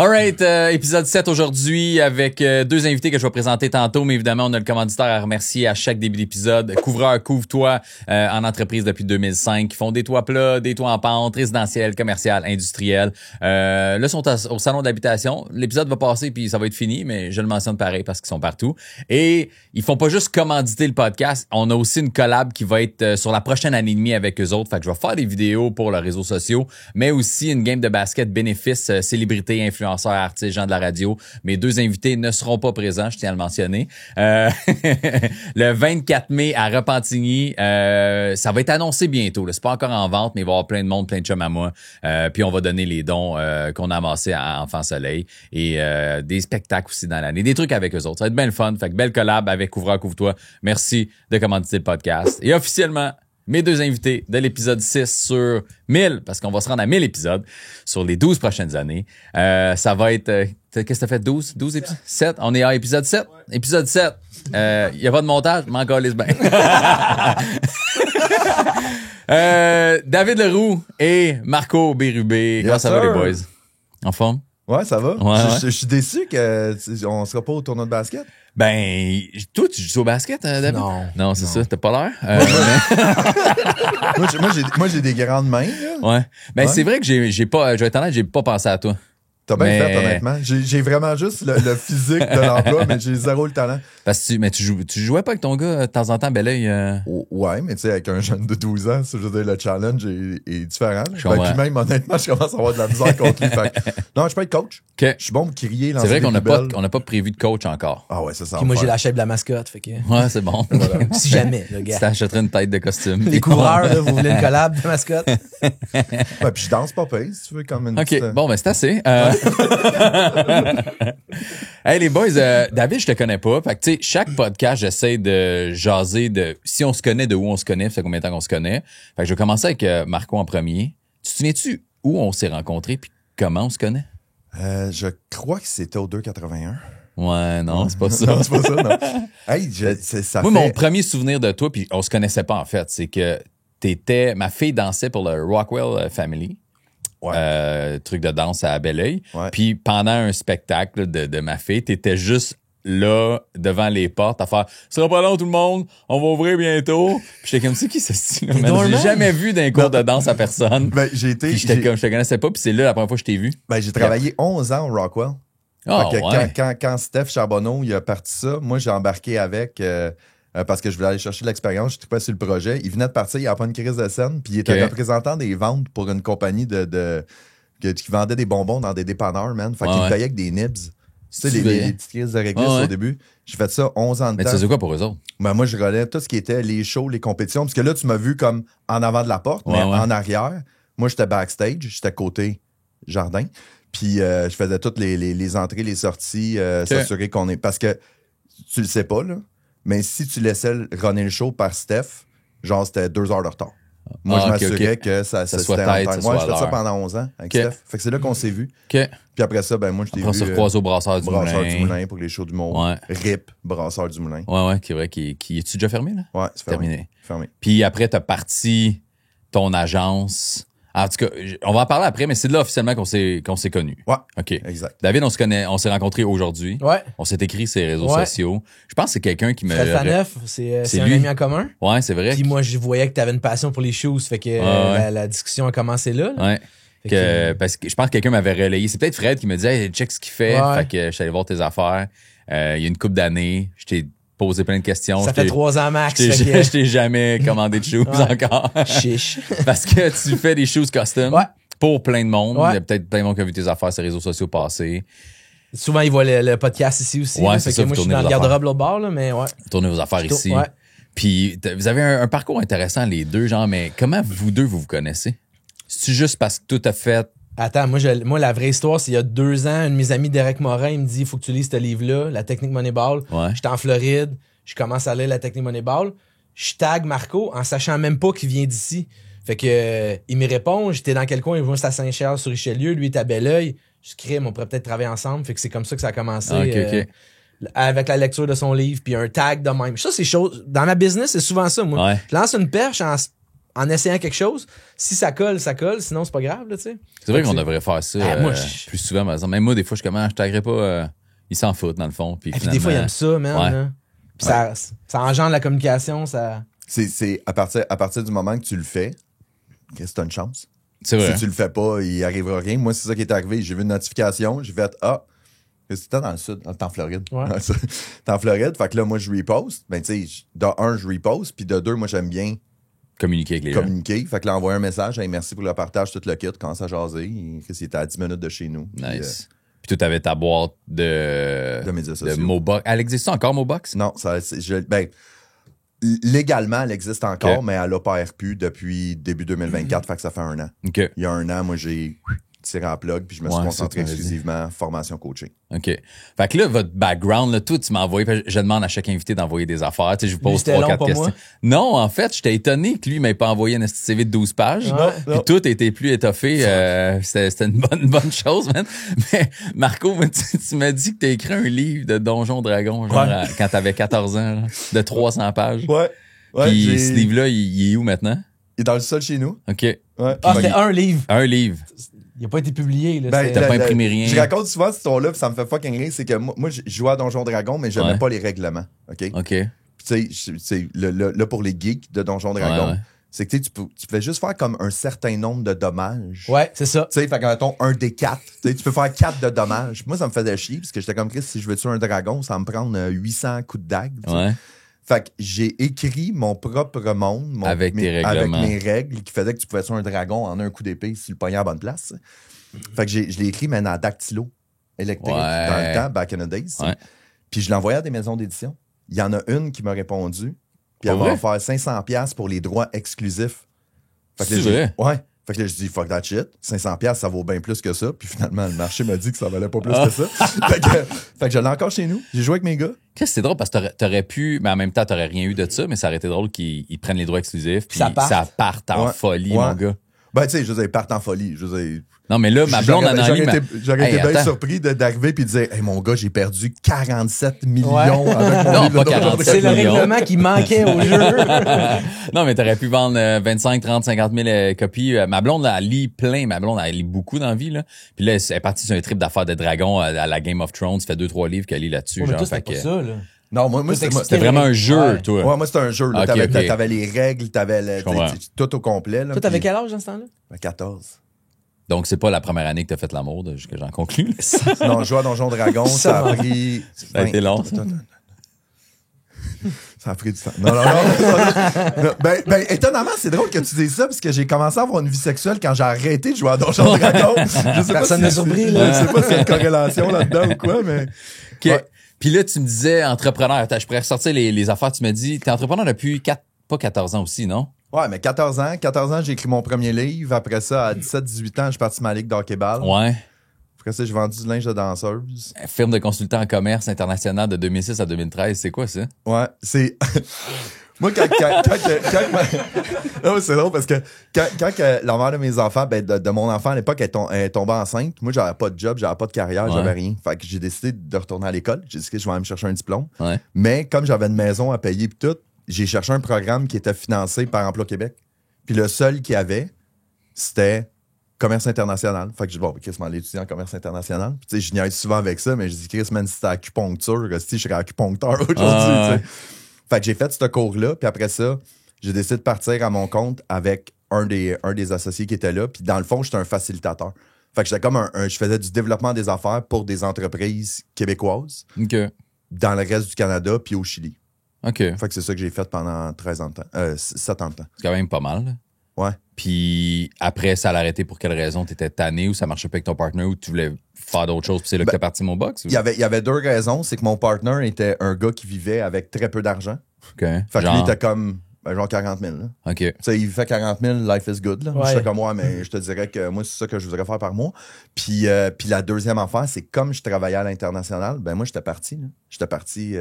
Alright, épisode 7 aujourd'hui avec deux invités que je vais présenter tantôt, mais évidemment, on a le commanditaire à remercier à chaque début d'épisode. Couvreur, couvre-toi en entreprise depuis 2005, qui font des toits plats, des toits en pente, résidentiels, commercial, industriel. Là, ils sont au salon d'habitation. L'épisode va passer puis ça va être fini, mais je le mentionne pareil parce qu'ils sont partout. Et ils font pas juste commanditer le podcast, on a aussi une collab qui va être sur la prochaine année et demie avec eux autres. Fait que je vais faire des vidéos pour leurs réseaux sociaux, mais aussi une game de basket bénéfice, célébrités, influenceurs, artistes, gens de la radio. Mes deux invités ne seront pas présents, je tiens à le mentionner. Le 24 mai à Repentigny, ça va être annoncé bientôt. Là. C'est pas encore en vente, mais il va y avoir plein de monde, plein de chums à moi. Puis on va donner les dons qu'on a amassés à Enfant Soleil et des spectacles aussi dans l'année. Des trucs avec eux autres. Ça va être bien le fun. Fait que belle collab avec Couvreur, couvre-toi. Merci de commanditer le podcast. Et officiellement, mes deux invités de l'épisode 6 sur 1000, parce qu'on va se rendre à 1000 épisodes sur les 12 prochaines années. Ça va être... qu'est-ce que t'as fait? 12 épisodes? 7? On est à épisode 7? Ouais. Épisode 7. Il n'y a pas de montage? M'en calisse bien. David Leroux et Marco Bérubé. Comment ça va, les boys? En forme? Ouais, ça va. Ouais, je suis déçu qu'on sera pas au tournoi de basket. Ben, toi, tu joues au basket, David? Non, c'est ça. T'as pas l'air? Moi, j'ai des grandes mains. Là. Ouais. Ben, ouais. C'est vrai que je vais être honnête, j'ai pas pensé à toi. T'as bien fait, honnêtement. J'ai vraiment juste le physique de l'emploi, mais j'ai zéro le talent. Parce que tu jouais pas avec ton gars de temps en temps, Belleuil? Ouais, mais tu sais, avec un jeune de 12 ans, je veux dire, le challenge est différent. Puis même, honnêtement, je commence à avoir de la misère contre lui. Non, je peux être coach. Okay. Je suis bon pour crier. C'est vrai qu'on n'a pas prévu de coach encore. Ah ouais, c'est ça. Puis moi, j'ai la shape de la mascotte. Fait que... Ouais, c'est bon. Voilà. Si jamais, le gars. Tu t'achèterais une tête de costume. Les coureurs, là, vous voulez une collab de mascotte? Ouais, puis je danse pas pire, si tu veux, comme une OK, petite... bon, ben c'est assez. Hey les boys, David, je te connais pas. Fait que tu sais, chaque podcast, j'essaie de jaser de si on se connaît, de où on se connaît, ça fait combien de temps qu'on se connaît. Fait que je vais commencer avec Marco en premier. Tu te souviens-tu où on s'est rencontrés puis comment on se connaît? Je crois que c'était au 281. Ouais, non, c'est pas ça. Non, c'est pas ça, non. Hey, ça Moi, fait... mon premier souvenir de toi, puis on se connaissait pas en fait, c'est que ma fille dansait pour le Rockwell Family. Ouais. Truc de danse à Belleuil. Ouais. Puis pendant un spectacle de ma fille, t'étais juste là, devant les portes, à faire « Ce sera pas long tout le monde, on va ouvrir bientôt. » Puis j'étais comme « C'est qui ce style? » J'ai jamais vu d'un cours de danse à personne. Ben, je te connaissais pas, puis c'est là la première fois que je t'ai vu. Ben, j'ai travaillé 11 ans au Rockwell. Oh, ouais. Quand Steph Charbonneau il a parti ça, moi j'ai embarqué avec parce que je voulais aller chercher de l'expérience, je trippais sur le projet. Il venait de partir, il n'y a pas une crise de scène, puis il était représentant des ventes pour une compagnie qui vendait des bonbons dans des dépanneurs, man. Fait qu'il me payait avec des nibs. Tu sais, les petites crises de réglisse au début. J'ai fait ça 11 ans de temps. Mais tu faisais quoi pour eux autres? Ben, moi, je relais tout ce qui était les shows, les compétitions. Parce que là, tu m'as vu comme en avant de la porte, mais en arrière. Moi, j'étais backstage, j'étais côté jardin. Puis je faisais toutes les entrées, les sorties, s'assurer qu'on est... Parce que tu le sais pas, là, mais si tu laissais runner le show par Steph, genre, c'était 2 heures de retard. Moi, je m'assurais que ça soit c'était tête, en temps. Moi, je fais ça pendant 11 ans avec Steph. Fait que c'est là qu'on s'est vu. Puis après ça, ben moi, je t'ai vu... On s'est recroisé au Brasseur du Moulin. Brasseur du Moulin pour les shows du monde. Ouais. RIP, Brasseur du Moulin. Ouais, qui est vrai. Qui est-tu déjà fermé, là? Ouais, c'est terminé. Fermé. Puis après, t'as parti ton agence... En tout cas, on va en parler après, mais c'est de là officiellement qu'on s'est connus. Ouais. OK. Exact. David, on s'est rencontrés aujourd'hui. Ouais. On s'est écrit sur les réseaux sociaux. Je pense que c'est quelqu'un qui me... Fred Faneuf, c'est un ami en commun. Ouais, c'est vrai. Puis moi, je voyais que tu avais une passion pour les shoes, fait que la discussion a commencé là. Ouais. Parce que je pense que quelqu'un m'avait relayé. C'est peut-être Fred qui me disait hey, check ce qu'il fait. Fait que je suis allé voir tes affaires. Il y a une couple d'années, je t'ai posé plein de questions. Ça fait 3 ans max. Je t'ai jamais commandé de shoes encore. Chiche. Parce que tu fais des shoes custom pour plein de monde. Ouais. Il y a peut-être plein de monde qui a vu tes affaires sur les réseaux sociaux passer. Souvent, ils voient le podcast ici aussi. Ouais, là, c'est fait ça. Que moi, je suis dans le garde-robe l'autre bord, là, mais ouais. Tournez vos affaires ici. Ouais. Puis vous avez un parcours intéressant, les deux, genre, mais comment vous deux, vous connaissez? C'est-tu juste parce que tout a fait... Attends, moi, la vraie histoire, c'est il y a 2 ans, un de mes amis, Derek Morin, il me dit, il faut que tu lises ce livre-là, La technique Moneyball. Ouais. J'étais en Floride, je commence à lire La technique Moneyball. Je tag Marco en sachant même pas qu'il vient d'ici. Fait que il me répond, j'étais dans quel coin? Moi, c'est à Saint-Charles-sur-Richelieu, lui, il est à Belleuil. Je crime, on pourrait peut-être travailler ensemble. Fait que c'est comme ça que ça a commencé. OK. Avec la lecture de son livre, puis un tag de même. Ça, c'est chose. Dans ma business, c'est souvent ça, moi. Ouais. Je lance une perche en essayant quelque chose. Si ça colle, sinon c'est pas grave, là, tu sais. C'est vrai qu'on devrait faire ça plus souvent, par exemple. Même moi, des fois, je taguerais pas... ils s'en foutent, dans le fond. Puis des fois, ils aiment ça, man. Ouais. Hein. Puis ça engendre la communication, ça... C'est à partir du moment que tu le fais, que c'est une chance. C'est vrai. Si tu le fais pas, il arrivera rien. Moi, c'est ça qui est arrivé. J'ai vu une notification, j'ai fait c'était dans le sud, t'es en Floride. Ouais. T'es en Floride, fait que là, moi, je reposte. Ben, tu sais, de un, je reposte, puis de deux, moi, j'aime bien communiquer avec les gens. Fait que là, envoyer un message, hey, merci pour le partage, tout le kit, commence à jaser. Il était à 10 minutes de chez nous. Nice. Puis toi, t'avais ta boîte de médias sociaux. De Mobox. Elle existe encore, Mobox? Non, légalement, elle existe encore, mais elle a pas RP depuis début 2024, fait que ça fait 1 an. Okay. Il y a 1 an, moi, j'ai tiré en plug, puis je me suis concentré exclusivement formation coaching. OK. Fait que là, votre background, là, tout, tu m'as envoyé, je demande à chaque invité d'envoyer des affaires. Tu sais, je vous pose 3-4 questions. Moi? Non, en fait, j'étais étonné que lui m'ait pas envoyé un CV de 12 pages. Puis tout était plus étoffé. C'était une bonne chose, man. Mais Marco, tu m'as dit que t'as écrit un livre de Donjons Dragons, genre, quand t'avais 14 ans, là, de 300 pages. Ouais. Puis ce livre-là, il est où maintenant? Il est dans le sol chez nous. OK. Ouais. C'était un livre. Un livre. Il n'a pas été publié. Là, t'as pas imprimé rien. Je raconte souvent cette histoire-là, puis ça me fait fucking rire. C'est que moi je jouais à Donjons Dragons, mais j'aimais pas les règlements. OK? Tu sais, là, pour les geeks de Donjons Dragons, c'est que tu pouvais juste faire comme un certain nombre de dommages. Ouais, c'est ça. Tu sais, fait que, mettons, 1 des 4. Tu peux faire 4 de dommages. Moi, ça me faisait chier, parce que j'étais comme Chris, si je veux tuer un dragon, ça va me prendre 800 coups de dague. Ouais. Fait que j'ai écrit mon propre monde avec mes règles qui faisaient que tu pouvais tuer un dragon en un coup d'épée si tu le pognais à la bonne place. Fait que je l'ai écrit maintenant en dactylo électrique dans le temps, back in the days. Ouais. Puis je l'ai envoyé à des maisons d'édition. Il y en a une qui m'a répondu. Puis elle m'a offert 500$ pour les droits exclusifs. Fait que c'est vrai? Ouais. Fait que là, je dis, fuck that shit. 500$, ça vaut bien plus que ça. Puis finalement, le marché m'a dit que ça valait pas plus que ça. Fait que je l'ai encore chez nous. J'ai joué avec mes gars. Qu'est-ce que c'est drôle parce que t'aurais pu, mais en même temps, t'aurais rien eu de ça, mais ça aurait été drôle qu'ils prennent les droits exclusifs. Puis ça parte en folie, mon gars. Ben, tu sais, je veux dire, ils partent en folie. Je veux dire. Non, mais là, ma blonde en J'aurais été bien surpris d'arriver puis de dire, hey, mon gars, j'ai perdu 47 millions avec mon non, livre pas 47 C'est le règlement qui manquait au jeu. Non, mais t'aurais pu vendre 25, 30, 50 000 copies. Ma blonde, elle lit plein. Ma blonde, elle lit beaucoup dans la vie, là. Puis là, elle est partie sur un trip d'affaires de dragons à la Game of Thrones. Ça fait 2-3 livres qu'elle lit là-dessus. Genre, fait que ça, là. Non, moi c'était vraiment un jeu, toi. Ouais, moi, c'était un jeu. Là. T'avais les règles, t'avais tout au complet. Là, toi, t'avais quel âge dans ce temps-là? 14. Donc, c'est pas la première année que t'as fait l'amour, que j'en conclus. Non, je jouais à Donjons Dragons, ça a pris... Ça a été long. Ça a pris du temps. Non. Ben, étonnamment, c'est drôle que tu dises ça, parce que j'ai commencé à avoir une vie sexuelle quand j'ai arrêté de jouer à Donjons Dragons. Personne n'a surpris, là. Je sais pas s'il y a une corrélation là-dedans ou quoi, mais... OK. Ouais. Puis là, tu me disais entrepreneur. Attends, je pourrais ressortir les affaires. Tu m'as dit, t'es entrepreneur depuis pas 14 ans aussi, non? Ouais, mais 14 ans. 14 ans, j'ai écrit mon premier livre. Après ça, à 17-18 ans, je suis parti ma ligue d'hockey-ball. Ouais. Après ça, j'ai vendu du linge de danseuse. Firme de consultant en commerce international de 2006 à 2013. C'est quoi, ça? Ouais, c'est... Moi, quand non, c'est drôle parce que quand la mère de mes enfants, ben de mon enfant à l'époque, elle est tombée enceinte. Moi, j'avais pas de job, j'avais pas de carrière, j'avais rien. Fait que j'ai décidé de retourner à l'école. J'ai dit que je vais aller me chercher un diplôme. Ouais. Mais comme j'avais une maison à payer pis tout, j'ai cherché un programme qui était financé par Emploi Québec. Puis le seul qu'il y avait, c'était commerce international. Fait que je dis, bon, Chris, m'en étudier en commerce international. Puis tu sais, je niaise souvent avec ça, mais je dis, Chris, man, si c'était acupuncture, je serais acupuncteur aujourd'hui. Fait que j'ai fait ce cours-là, puis après ça, j'ai décidé de partir à mon compte avec un des associés qui était là. Puis dans le fond, j'étais un facilitateur. Fait que j'étais comme je faisais du développement des affaires pour des entreprises québécoises dans le reste du Canada puis au Chili. OK. Fait que c'est ça que j'ai fait pendant 7 ans de temps. C'est quand même pas mal. Là. Ouais. Puis après, ça l'a arrêté pour quelle raison? T'étais tanné ou ça marchait pas avec ton partner ou tu voulais faire d'autres choses puis c'est là que t'es parti mon box? Il y avait 2 raisons. C'est que mon partner était un gars qui vivait avec très peu d'argent. OK. Fait que lui, il était comme genre 40 000. Là. OK. Tu sais, il fait 40 000, life is good. Là. Ouais. J'étais comme moi, mais je te dirais que moi, c'est ça que je voudrais faire par mois. Puis la deuxième affaire, c'est comme je travaillais à l'international, ben moi, j'étais parti. Là. J'étais parti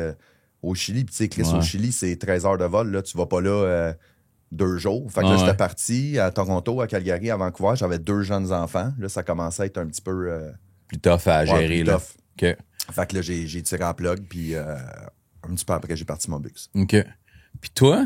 au Chili. Puis tu sais, Chris, au Chili, c'est 13 heures de vol. Là, tu vas pas là 2 jours. Fait que là, j'étais parti à Toronto, à Calgary, à Vancouver. J'avais 2 jeunes enfants. Là, ça commençait à être un petit peu... plus tough à gérer. Plus là. tough. OK. Fait que là, j'ai tiré en plug. Puis un petit peu après, j'ai parti mon bus. OK. Puis toi,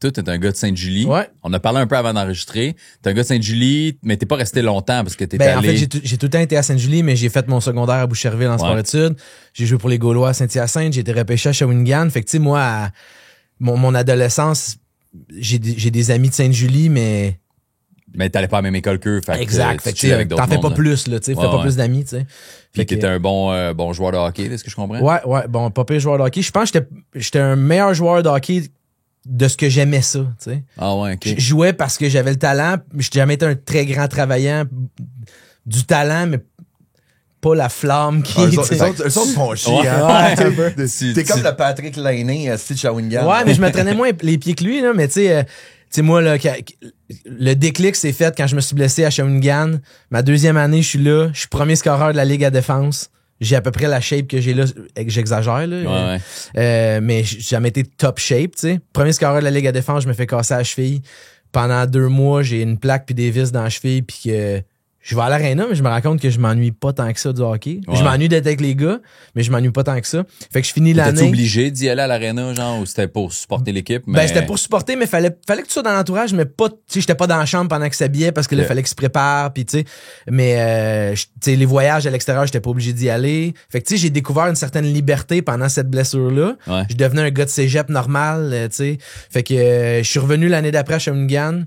toi, t'es un gars de Sainte-Julie. Ouais. On a parlé un peu avant d'enregistrer. T'es un gars de Sainte-Julie, mais t'es pas resté longtemps parce que t'étais allé... En fait, j'ai tout le temps été à Sainte-Julie, mais j'ai fait mon secondaire à Boucherville en sport-études. J'ai joué pour les Gaulois à Saint-Hyacinthe. J'ai été repêché à Shawinigan. Fait que, tu sais, moi, mon adolescence, j'ai des amis de Sainte-Julie, mais... Mais t'allais pas à la même école qu'eux. Exact. Fait que t'en fais pas plus, là, tu sais. Fais pas plus d'amis, tu sais. Puis t'étais un bon joueur de hockey, est-ce que je comprends? Ouais. Bon, pas pire joueur de hockey. Je pense que j'étais un meilleur joueur de hockey de ce que j'aimais ça, tu sais. Ah ouais, OK. Je jouais parce que j'avais le talent. J'ai jamais été un très grand travaillant. Du talent, mais pas la flamme qui... Eux autres font chier, hein? T'es comme le Patrick Lainé, Steve Shawinigan. Ouais, mais je me traînais moins les pieds que lui, là, mais tu sais, moi, là, le déclic s'est fait quand je me suis blessé à Shawinigan. Ma deuxième année, je suis là. Je suis premier scoreur de la Ligue à défense. J'ai à peu près la shape que j'ai là. J'exagère, là. Ouais. Mais j'ai jamais été top shape, tu sais. Premier scoreur de la Ligue à défense, je me fais casser la cheville. Pendant 2 mois, j'ai une plaque puis des vis dans la cheville puis que... Je vais à l'aréna, mais je me rends compte que je m'ennuie pas tant que ça du hockey. Ouais. Je m'ennuie d'être avec les gars, mais je m'ennuie pas tant que ça. Fait que je finis l'année. T'es obligé d'y aller à l'aréna, genre, ou c'était pour supporter l'équipe? Mais... Ben, c'était pour supporter, mais fallait que tu sois dans l'entourage, mais pas, tu sais, j'étais pas dans la chambre pendant que ça s'habillait parce que là, fallait qu'il se prépare, puis tu sais. Mais, tu sais, les voyages à l'extérieur, j'étais pas obligé d'y aller. Fait que, tu sais, j'ai découvert une certaine liberté pendant cette blessure-là. Ouais. Je devenais un gars de cégep normal, tu sais. Fait que, je suis revenu l'année d'après à Shawinigan.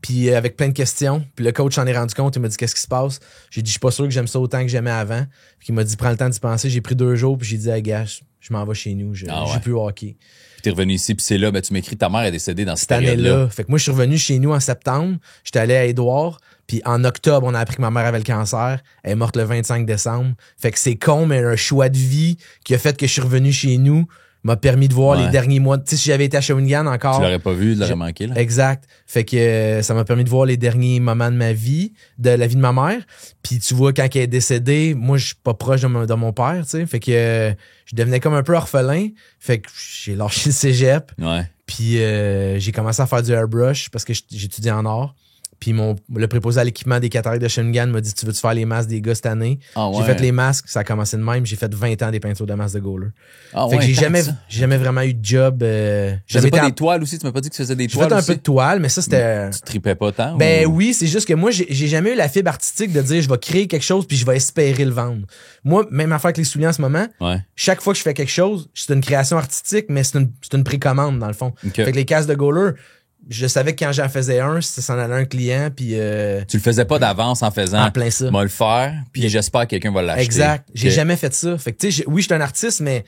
Puis avec plein de questions. Puis le coach s'en est rendu compte. Il m'a dit, qu'est-ce qui se passe? J'ai dit, je suis pas sûr que j'aime ça autant que j'aimais avant. Puis il m'a dit, prends le temps d'y penser. J'ai pris 2 jours. Puis j'ai dit, hey, gars, je m'en vais chez nous. Je joue plus au hockey. Puis t'es revenu ici. Puis c'est là, ben, tu m'écris, ta mère est décédée dans cette année-là. période-là. Fait que moi, je suis revenu chez nous en septembre. J'étais allé à Édouard. Puis en octobre, on a appris que ma mère avait le cancer. Elle est morte le 25 décembre. Fait que c'est con, mais un choix de vie qui a fait que je suis revenu chez nous. M'a permis de voir les derniers mois. Tu sais, si j'avais été à Shawinigan encore... Tu l'aurais pas vu, tu l'aurais manqué, là. Exact. Fait que ça m'a permis de voir les derniers moments de ma vie, de la vie de ma mère. Puis tu vois, quand elle est décédée, moi, je suis pas proche de mon père, tu sais. Fait que je devenais comme un peu orphelin. Fait que j'ai lâché le cégep. Ouais. Puis j'ai commencé à faire du airbrush parce que j'étudiais en art. Puis le préposé à l'équipement des cataractes de Shawinigan m'a dit, tu veux-tu faire les masques des gars cette année? Ah ouais. J'ai fait les masques, ça a commencé de même. J'ai fait 20 ans des peintures de masques de goaler. Ah fait ouais, que j'ai jamais vraiment eu de job. Tu faisais pas des toiles aussi? Tu m'as pas dit que tu faisais des toiles J'ai fait un aussi? peu de toile, mais ça, c'était... Tu tripais pas tant? Ben oui, c'est juste que moi, j'ai jamais eu la fibre artistique de dire, je vais créer quelque chose puis je vais espérer le vendre. Moi, même affaire avec les souliers en ce moment, chaque fois que je fais quelque chose, c'est une création artistique, mais c'est une précommande, dans le fond. Okay. Fait que les casques de goaler... Je savais que quand j'en faisais un, ça s'en allait un client, puis... Tu le faisais pas d'avance en faisant... En plein ça. Moi le faire, puis j'espère que quelqu'un va l'acheter. Exact. J'ai jamais fait ça. Fait que, tu sais, oui, je suis un artiste, mais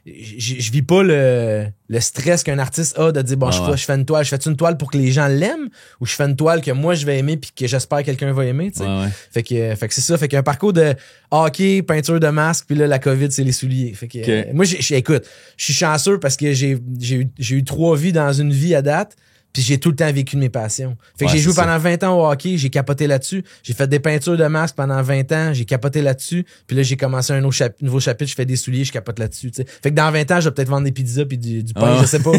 je vis pas le stress qu'un artiste a de dire, bon, je fais une toile. Je fais une toile pour que les gens l'aiment, ou je fais une toile que moi, je vais aimer, puis que j'espère que quelqu'un va aimer, tu sais. Fait que c'est ça. Fait qu'un parcours de hockey, peinture de masque, puis là, la COVID, c'est les souliers. Fait que moi, écoute, je suis chanceux parce que j'ai eu 3 vies dans une vie à date. Puis j'ai tout le temps vécu de mes passions. Fait que j'ai joué pendant 20 ans au hockey, j'ai capoté là-dessus. J'ai fait des peintures de masques pendant 20 ans, j'ai capoté là-dessus. Puis là, j'ai commencé un nouveau chapitre, je fais des souliers, je capote là-dessus. T'sais. Fait que dans 20 ans, je vais peut-être vendre des pizzas puis du pain, je sais pas.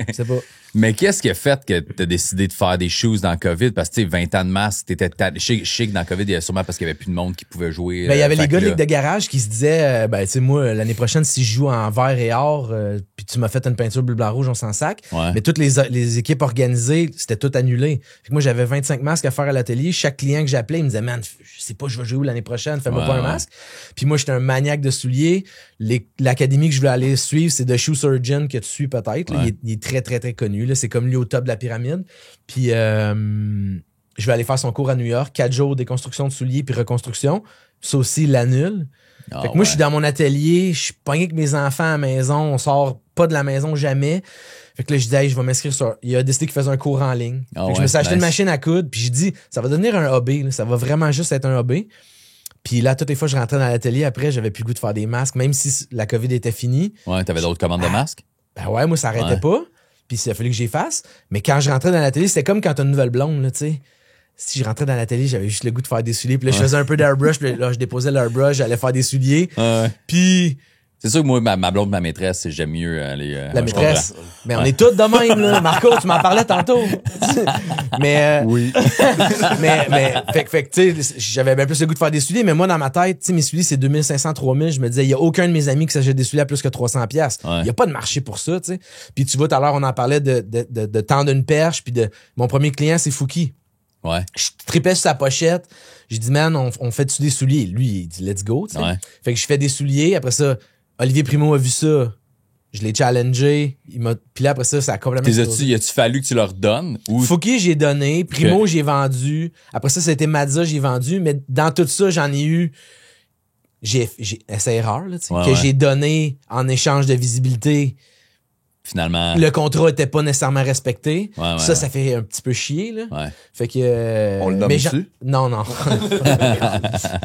Je sais pas. Mais qu'est-ce qui a fait que t'as décidé de faire des shoes dans le COVID? Parce que tu sais, 20 ans de masque, t'étais chic dans le COVID, il y a sûrement parce qu'il y avait plus de monde qui pouvait jouer. Ben, il y avait les gars de Ligue de garage qui se disaient, ben, tu sais, moi, l'année prochaine, si je joue en vert et or, puis tu m'as fait une peinture bleu, blanc, rouge, on s'en sac. Mais toutes les équipes organisées, c'était tout annulé. Fait que moi, j'avais 25 masques à faire à l'atelier. Chaque client que j'appelais, il me disait, man, je sais pas, je vais jouer où l'année prochaine, fais-moi pas un masque. Puis moi, j'étais un maniaque de souliers. L'académie que je voulais aller suivre, c'est The Shoe Surgeon, que tu suis peut-être. Il est très, très, très connu. Là. C'est comme lui au top de la pyramide. Puis je vais aller faire son cours à New York. 4 jours déconstruction de souliers puis reconstruction. Ça aussi, l'annule. Fait que moi, je suis dans mon atelier, je suis pogné avec mes enfants à la maison, on sort pas de la maison jamais. Fait que là, je dis, hey, je vais m'inscrire sur... Il a décidé qu'il faisait un cours en ligne. Fait que je me suis acheté une machine à coudre, puis j'ai dit, ça va devenir un hobby, là. Ça va vraiment juste être un hobby. Puis là, toutes les fois, je rentrais dans l'atelier, après, j'avais plus le goût de faire des masques, même si la COVID était finie. Ouais, t'avais d'autres commandes de masques? Ben ouais, moi, ça arrêtait pas. Puis il a fallu que j'y fasse. Mais quand je rentrais dans l'atelier, c'était comme quand t'as une nouvelle blonde, là, tu sais. Si je rentrais dans l'atelier, j'avais juste le goût de faire des souliers. Puis là, je faisais un peu d'airbrush. Puis là, je déposais l'airbrush, j'allais faire des souliers. Puis C'est sûr que moi, ma blonde, ma maîtresse, j'aime mieux aller... La maîtresse. Mais on est tous de même, là. Marco, tu m'en parlais tantôt. Mais... Oui. fait que tu sais, j'avais bien plus le goût de faire des souliers, mais moi, dans ma tête, tu sais, mes souliers, c'est 2500, 3000. Je me disais, il y a aucun de mes amis qui s'achète des souliers à plus que 300 pièces. Il y a pas de marché pour ça, tu sais. Puis tu vois, tout à l'heure, on en parlait de tendre une perche, puis de... Mon premier client, c'est Fouki. Ouais. Je tripais sur sa pochette. J'ai dit, man, on fait-tu des souliers? Lui, il dit, let's go, tu sais. Ouais. Fait que je fais des souliers. Après ça, Olivier Primo a vu ça. Je l'ai challengé. Puis là, après ça, ça a complètement... Y a-tu fallu que tu leur donnes? Ou... Fouki, j'ai donné. Primo, j'ai vendu. Après ça, c'était Mazda, j'ai vendu. Mais dans tout ça, j'en ai eu... C'est rare, là, tu sais, que j'ai donné en échange de visibilité. Finalement. Le contrat était pas nécessairement respecté. Ça fait un petit peu chier, là. Ouais. Fait que... On le nomme dessus? Non.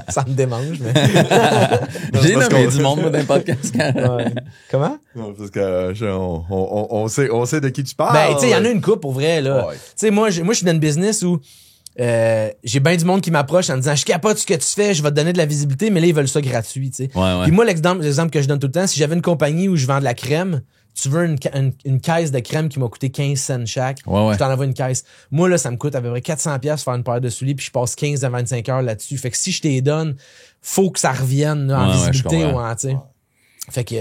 Ça me démange, mais... J'ai nommé du monde, moi, dans le podcast. Ouais. Comment? Non, parce que on sait de qui tu parles. Ben, tu sais, il y en a une couple, pour vrai, là. Ouais. Tu sais, moi, je suis dans une business où j'ai bien du monde qui m'approche en me disant, je capote ce que tu fais, je vais te donner de la visibilité, mais là, ils veulent ça gratuit, tu sais. Ouais. Puis moi, l'exemple que je donne tout le temps, si j'avais une compagnie où je vends de la crème, tu veux une caisse de crème qui m'a coûté 15 cents chaque, je t'en envoie une caisse. Moi, là, ça me coûte à peu près 400 pièces faire une paire de souliers, puis je passe 15 à 25 heures là-dessus. Fait que si je t'les donne, faut que ça revienne là, en visibilité ou en, tu sais. Fait que...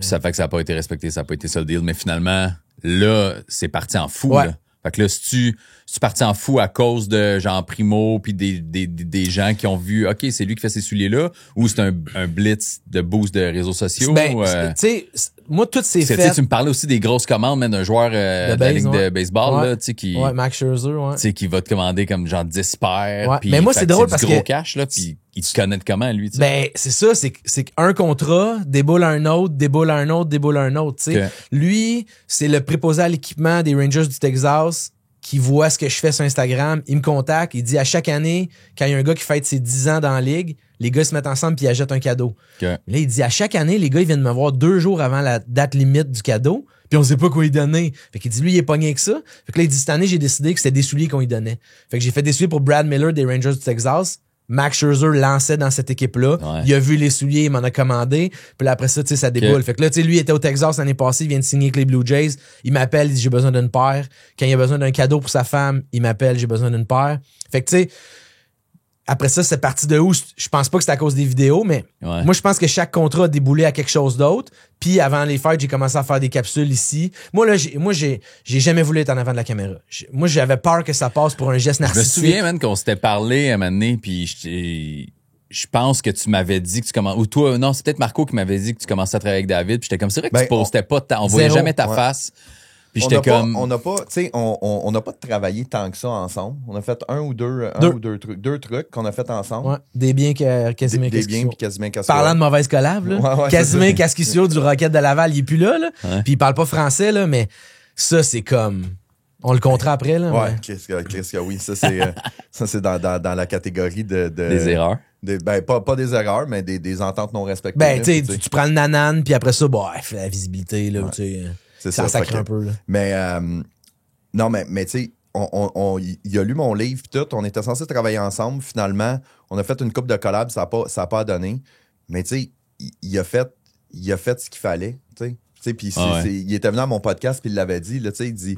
Ça fait que ça n'a pas été respecté, ça n'a pas été ça le deal. Mais finalement, là, c'est parti en fou, là. Fait que là, si tu parti en fou à cause de genre Primo puis des gens qui ont vu, OK, c'est lui qui fait ces souliers-là, ou c'est un blitz de boost de réseaux sociaux? Ben, tu sais, moi, toutes ces fêtes... Tu me parlais aussi des grosses commandes, même d'un joueur de la ligue de baseball, là, tu sais, qui... Ouais, Max Scherzer, tu sais, qui va te commander comme genre 10 paires. Puis, mais moi, c'est drôle parce que... C'est du gros que... cash, là, puis il te connaît de comment, lui, tu sais. Ben, c'est ça, c'est qu'un contrat déboule à un autre, déboule à un autre, déboule à un autre, tu sais. Lui, c'est le préposé à l'équipement des Rangers du Texas qui voit ce que je fais sur Instagram. Il me contacte, il dit à chaque année, quand il y a un gars qui fête ses 10 ans dans la ligue, les gars se mettent ensemble puis ils achètent un cadeau. Là, il dit à chaque année, les gars, ils viennent me voir 2 jours avant la date limite du cadeau, puis on sait pas quoi lui donner. Fait qu'il dit, lui, il est pogné avec ça. Fait que là, il dit, cette année, j'ai décidé que c'était des souliers qu'on lui donnait. Fait que j'ai fait des souliers pour Brad Miller des Rangers du Texas. Max Scherzer lançait dans cette équipe-là. Il a vu les souliers, il m'en a commandé. Puis là, après ça, tu sais, ça déboule. Fait que là, tu sais, lui, il était au Texas l'année passée, il vient de signer avec les Blue Jays. Il m'appelle, il dit, j'ai besoin d'une paire. Quand il a besoin d'un cadeau pour sa femme, il m'appelle, j'ai besoin d'une paire. Fait que, tu sais, après ça, c'est parti de où? Je pense pas que c'est à cause des vidéos, mais moi, je pense que chaque contrat a déboulé à quelque chose d'autre. Puis avant les fêtes, j'ai commencé à faire des capsules ici. Moi, là, j'ai jamais voulu être en avant de la caméra. Moi, j'avais peur que ça passe pour un geste narcissique. Je me souviens, man, qu'on s'était parlé à un moment donné, puis je pense que tu m'avais dit que tu commençais... Ou toi, non, c'est peut-être Marco qui m'avait dit que tu commençais à travailler avec David. Puis j'étais comme, c'est vrai que tu postais pas... On voyait jamais ta face. Puis j'étais comme... On n'a pas, tu sais, on n'a pas travaillé tant que ça ensemble. On a fait un ou deux trucs qu'on a fait ensemble. Ouais, des biens Casimir Des biens puis Casimir Casquio. Parlant de mauvaise collab, là. Casimir Casquio du Rocket de Laval, il est plus là, là. Puis il parle pas français, là, mais ça, c'est comme... On le comptera après, là. Ouais, Chris, oui. Ça, c'est dans la catégorie de... Des erreurs. Pas des erreurs, mais des ententes non respectées. Ben, tu prends le nanan, puis après ça, la visibilité, là, tu sais... Ça sacre un peu, là. Mais, non, mais tu sais, il a lu mon livre, pis tout. On était censés travailler ensemble. Finalement, on a fait une coupe de collab, ça a pas donné. Mais tu sais, il a fait ce qu'il fallait, tu sais. Puis il était venu à mon podcast, puis il l'avait dit, là, tu sais, il dit,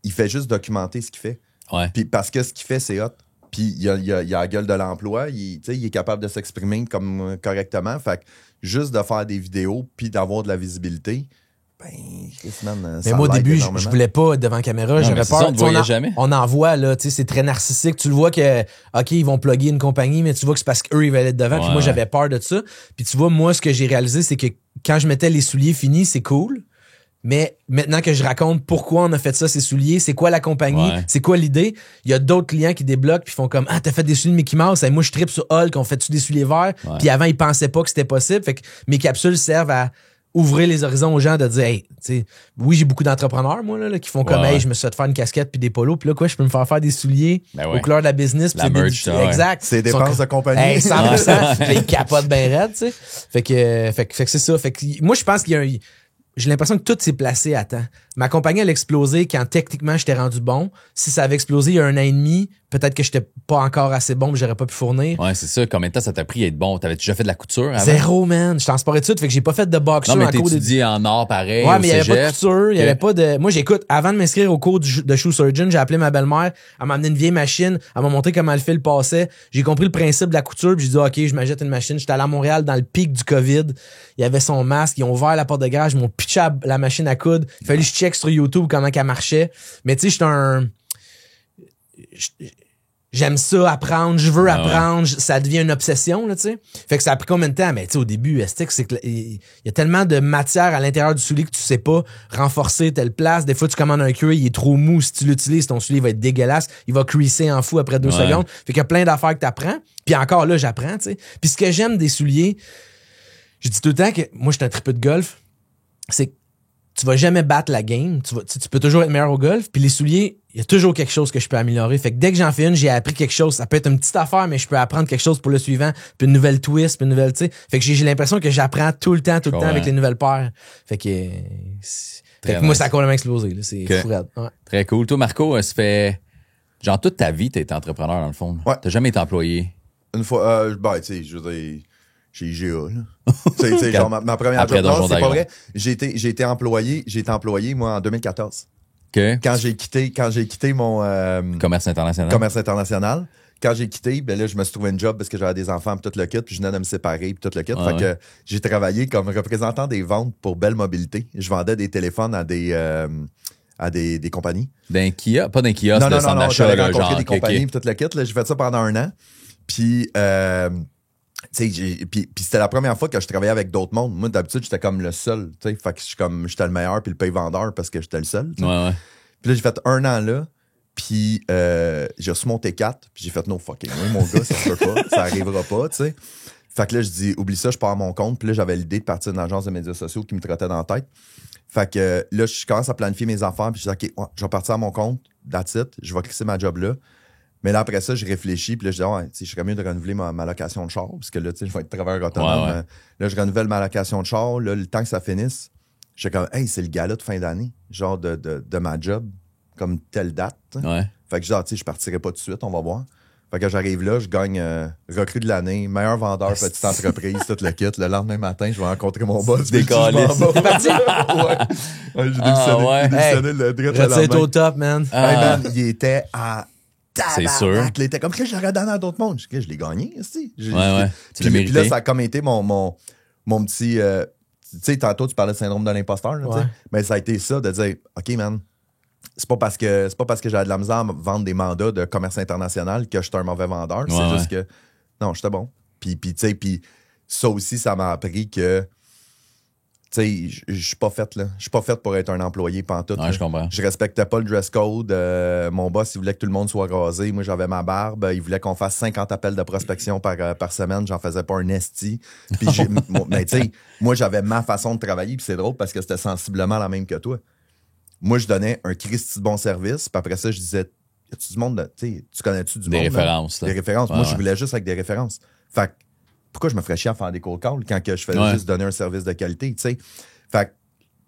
il fait juste documenter ce qu'il fait. Ouais. Puis parce que ce qu'il fait, c'est hot. Puis il a la gueule de l'emploi, il est capable de s'exprimer comme correctement. Fait que juste de faire des vidéos, puis d'avoir de la visibilité, ben, mais moi, au début, je voulais pas devant la caméra. J'avais peur. On en voit, là, tu sais, c'est très narcissique. Tu le vois que, OK, ils vont plugger une compagnie, mais tu vois que c'est parce qu'eux, ils veulent être devant. Puis moi, j'avais peur de ça. Puis tu vois, moi, ce que j'ai réalisé, c'est que quand je mettais les souliers finis, c'est cool. Mais maintenant que je raconte pourquoi on a fait ça, ces souliers, c'est quoi la compagnie, c'est quoi l'idée, il y a d'autres clients qui débloquent puis font comme, ah, t'as fait des souliers de Mickey Mouse, moi je trippe sur Hulk, on fait-tu des souliers verts, puis avant ils pensaient pas que c'était possible. Fait que mes capsules servent à ouvrir les horizons aux gens, de dire, hey, tu sais, oui, j'ai beaucoup d'entrepreneurs, moi, là, qui font comme, hey, je me suis fait faire une casquette puis des polos, puis là, quoi, je peux me faire des souliers aux couleurs de la business. La merch, exact. C'est des dépenses de compagnie. Hey, 100%. Ils capotent bien raide, tu sais. Fait que c'est ça. Fait que moi, je pense qu'il y a j'ai l'impression que tout s'est placé à temps. Ma compagnie, elle a explosé quand techniquement j'étais rendu bon. Si ça avait explosé il y a 1 an et demi, peut-être que j'étais pas encore assez bon, mais j'aurais pas pu fournir. Ouais, c'est ça. Combien de temps ça t'a pris à être bon? T'avais déjà fait de la couture avant? Zéro, man. J'étais en sport études, fait que j'ai pas fait de boxeur non, mais en cours t'étudies en art pareil. Ouais, mais il y avait pas de cégep. couture, il y avait pas de. Moi, j'écoute, avant de m'inscrire au cours de Shoe Surgeon, j'ai appelé ma belle-mère, elle m'a amené une vieille machine, elle m'a montré comment le fil passait. J'ai compris le principe de la couture, puis j'ai dit, OK, je m'achète une machine. J'étais allé à Montréal dans le pic du COVID. Il y avait son masque, ils ont ouvert la porte de garage, ils m'ont pitché la machine à coudre. Il fallait que je check sur YouTube comment qu'elle marchait. Mais tu sais, j'aime ça, apprendre, je veux apprendre, ça devient une obsession, là, tu sais. Fait que ça a pris combien de temps? Mais tu sais, au début, c'est que il y a tellement de matière à l'intérieur du soulier que tu sais pas renforcer telle place. Des fois, tu commandes un cuir, il est trop mou. Si tu l'utilises, ton soulier va être dégueulasse. Il va creaser en fou après 2 secondes. Fait qu'il y a plein d'affaires que t'apprends. Puis encore là, j'apprends, tu sais. Puis ce que j'aime des souliers, je dis tout le temps que moi, je suis un tripeux de golf, c'est que tu vas jamais battre la game. Tu peux toujours être meilleur au golf. Puis les souliers, il y a toujours quelque chose que je peux améliorer. Fait que dès que j'en fais une, j'ai appris quelque chose. Ça peut être une petite affaire, mais je peux apprendre quelque chose pour le suivant. Puis une nouvelle twist, puis une nouvelle, tu sais. Fait que j'ai l'impression que j'apprends tout le temps avec les nouvelles paires. Fait que moi, ça a complètement explosé. Là. C'est fou. Ouais. Très cool. Toi, Marco, ça fait genre toute ta vie, t'as été entrepreneur dans le fond. Ouais. T'as jamais été employé. Une fois, tu sais, je veux dire, chez IGA, là. tu sais, genre, ma première Après job, non, c'est pas Dragon. vrai. J'ai été employé, moi, en 2014. OK. Quand j'ai quitté mon Commerce international. commerce international, quand j'ai quitté, ben là, je me suis trouvé une job parce que j'avais des enfants, puis tout le kit, puis je venais de me séparer, puis tout le kit. Fait que j'ai travaillé comme représentant des ventes pour Belle Mobilité. Je vendais des téléphones à des compagnies. D'un Kia? Pas d'un Kia, c'est Non, le centre d'achat, j'avais là, rencontré genre. des compagnies, OK. puis tout le kit. Là, j'ai fait ça pendant 1 an. Puis, tu sais, puis c'était la première fois que je travaillais avec d'autres mondes. Moi, d'habitude, j'étais comme le seul, tu sais. Fait que j'étais le meilleur puis le paye vendeur parce que j'étais le seul. T'sais. Ouais. Puis là, j'ai fait 1 an là. Puis j'ai reçu mon T4. Puis j'ai fait no fucking way, mon gars, ça se peut pas. Ça arrivera pas, tu sais. Fait que là, je dis, oublie ça, je pars à mon compte. Puis là, j'avais l'idée de partir d'une agence de médias sociaux qui me trottait dans la tête. Fait que là, je commence à planifier mes affaires. Puis je dis, OK, je vais partir à mon compte. That's it. Je vais crisser ma job là. Mais là, après ça, je réfléchis, puis là, je dis, je serais mieux de renouveler ma location de char, parce que là, tu sais, je vais être travailleur autonome. Ouais. Là, je renouvelle ma location de char. Là, le temps que ça finisse, je suis comme, hey, c'est le gala de fin d'année, genre de ma job, comme telle date. T'sais. Ouais. Fait que je dis, tu sais, je partirai pas tout de suite, on va voir. Fait que j'arrive là, je gagne recrue de l'année, meilleur vendeur, petite entreprise, tout le kit. Le lendemain matin, je vais rencontrer mon boss. Décaliste. Ouais, j'ai démissionné le direct le C'est au lendemain. top, man. Hey, man, il était à C'est sûr. Il était comme que j'aurais donné à d'autres mondes. Je l'ai gagné, aussi. Ouais. Tu l'as Puis mérité. là, ça a comme été mon petit. Tu sais, tantôt, tu parlais de syndrome de l'imposteur. Là, tu sais. Mais ça a été ça, de dire, OK, man, c'est pas parce que j'avais de la misère à vendre des mandats de commerce international que je suis un mauvais vendeur. C'est juste que, non, j'étais bon. Puis tu sais, puis ça aussi, ça m'a appris que, tu sais, je suis pas fait, là. Je suis pas fait pour être un employé pantoute. Ouais, je comprends. Je respectais pas le dress code. Mon boss, il voulait que tout le monde soit rasé. Moi, j'avais ma barbe. Il voulait qu'on fasse 50 appels de prospection par semaine. J'en faisais pas un esti. Puis mais tu sais, moi, j'avais ma façon de travailler. Puis c'est drôle parce que c'était sensiblement la même que toi. Moi, je donnais un Christy de bon service. Puis après ça, je disais, y a-tu du monde, tu connais-tu du Des monde? références. Des références. Moi, je voulais juste avec des références. Fait que, pourquoi je me ferais chier à faire des cold calls quand que je faisais juste donner un service de qualité, tu sais? Fait que,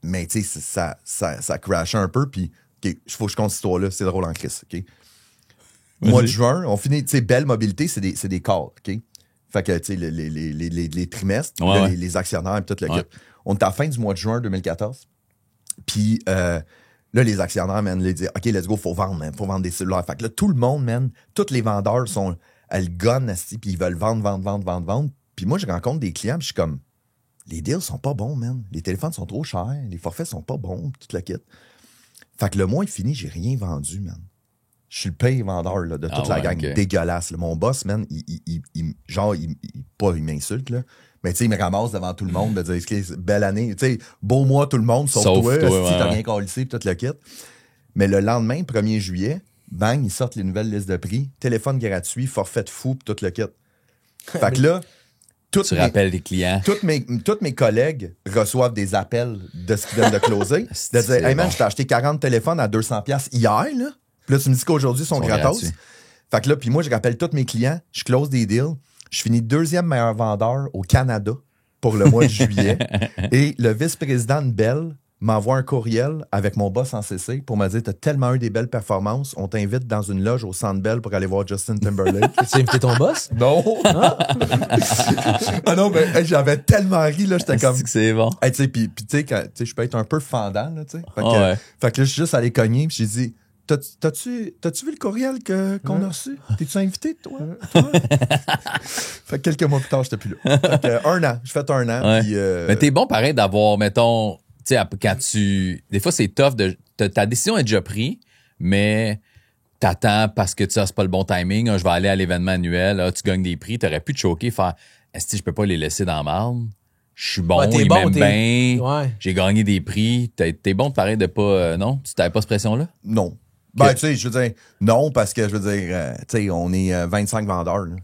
mais tu sais, ça crashait un peu, puis il faut que je compte cette histoire-là, c'est drôle en crise, OK? Mois de juin, on finit, tu sais, Belle Mobilité, c'est des calls, OK? Fait que, tu sais, les trimestres, là, les actionnaires et tout le kit. On est à la fin du mois de juin 2014, puis là, les actionnaires, man, ils disent, OK, let's go, faut vendre des cellulaires. Fait que là, tout le monde, man, tous les vendeurs sont, elles gonnent, puis ils veulent vendre. Puis moi, je rencontre des clients, puis je suis comme, les deals sont pas bons, man. Les téléphones sont trop chers, les forfaits sont pas bons, tout le kit. Fait que le mois est fini, j'ai rien vendu, man. Je suis le pire vendeur là, de toute la gang. Okay. Dégueulasse. Là. Mon boss, man, il m'insulte, là. Mais tu sais, il me ramasse devant tout le monde de dire, belle année, tu sais, beau mois tout le monde, sauf toi, t'as rien calissé, puis tout le kit. Mais le lendemain, 1er juillet, bang, ils sortent les nouvelles listes de prix, téléphone gratuit, forfait de fou, puis tout le kit. Fait que là, tu rappelles les clients. Tous mes collègues reçoivent des appels de ce qu'ils viennent de closer. De dire, hey man, je t'ai acheté 40 téléphones à 200$ hier, là. Puis là, tu me dis qu'aujourd'hui, ils sont gratos. Gratuits. Fait que là, puis moi, je rappelle tous mes clients, je close des deals. Je finis 2e meilleur vendeur au Canada pour le mois de juillet. Et le vice-président de Bell m'envoie un courriel avec mon boss en CC pour me dire t'as tellement eu des belles performances, on t'invite dans une loge au Centre Bell pour aller voir Justin Timberlake. Tu as invité ton boss? Non. Ah non, mais hey, j'avais tellement ri, là, j'étais comme... C'est bon. Hey, tu sais, puis tu sais, je peux être un peu fendant, là, tu sais. Fait, fait que là, je suis juste allé cogner, puis j'ai dit... T'as-tu vu le courriel qu'on a reçu? T'es-tu invité, toi? Fait que quelques mois plus tard, j'étais plus là. Fait que, un an. J'ai fait un an. Ouais. Puis, Mais t'es bon pareil d'avoir, mettons, tu sais, quand tu... Des fois, c'est tough de... Ta décision est déjà prise, mais t'attends parce que c'est pas le bon timing. Je vais aller à l'événement annuel. Tu gagnes des prix. T'aurais pu te choquer, faire est-ce que je peux pas les laisser dans la marde? Je suis bon, ils m'aiment bien. Ouais. J'ai gagné des prix. T'es bon pareil de pas... non? Tu t'avais pas cette pression-là? Non. Ben, tu sais, je veux dire, non, parce que, je veux dire, tu sais, on est 25 vendeurs, là.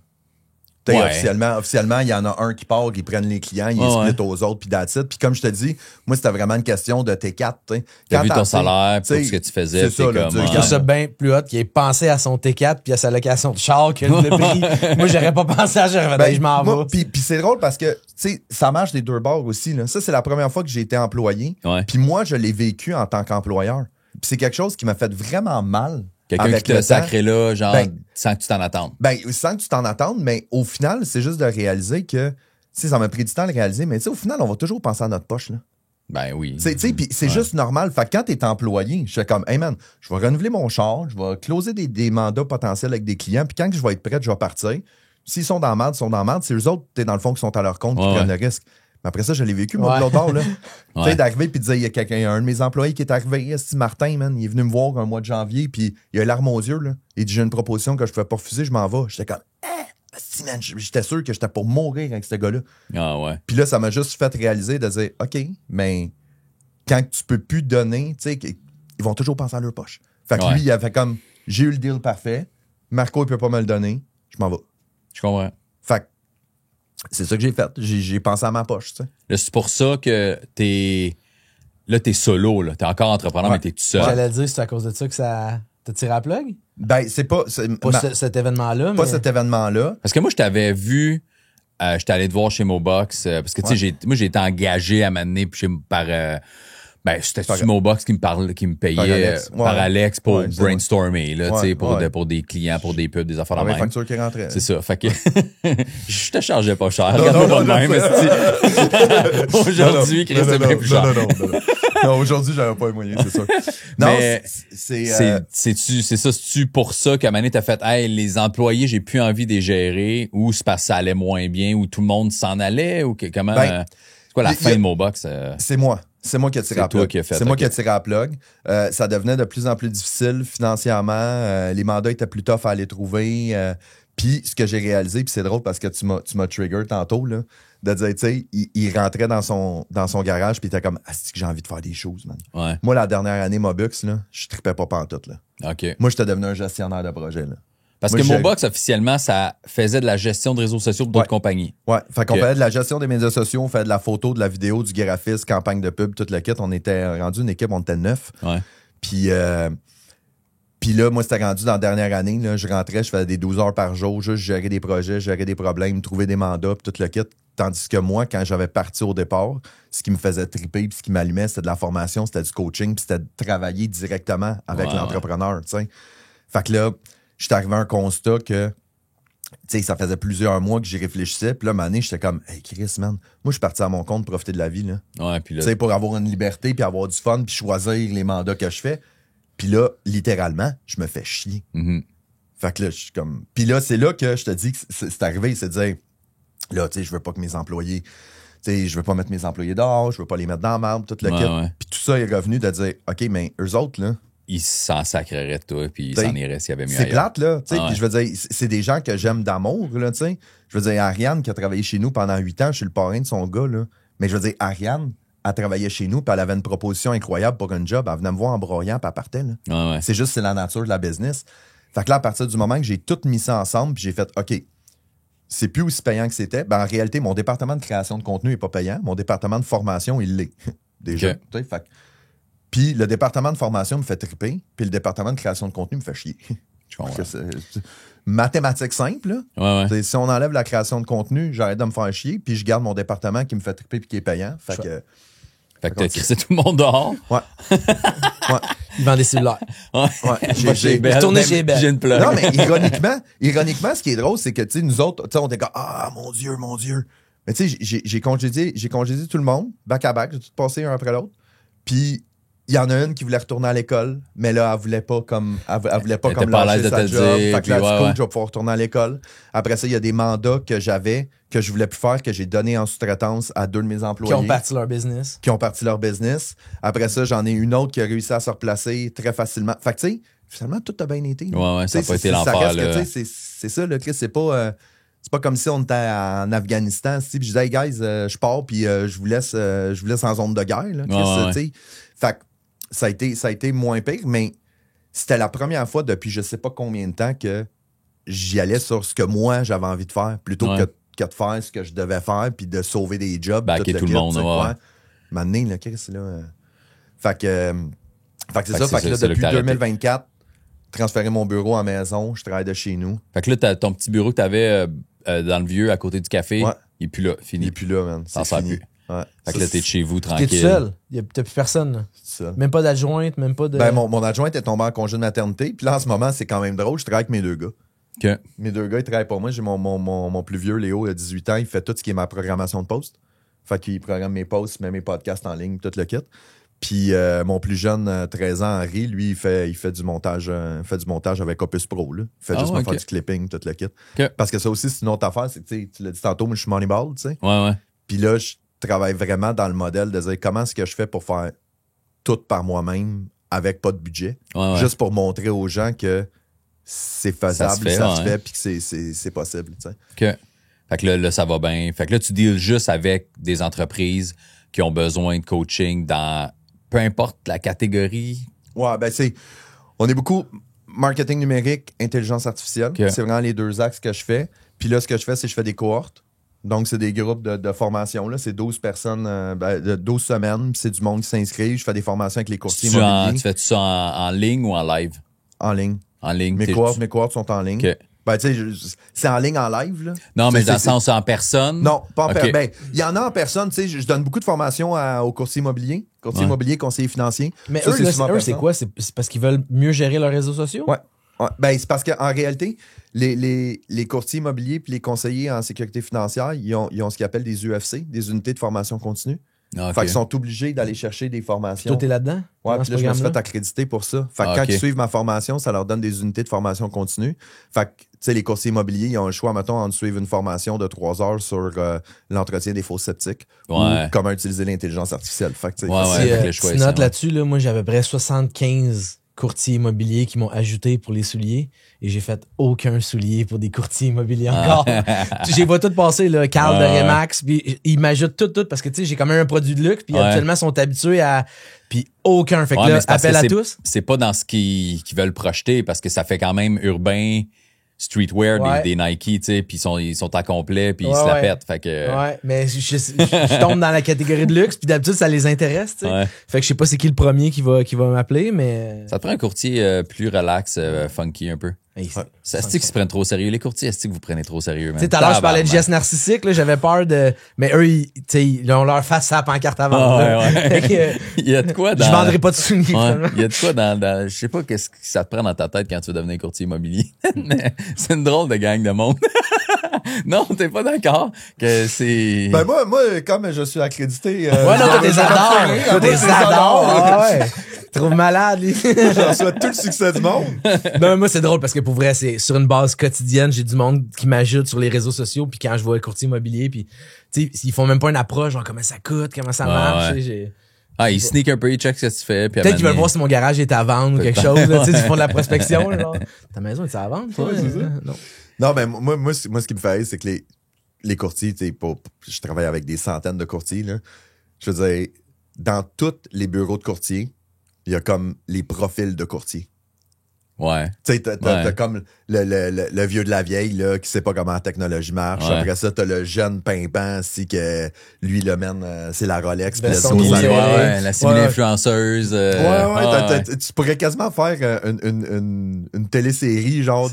Ouais. Officiellement, il y en a un qui part, ils prennent les clients, ils split aux autres, puis that's it. Puis comme je te dis, moi, c'était vraiment une question de T4. T'as vu ton salaire, pour ce que tu faisais, c'est ça, comme... Je trouve ça bien plus hot qu'il ait pensé à son T4 puis à sa location de char que le prix. Moi, j'aurais pas pensé à ça, je m'en vais. Puis c'est drôle parce que, tu sais, ça marche des deux bords aussi, là. Ça, c'est la première fois que j'ai été employé. Ouais. Puis moi, je l'ai vécu en tant qu'employeur. Puis c'est quelque chose qui m'a fait vraiment mal. Quelqu'un qui te sacré là, genre, sans que tu t'en attendes. Ben, sans que tu t'en attendes, mais au final, c'est juste de réaliser que, tu sais, ça m'a pris du temps à le réaliser, mais tu sais, au final, on va toujours penser à notre poche, là. Ben oui. Tu sais, puis c'est juste normal. Fait que quand t'es employé, je fais comme, hey man, je vais renouveler mon char, je vais closer des mandats potentiels avec des clients, puis quand je vais être prêt, je vais partir. S'ils sont dans la merde, ils sont dans la merde. C'est eux autres, t'es dans le fond, qui sont à leur compte, qui prennent le risque. Mais après ça, je l'ai vécu, moi, de l'autre bord, là. Tu sais, d'arriver puis de dire, il y a un de mes employés qui est arrivé, Martin, man, il est venu me voir un mois de janvier, puis il a l'arme aux yeux, là. Il dit, j'ai une proposition que je pouvais pas refuser, je m'en vais. J'étais comme, man, j'étais sûr que j'étais pour mourir avec ce gars-là. Ah ouais. Puis là, ça m'a juste fait réaliser de dire, OK, mais quand tu peux plus donner, tu sais, ils vont toujours penser à leur poche. Fait que lui, il a fait comme, j'ai eu le deal parfait, Marco, il peut pas me le donner, je m'en vais. Je comprends. Fait que c'est ça que j'ai fait. J'ai pensé à ma poche, tu sais. Là, c'est pour ça que t'es solo, là. T'es encore entrepreneur, mais t'es tout seul. J'allais dire, c'est à cause de ça que ça t'a tiré à la plug? Ben, c'est pas... cet événement-là, Pas cet événement-là. Parce que moi, je t'avais vu... j'étais allé te voir chez Mobox, parce que, tu sais, moi, j'ai été engagé à m'amener par... c'était Mobox qui me payait par Alex pour brainstormer, là, tu sais, pour des clients, pour des pubs, des affaires de même. Facture qui rentrait. C'est ça. Fait que je te chargeais pas cher. Regarde-moi pas de même. Aujourd'hui, Chris, c'est bien plus cher. Non, aujourd'hui, j'avais pas les moyens, c'est sûr. Non, c'est ça, c'est-tu pour ça qu'à un moment donné, t'as fait, hey, les employés, j'ai plus envie de les gérer, ou c'est parce que ça allait moins bien, ou tout le monde s'en allait, ou comment, c'est quoi la fin de Mobox? C'est moi. C'est moi qui ai tiré à plug. C'est moi qui ai tiré à plug. Ça devenait de plus en plus difficile financièrement. Les mandats étaient plus tough à aller trouver. Puis ce que j'ai réalisé, puis c'est drôle parce que tu m'as trigger tantôt, là, de dire, tu sais, il rentrait dans son garage puis il était comme, c'est que j'ai envie de faire des choses, man. Ouais. Moi, la dernière année, Mobux, là, je tripais pas pantoute, là. OK. Moi, j'étais devenu un gestionnaire de projet, là. Parce que Mobox, officiellement, ça faisait de la gestion de réseaux sociaux pour d'autres compagnies. Ouais. Fait qu'on faisait de la gestion des médias sociaux, on faisait de la photo, de la vidéo, du graphisme, campagne de pub, toute la kit. On était rendu une équipe, on était 9. Ouais. Puis là, moi, c'était rendu dans la dernière année. Là, je rentrais, je faisais des 12 heures par jour, juste gérer des projets, gérer des problèmes, trouver des mandats, puis tout le kit. Tandis que moi, quand j'avais parti au départ, ce qui me faisait triper, puis ce qui m'allumait, c'était de la formation, c'était du coaching, puis c'était de travailler directement avec l'entrepreneur, tu sais. Fait que là, j'étais arrivé à un constat que, tu sais, ça faisait plusieurs mois que j'y réfléchissais. Puis là, à un moment donné, j'étais comme, hey, Chris, man, moi, je suis parti à mon compte profiter de la vie, là. Ouais, puis là. Tu sais, pour avoir une liberté, puis avoir du fun, puis choisir les mandats que je fais. Puis là, littéralement, je me fais chier. Mm-hmm. Fait que là, je suis comme. Puis là, c'est là que je te dis que c'est arrivé, c'est de dire, là, tu sais, je veux pas que mes employés. Tu sais, je veux pas mettre mes employés dehors, je veux pas les mettre dans la marde, tout le kit. Ouais. Puis tout ça est revenu de dire, OK, mais eux autres, là. Ils s'en sacreraient de toi, puis ils s'en iraient s'il y avait mieux C'est ailleurs. plate, là. Puis je veux dire, c'est des gens que j'aime d'amour, là, tu sais. Je veux dire, Ariane, qui a travaillé chez nous pendant 8 ans, je suis le parrain de son gars, là. Mais je veux dire, Ariane, elle travaillait chez nous, puis elle avait une proposition incroyable pour un job. Elle venait me voir en broyant, puis elle partait, là. Ouais. C'est juste, c'est la nature de la business. Fait que là, à partir du moment que j'ai tout mis ça ensemble, puis j'ai fait, OK, c'est plus aussi payant que c'était. Ben, en réalité, mon département de création de contenu n'est pas payant. Mon département de formation, il l'est. Déjà. Okay. Tu sais, fait puis le département de formation me fait triper, puis le département de création de contenu me fait chier. Je comprends. Mathématiques simples, là. Ouais. Si on enlève la création de contenu, j'arrête de me faire chier, puis je garde mon département qui me fait triper puis qui est payant. Fait Fait que t'as crissé tout le monde dehors. Ouais. Ouais. Il vend des cellulaires. Ouais. J'ai tourné chez Bell. J'ai une plug. Non, mais ironiquement, ce qui est drôle, c'est que, tu sais, nous autres, tu sais, on était comme, ah, mon Dieu. Mais tu sais, j'ai congédié tout le monde, back à back, j'ai tout passé un après l'autre. Puis, il y en a une qui voulait retourner à l'école, mais là, elle voulait pas comme lâcher sa job. Fait que là, du coup, je vais pouvoir retourner à l'école. Après ça, il y a des mandats que j'avais, que je voulais plus faire, que j'ai donné en sous-traitance à 2 de mes employés. Qui ont parti leur business. Après ça, j'en ai une autre qui a réussi à se replacer très facilement. Fait que, tu sais, finalement, tout a bien été. Ouais, ça n'a pas été l'enfer, là. C'est ça, le Chris, c'est pas comme si on était en Afghanistan, puis je disais, hey guys, je pars, puis je vous laisse en zone de guerre, là, Chris, tu sais. Fait que ça a été moins pire, mais c'était la première fois depuis je sais pas combien de temps que j'y allais sur ce que moi j'avais envie de faire, plutôt que de faire ce que je devais faire, puis de sauver des jobs. Backer tout le monde, ouais. Maintenant, là, Chris, là. Fait que c'est ça. Fait que là, depuis 2024, transférer mon bureau à maison, je travaille de chez nous. Fait que là, ton petit bureau que t'avais dans le vieux, à côté du café, il est plus là, fini. Il est plus là, man. Ça sert plus. Ouais. Fait que là, t'es chez vous, tranquille. T'es tout seul. T'as plus personne, là. Seul. Même pas d'adjointe, même pas de... Ben, mon adjointe est tombée en congé de maternité. Puis là, en ce moment, c'est quand même drôle. Je travaille avec mes 2 gars. Okay. Mes 2 gars, ils travaillent pour moi. J'ai mon plus vieux, Léo, il a 18 ans. Il fait tout ce qui est ma programmation de post. Fait qu'il programme mes posts, met mes podcasts en ligne, tout le kit. Puis mon plus jeune, 13 ans, Henri, lui, il fait du montage avec Opus Pro. Là. Il fait juste faire du clipping, tout le kit. Okay. Parce que ça aussi, c'est une autre affaire. C'est que tu l'as dit tantôt, moi, je suis Moneyball, tu sais. Ouais. Puis là, je travaille vraiment dans le modèle de dire comment est-ce que je fais pour faire tout par moi-même avec pas de budget. Ouais. Juste pour montrer aux gens que c'est faisable, ça se fait, puis que c'est possible. Tu sais. Okay. Fait que là, ça va bien. Fait que là, tu deals juste avec des entreprises qui ont besoin de coaching dans peu importe la catégorie. Ouais, ben on est beaucoup marketing numérique, intelligence artificielle. Okay. C'est vraiment les 2 axes que je fais. Puis là, ce que je fais, c'est que je fais des cohortes. Donc, c'est des groupes de formation. Là. C'est 12 personnes, 12 semaines. Puis c'est du monde qui s'inscrit. Je fais des formations avec les courtiers immobiliers. Tu fais-tu ça en ligne ou en live? En ligne. En ligne. Mes cohortes sont en ligne. Okay. Ben, tu sais, c'est en ligne, en live, là. Non, mais dans le sens en personne? Non, pas en personne. Ben, il y en a en personne, tu sais, je donne beaucoup de formations aux courtiers immobiliers. Courtiers immobiliers, conseillers financiers. Mais ça, eux, c'est quoi? C'est parce qu'ils veulent mieux gérer leurs réseaux sociaux? Ouais. Ben, c'est parce qu'en réalité, les courtiers immobiliers puis les conseillers en sécurité financière, ils ont ce qu'ils appellent des UFC, des unités de formation continue. Okay. Fait qu'ils sont obligés d'aller chercher des formations. Toi, t'es là-dedans? Ouais, puis là, je me suis fait accréditer pour ça. Fait que quand ils suivent ma formation, ça leur donne des unités de formation continue. Fait que, tu sais, les courtiers immobiliers, ils ont le choix, mettons, entre suivre une formation de 3 heures sur l'entretien des fosses sceptiques ou comment utiliser l'intelligence artificielle. Fait que, tu sais, note là-dessus, là, moi, j'avais à peu près 75 courtiers immobiliers qui m'ont ajouté pour les souliers et j'ai fait aucun soulier pour des courtiers immobiliers encore. J'ai pas tout passé, là, Carl de Remax, puis ils m'ajoutent tout parce que, tu sais, j'ai quand même un produit de luxe, puis habituellement, ils sont habitués à... Puis aucun. Fait que là, appel à tous. C'est pas dans ce qu'ils veulent projeter parce que ça fait quand même urbain, streetwear, des Nike, tu sais, puis ils sont à complet, puis ils se la pètent. Fait que... Ouais, mais je tombe dans la catégorie de luxe, puis d'habitude, ça les intéresse, tu sais. Fait que je sais pas c'est qui le premier qui va m'appeler, mais... Ça te prend un courtier plus relax, funky un peu. C'est-ce qu'ils se prennent trop au sérieux? Les courtiers, est-ce que vous prenez trop au sérieux? Tu sais, tout à l'heure, je parlais de gestes narcissiques, là, j'avais peur de... Mais eux, ils ont leur face à la pancarte avant. Il y a de quoi dans... Je vendrai pas de souliers. Il y a de quoi dans... Je sais pas qu'est-ce que ça te prend dans ta tête quand tu veux devenir courtier immobilier. C'est une drôle de gang de monde. Non, t'es pas d'accord que c'est... Ben moi, comme je suis accrédité... ouais, non, t'as des adores. T'as des adores. Ouais. Trouve malade, lui. J'en souhaite tout le succès du monde. Non, moi, c'est drôle parce que pour vrai, c'est sur une base quotidienne. J'ai du monde qui m'ajoute sur les réseaux sociaux. Puis quand je vois le courtier immobilier, puis tu sais, ils font même pas une approche, genre comment ça coûte, comment ça marche. Ils sneak un peu, ils check ce que tu fais. Peut-être qu'ils veulent voir si mon garage est à vendre ou quelque chose. Tu sais, ils font de la prospection. Genre. Ta maison est à vendre? Ouais, c'est ça. Non, mais moi, ce qui me fait rire, c'est que les courtiers, tu sais, je travaille avec des centaines de courtiers, là. Je veux dire, dans tous les bureaux de courtiers, il y a comme les profils de courtiers. Ouais. Tu sais, t'as comme le vieux de la vieille, là, qui sait pas comment la technologie marche. Ouais. Après ça, t'as le jeune pimpant, aussi, que lui, le mène, c'est la Rolex. Puis Son le idée. La simili-influenceuse. tu pourrais quasiment faire une télésérie, genre,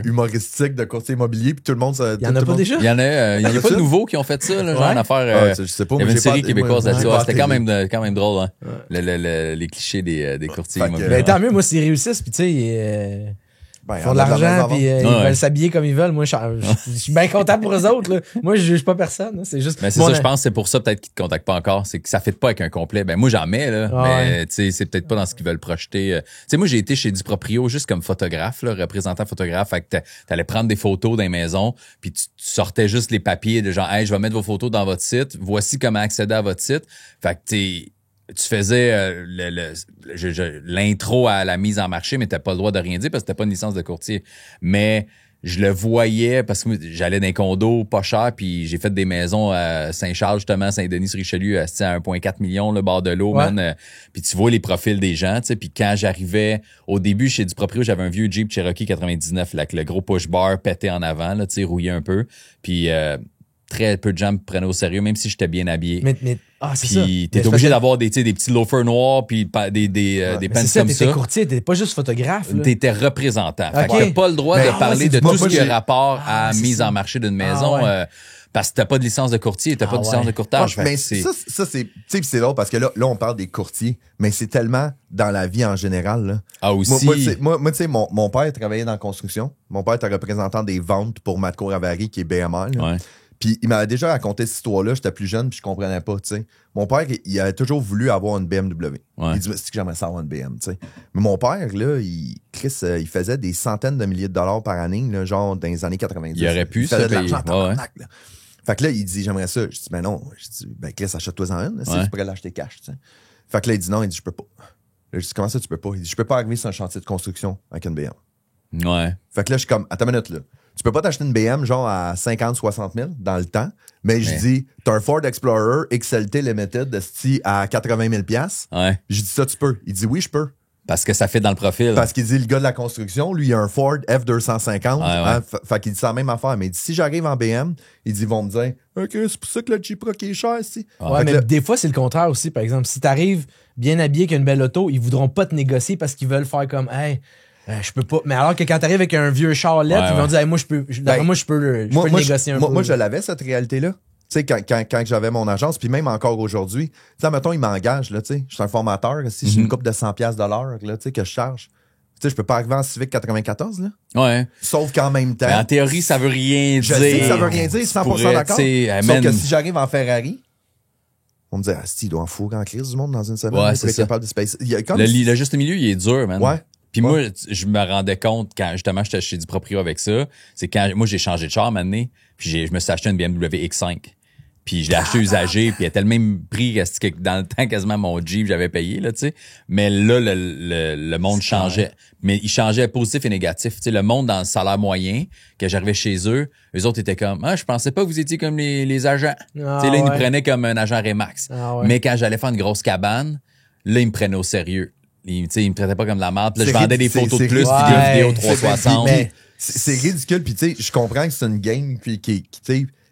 humoristique de courtier immobilier, puis tout le monde... Il y en a pas déjà? Il y a pas de nouveaux qui ont fait ça, là, genre une affaire... je sais pas, il y avait une série québécoise là-dessus. C'était quand même drôle, hein. Ouais. Les clichés des courtiers immobiliers. Ben, tant mieux, moi, s'ils réussissent, puis tu sais, ils font de l'argent, puis ils veulent s'habiller comme ils veulent. Moi, je suis bien content pour eux autres, là. Moi, je juge pas personne, hein. C'est juste... Mais c'est ça, je pense, c'est pour ça peut-être qu'ils te contactent pas encore. C'est que ça fit pas avec un complet. Ben, moi, j'en mets, là. Mais, tu sais, c'est peut-être pas dans ce qu'ils veulent projeter. Tu sais, moi, j'ai été chez Duproprio juste comme photographe, là, représentant photographe. Fait que t'allais prendre des photos dans les maisons, puis tu sortais juste les papiers de genre, hey, je vais mettre vos photos dans votre site. Voici comment accéder à votre site. Fait que tu faisais l'intro à la mise en marché, mais t'as pas le droit de rien dire parce que t'as pas une licence de courtier. Mais je le voyais parce que j'allais dans un condo pas cher, puis j'ai fait des maisons à Saint-Charles, justement, Saint-Denis-sur-Richelieu, à 1,4 million, le bord de l'eau, man. Puis tu vois les profils des gens, tu sais. Puis quand j'arrivais, au début, chez Duproprio, j'avais un vieux Jeep Cherokee 99, là, avec le gros push-bar pété en avant, là, tu sais, rouillé un peu. Puis très peu de gens me prenaient au sérieux, même si j'étais bien habillé. C'est ça. Puis t'es obligé d'avoir des petits loafers noirs, puis des pants comme ça. T'étais courtier, t'étais pas juste photographe. T'étais représentant. Fait que t'as pas le droit de parler de tout ce qui a rapport à mise en marché d'une maison. Parce que t'as pas de licence de courtier, t'as pas de licence de courtage. Mais ça, c'est drôle parce que là, on parle des courtiers, mais c'est tellement dans la vie en général, là. Ah, aussi. Moi, tu sais, mon père travaillait dans la construction. Mon père était représentant des ventes pour Matco Ravary, qui est BMR, là. Puis il m'avait déjà raconté cette histoire-là, j'étais plus jeune, puis je comprenais pas, tu sais. Mon père, il avait toujours voulu avoir une BMW. Il dit, c'est que j'aimerais ça avoir une BM, tu sais. Mais mon père, là, Chris, il faisait des centaines de milliers de dollars par année, là, genre dans les années 90. Il aurait pu se payer. Fait que là, il dit, j'aimerais ça. Je dis, ben non. Je dis, ben Chris, achète-toi-en une, si tu pourrais l'acheter cash, tu sais. Fait que là, il dit non, il dit, je peux pas. Là, je dis, comment ça, tu peux pas? Il dit, je peux pas arriver sur un chantier de construction avec une BM. Ouais. Fait que là, je suis comme, attends une minute, là. Tu peux pas t'acheter une BM genre à 50-60 000 dans le temps, mais je dis, t'as un Ford Explorer XLT Limited de style à 80 000 $. Ouais. Je dis ça, tu peux. Il dit oui, je peux. Parce que ça fait dans le profil. Parce qu'il dit, le gars de la construction, lui, il a un Ford F250. Hein, fait qu'il dit ça la même affaire. Mais il dit, si j'arrive en BM, il dit, ils vont me dire, OK, c'est pour ça que le Jeep Rock est cher, si. Ouais, mais des fois, c'est le contraire aussi. Par exemple, si t'arrives bien habillé avec une belle auto, ils voudront pas te négocier parce qu'ils veulent faire comme, hey, je peux pas. Mais alors que quand t'arrives avec un vieux Charlette, ils vont dire, hey, moi, je peux le négocier un peu. Moi, je l'avais, cette réalité-là. Tu sais, quand j'avais mon agence, puis même encore aujourd'hui, tu sais, mettons, ils m'engagent, là, tu sais, je suis un formateur, si j'ai une coupe de 100$ de l'heure, là, tu sais, que je charge. Tu sais, je peux pas arriver en Civic 94, là. Ouais. Sauf qu'en même temps. Mais en théorie, ça veut rien dire. Je sais que ça veut rien dire, 100% d'accord. Sauf que si j'arrive en Ferrari, on me dit, il doit en foutre en crise du monde dans une semaine. Ouais, c'est ça. Capable de space. Le juste milieu, il est dur, man. Ouais. Puis moi, je me rendais compte quand justement j'étais chez Duproprio avec ça, c'est quand moi j'ai changé de char maintenant, puis je me suis acheté une BMW X5. Puis je l'ai acheté usagé, puis il était le même prix que dans le temps quasiment mon Jeep j'avais payé là, tu sais. Mais là le monde changeait, mais il changeait positif et négatif, tu sais, le monde dans le salaire moyen que j'arrivais chez eux, eux autres étaient comme je pensais pas que vous étiez comme les agents. Tu sais là ils nous prenaient comme un agent Remax. Mais quand j'allais faire une grosse cabane, là ils me prenaient au sérieux. Il me traitait pas comme de la merde. Là, je vendais des photos de plus, vidéo 360. C'est ridicule. Puis, tu sais, je comprends que c'est une game, puis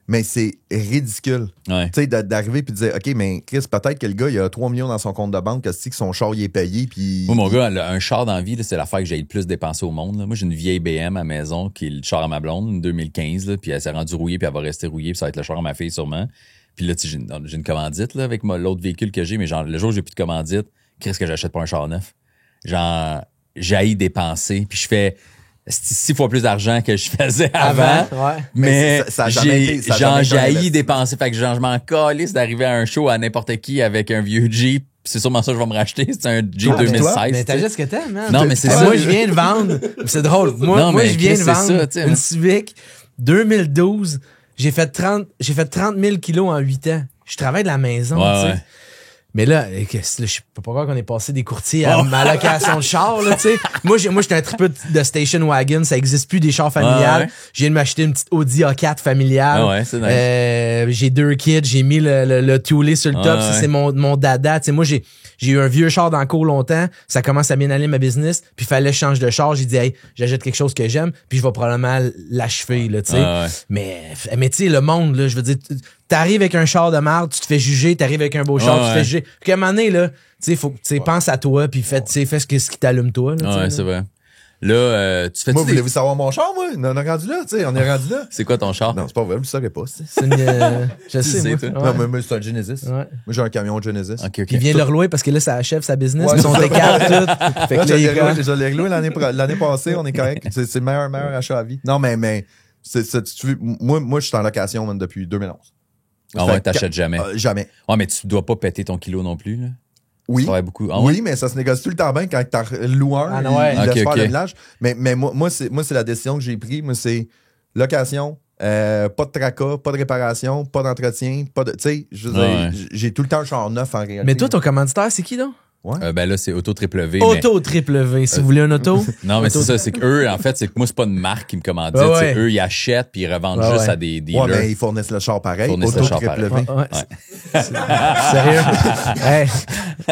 mais c'est ridicule. Ouais. Tu sais, d'arriver puis de dire, OK, mais Chris, peut-être que le gars, il a 3 millions dans son compte de banque, que son char, il est payé, puis... Moi, mon gars, un char dans la vie, là, c'est l'affaire que j'ai le plus dépensé au monde. Là. Moi, j'ai une vieille BM à la maison, qui est le char à ma blonde, une 2015, là, puis elle s'est rendue rouillée, puis elle va rester rouillée, puis ça va être le char à ma fille, sûrement. Puis là, tu sais, j'ai une commandite, là, avec l'autre véhicule que j'ai, mais genre, le jour où j'ai plus de commandite, qu'est-ce que j'achète pas un char neuf? Genre, j'haïs dépenser, puis je fais 6 fois plus d'argent que je faisais avant. Mais j'haïs dépenser. Fait que genre, je m'en calisse d'arriver à un show à n'importe qui avec un vieux Jeep. C'est sûrement ça que je vais me racheter. C'est un Jeep 2016. Mais t'as juste ce que t'aimes, man. Non, mais c'est ça. Moi, je viens de vendre. C'est drôle. Moi, je viens de vendre une Civic 2012. J'ai fait 30 000 kilos en 8 ans. Je travaille de la maison, tu sais. Mais là, je sais pas pourquoi qu'on est passé des courtiers à ma location de char, là, tu sais. Moi, j'étais un triple de station wagon. Ça existe plus des chars familiales. Ouais. Je viens de m'acheter une petite Audi A4 familiale. Ah ouais, c'est nice. J'ai 2 kids. J'ai mis le toolé sur le top. Ça, c'est mon dada. Tu sais, moi, j'ai eu un vieux char dans le cours longtemps. Ça commence à bien aller ma business. Puis fallait que je change de char. J'ai dit, hey, j'achète quelque chose que j'aime. Puis je vais probablement l'achever, là, tu sais. Ouais. Mais tu sais, le monde, là, je veux dire, t'arrives avec un char de marde, tu te fais juger, t'arrives avec un beau char, tu te fais juger. Puis à un moment donné, là, tu sais, faut que tu pense à toi, puis fais ce qui t'allume toi. Là, Ouais, c'est vrai. Là, tu fais Moi, voulez-vous savoir mon char, moi? On est rendu là, tu sais, on est rendu là. C'est quoi ton char? Non, c'est pas vrai, je ne savais pas. C'est une, je sais, sais, moi. toi. Ouais. Non, mais moi, c'est un Genesis. Ouais. Moi, j'ai un camion Genesis. Ok. Puis il vient de le relouer parce que là, ça achève sa business. Ouais, Ils sont c'est ça. écarts, tout. Fait que là, il est comme- Je l'ai reloué l'année passée, on est correct. C'est le meilleur achat à vie. Non, mais moi, je suis en location man, depuis 2011. Ah ouais, t'achètes jamais. Jamais. Ouais, mais tu dois pas péter ton kilo non plus, là. Oui. Tu travailles beaucoup. Ah ouais? Oui, mais ça se négocie tout le temps bien quand t'as loueur, Ah, non, ouais. il laisse Ok, faire ok. le village. Mais moi, c'est la décision que j'ai prise. Moi, c'est location, pas de tracas, pas de réparation, pas d'entretien, pas de. Tu sais, je veux dire, j'ai tout le temps un char neuf en réalité. Mais toi, ton commanditaire, c'est qui, donc? Ouais. Ben là, c'est Auto Triple V. Auto triple V. Si vous voulez un auto. Non, mais c'est ça, c'est qu'eux, en fait, c'est que moi, c'est pas une marque qui me commandite. Ouais, C'est ouais. eux, ils achètent puis ils revendent Ouais, juste ouais. à des dealers. Ouais, mais ils fournissent le char pareil. Fournissent Auto le char triple pareil. V. Ouais. Sérieux? Hey,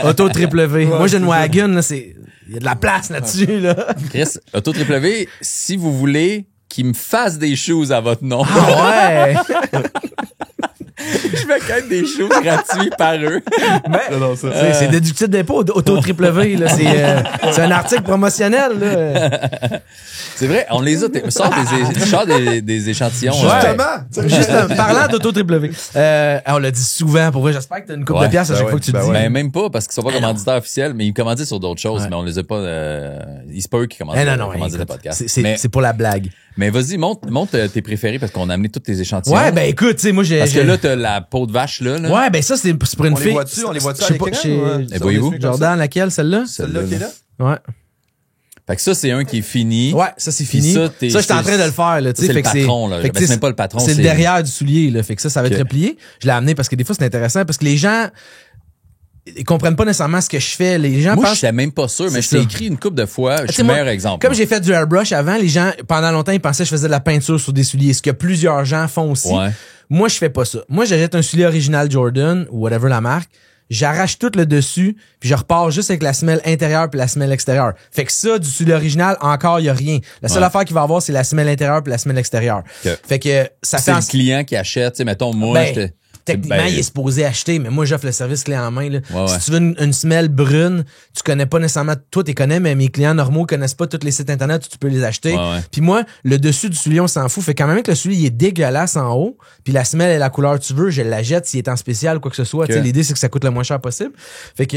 Auto triple V. Moi, j'ai une wagon, là, il y a de la place là-dessus, là. Chris, Auto Triple V, si vous voulez qu'ils me fassent des shoes à votre nom, Ah ouais! je vais quand même des shoes gratuits par eux. Non, non, ça. C'est déductible d'impôt, Auto triple V, là. C'est un article promotionnel, là. C'est vrai, on les a. Sors des échantillons. Justement. Parlant d'Auto triple V. On l'a dit souvent, pour vrai. J'espère que t'as une coupe Ouais, de piastres à ben chaque ouais, fois que tu le ben dis. ouais. Ben, même pas, parce qu'ils sont pas commanditaires officiels, mais ils commanditent sur d'autres choses, Ouais. mais on les a pas, il se peut qu'ils commanditent le écoute, podcast. c'est pour la blague. Mais vas-y, monte tes préférés parce qu'on a amené tous tes échantillons. Ouais, ben écoute, tu sais, moi j'ai. Parce que là, t'as la peau de vache, là. Ouais, ben ça, c'est pour une On les fille. voit-tu? On les voit-tu Je à sais pas, l'écran? chez- ou, Eh, voyez-vous? Jordan, laquelle, celle-là? Celle-là qui est là? Ouais. Fait que ça, c'est un qui est fini. Ouais, ça c'est Puis fini. ça, Ça, j'étais en train de le faire, là, tu sais. c'est fait le que patron, là. fait que Ben, c'est même pas le patron, C'est le derrière du soulier, là. Fait que ça va Ok. être replié. Je l'ai amené parce que des fois, c'est intéressant parce que les gens, ils comprennent pas nécessairement ce que je fais. Les gens Moi, pensent. je suis même pas sûr, mais C'est je t'ai ça. écrit une couple de fois. Je Tu sais, suis le moi, meilleur exemple. Comme j'ai fait du airbrush avant, les gens, pendant longtemps, ils pensaient que je faisais de la peinture sur des souliers, ce que plusieurs gens font aussi. Ouais. Moi, je fais pas ça. Moi, j'achète un soulier original Jordan, ou whatever la marque, j'arrache tout le dessus, puis je repars juste avec la semelle intérieure puis la semelle extérieure. Fait que ça, du soulier original, encore, il y a rien. La seule Ouais. affaire qu'il va avoir, c'est la semelle intérieure puis la semelle extérieure. Ok. Fait que ça C'est fait... le client qui achète, tu sais, mettons, moi, Ben, j'étais. techniquement, ben, il est supposé acheter, mais moi, j'offre le service clé en main. Là. Ouais, ouais. Si tu veux une semelle brune, tu connais pas nécessairement, toi, tu connais, mais mes clients normaux connaissent pas tous les sites internet où tu peux les acheter. Ouais, ouais. Puis moi, le dessus du soulier, on s'en fout. Fait quand même que le soulier il est dégueulasse en haut, puis la semelle est la couleur que tu veux, je la jette s'il est en spécial ou quoi que ce soit. Ok. Tu sais, l'idée, c'est que ça coûte le moins cher possible. Fait que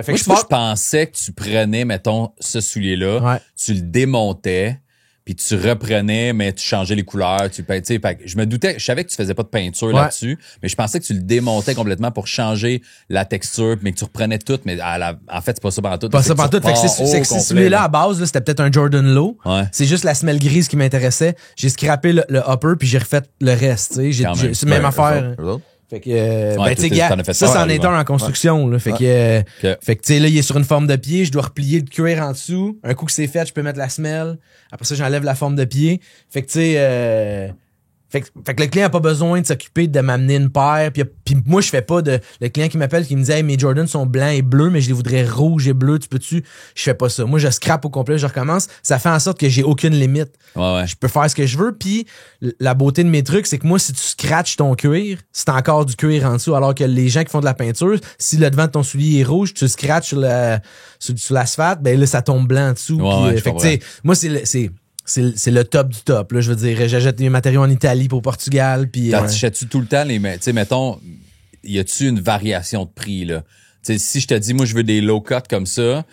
Moi, je je pars- pensais que tu prenais, mettons, ce soulier-là, Ouais. tu le démontais, puis tu reprenais, mais tu changeais les couleurs, tu sais, fait que je me doutais, je savais que tu faisais pas de peinture Ouais. là-dessus, mais je pensais que tu le démontais complètement pour changer la texture, mais que tu reprenais tout, mais en fait, c'est pas ça pantoute. Pas ça Fait que tu pantoute. Fait que repars c'est au que ce complet, soulier-là, à base, là, c'était peut-être un Jordan Low. Ouais. C'est juste la semelle grise qui m'intéressait. J'ai scrappé le upper puis j'ai refait le reste. Tu sais. Quand même. C'est la même Ouais, affaire. eux autres. Fait que, Ouais, ben, tu sais, t'en gars, as fait ça, ça, c'en est ouais. un en construction, là. Fait que, Ok. fait que, tu sais, là, il est sur une forme de pied. Je dois replier le cuir en dessous. Un coup que c'est fait, je peux mettre la semelle. Après ça, j'enlève la forme de pied. Fait que, tu sais, fait que le client a pas besoin de s'occuper de m'amener une paire. Puis moi, je fais pas de... Le client qui m'appelle, qui me dit « Hey, mes Jordans sont blancs et bleus, mais je les voudrais rouges et bleus. Tu peux-tu? » Je fais pas ça. Moi, je scrape au complet, je recommence. Ça fait en sorte que j'ai aucune limite. Ouais, ouais. Je peux faire ce que je veux. Puis la beauté de mes trucs, c'est que moi, si tu scratches ton cuir, c'est encore du cuir en dessous. Alors que les gens qui font de la peinture, si le devant de ton soulier est rouge, tu le scratches sur l'asphalte, ben là, ça tombe blanc en dessous. Ouais, Puis, ouais, je fait que, comprends. tu sais, moi, c'est le top du top. Là, je veux dire, j'achète des matériaux en Italie pour Portugal. Puis, T'achètes-tu tout le temps tu sais, mettons, y a-tu une variation de prix, là? Tu sais, si je te dis, moi, je veux des low cut comme ça,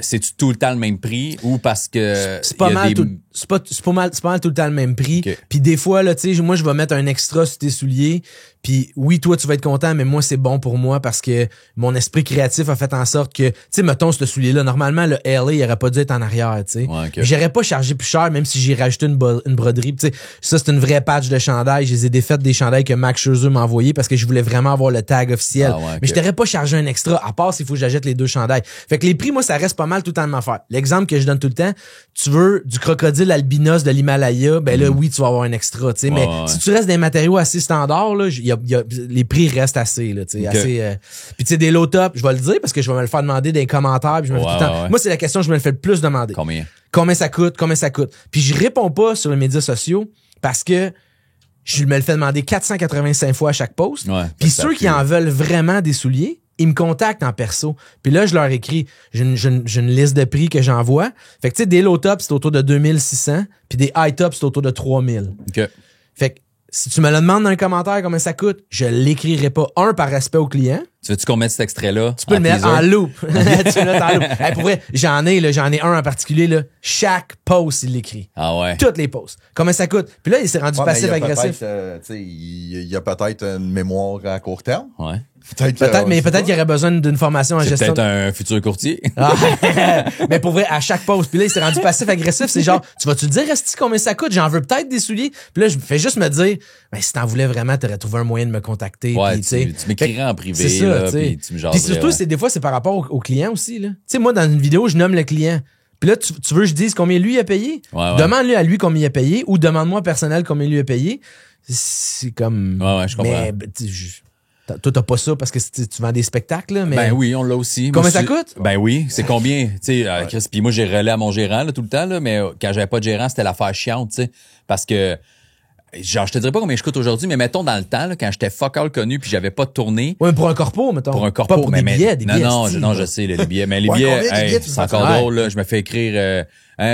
c'est-tu tout le temps le même prix ou parce que c'est pas y a mal des- tout. c'est pas mal tout le temps le même prix. Okay. Puis des fois, là, tu sais, moi, je vais mettre un extra sur tes souliers. Puis oui, toi, tu vas être content, mais moi, c'est bon pour moi parce que mon esprit créatif a fait en sorte que, tu sais, mettons, ce soulier-là, normalement, le LA, il aurait pas dû être en arrière, tu sais. Ouais, okay. J'aurais pas chargé plus cher, même si j'ai rajouté une broderie. Tu sais, ça, c'est une vraie patch de chandail. Je les ai défaites des chandails que Max Scherzer m'a envoyé parce que je voulais vraiment avoir le tag officiel. Ah ouais, okay. Mais je t'aurais pas chargé un extra, à part s'il faut que j'achète les 2 chandails. Fait que les prix, moi, ça reste pas mal tout le temps de m'affaire. L'exemple que je donne tout le temps, tu veux du crocodile albinos de l'Himalaya, ben là, oui, tu vas avoir un extra, tu sais. Mais si tu restes des matériaux assez standards, là, les prix restent assez, là, tu sais, okay. assez. Puis tu sais, des low top, je vais le dire parce que je vais me le faire demander dans les commentaires. Puis je me fais tout le temps. Moi, c'est la question que je me le fais le plus demander. Combien ça coûte? Puis je réponds pas sur les médias sociaux parce que je me le fais demander 485 fois à chaque post. Puis ceux qui en veulent vraiment des souliers, ils me contactent en perso. Puis là, je leur écris. J'ai une liste de prix que j'envoie. Fait que tu sais, des low tops, c'est autour de 2600. Puis des high tops, c'est autour de 3000. Okay. Fait que si tu me le demandes dans un commentaire combien ça coûte, je l'écrirai pas. Par respect au client. Tu veux-tu qu'on mette cet extrait-là? Tu peux le mettre en loop. Tu peux le mettre en loop. Hey, pour vrai, j'en ai un en particulier, là. Chaque post, il l'écrit. Ah ouais. Toutes les posts. Combien ça coûte? Puis là, il s'est rendu passif-agressif. Il y a peut-être une mémoire à court terme. Ouais. Peut-être qu'il y aurait besoin d'une formation en gestion. Peut-être un futur courtier. Mais pour vrai, à chaque post. Puis là, il s'est rendu passif-agressif. C'est genre, tu vas-tu dire, Esti, combien ça coûte? J'en veux peut-être des souliers. Puis là, je fais juste me dire, ben, si t'en voulais vraiment, t'aurais trouvé un moyen de me contacter. Ouais, puis, tu m'écrirais en privé. C'est ça, là, puis tu me jaserais. Puis surtout, des fois, c'est par rapport au client aussi, là. Tu sais, moi, dans une vidéo, je nomme le client. Puis là, tu veux que je dise combien lui a payé? Ouais. Demande-lui à lui combien il a payé ou demande-moi personnel combien lui a payé. C'est comme... Ouais, je comprends. Mais, toi, t'as pas ça parce que tu vends des spectacles, là, mais... Ben oui, on l'a aussi. Combien ça coûte? Ben oui, c'est combien? Tu sais, Chris, puis moi, j'ai relais à mon gérant, là, tout le temps, là, mais quand j'avais pas de gérant, c'était l'affaire chiante, tu sais, parce que, genre, je te dirais pas combien je coûte aujourd'hui, mais mettons dans le temps, là, quand j'étais fuck all connu puis j'avais pas de tournée. Ouais, pour un corpo, mettons. Pour un corpo, pas pour des billets. Non, je sais, les billets. Mais les billets, c'est encore drôle, là. Je me fais écrire,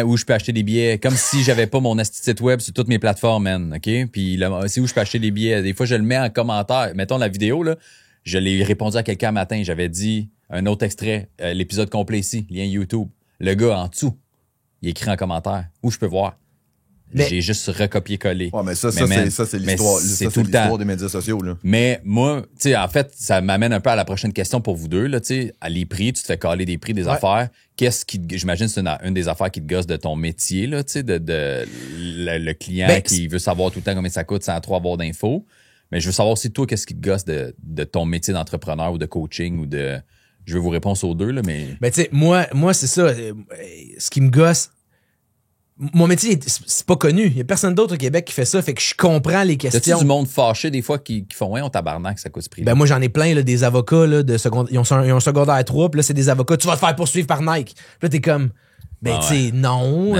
où je peux acheter des billets. Comme si j'avais pas mon site web sur toutes mes plateformes, man. OK? Puis là, c'est où je peux acheter des billets. Des fois, je le mets en commentaire. Mettons la vidéo, là. Je l'ai répondu à quelqu'un un matin. J'avais dit un autre extrait, l'épisode complet ici, lien YouTube. Le gars en dessous, il écrit en commentaire. Où je peux voir? Mais, j'ai juste recopié-collé. Ouais, mais ça, c'est l'histoire. C'est tout l'histoire des médias sociaux, là. Mais moi, tu sais, en fait, ça m'amène un peu à la prochaine question pour vous deux, là, tu sais, à les prix, tu te fais caler des prix des affaires. Qu'est-ce qui, j'imagine, c'est une des affaires qui te gosse de ton métier, là, tu sais, le client qui veut savoir tout le temps combien ça coûte sans trop avoir d'infos. Mais je veux savoir aussi, toi, qu'est-ce qui te gosse de ton métier d'entrepreneur ou de coaching ou de... Je veux vous répondre aux deux, là, mais... Ben, tu sais, moi, c'est ça. Ce qui me gosse... Mon métier, c'est pas connu. Il y a personne d'autre au Québec qui fait ça. Fait que je comprends les questions. T'as-tu du monde fâché, des fois, qui font « Ouais, on tabarnak, ça coûte ce prix ». Ben, moi, j'en ai plein, là, des avocats, là, ils ont un secondaire 3, puis là, c'est des avocats. Tu vas te faire poursuivre par Nike. Puis là, t'es comme... Ben, tu sais, non.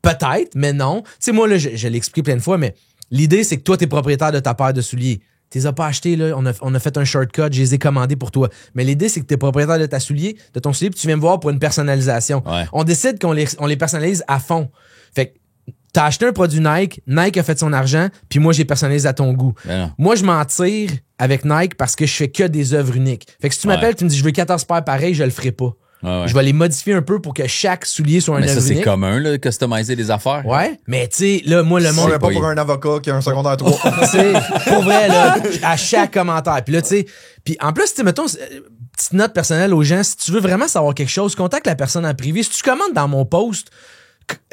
Peut-être, mais non. Tu sais, moi, là, je l'ai expliqué plein de fois, mais l'idée, c'est que toi, t'es propriétaire de ta paire de souliers. Tu les as pas achetés, là. On a fait un shortcut, je les ai commandés pour toi. Mais l'idée, c'est que t'es propriétaire de ton soulier, puis tu viens me voir pour une personnalisation. Ouais. On décide qu'on les personnalise à fond. Fait que t'as acheté un produit Nike a fait son argent, puis moi, j'ai personnalisé à ton goût. Moi, je m'en tire avec Nike parce que je fais que des œuvres uniques. Fait que si tu m'appelles, tu me dis, je veux 14 paires pareilles, je le ferai pas. Je vais les modifier un peu pour que chaque soulier soit un œuvre unique. Mais ça, c'est commun, là, de customiser des affaires. Ouais, mais tu sais, là, moi, le monde... C'est pas pour un avocat qui a un secondaire 3. Pour vrai, là, à chaque commentaire. Puis là, tu sais... Puis en plus, tu sais, mettons... Petite note personnelle aux gens, si tu veux vraiment savoir quelque chose, contacte la personne en privé. Si tu commandes dans mon post...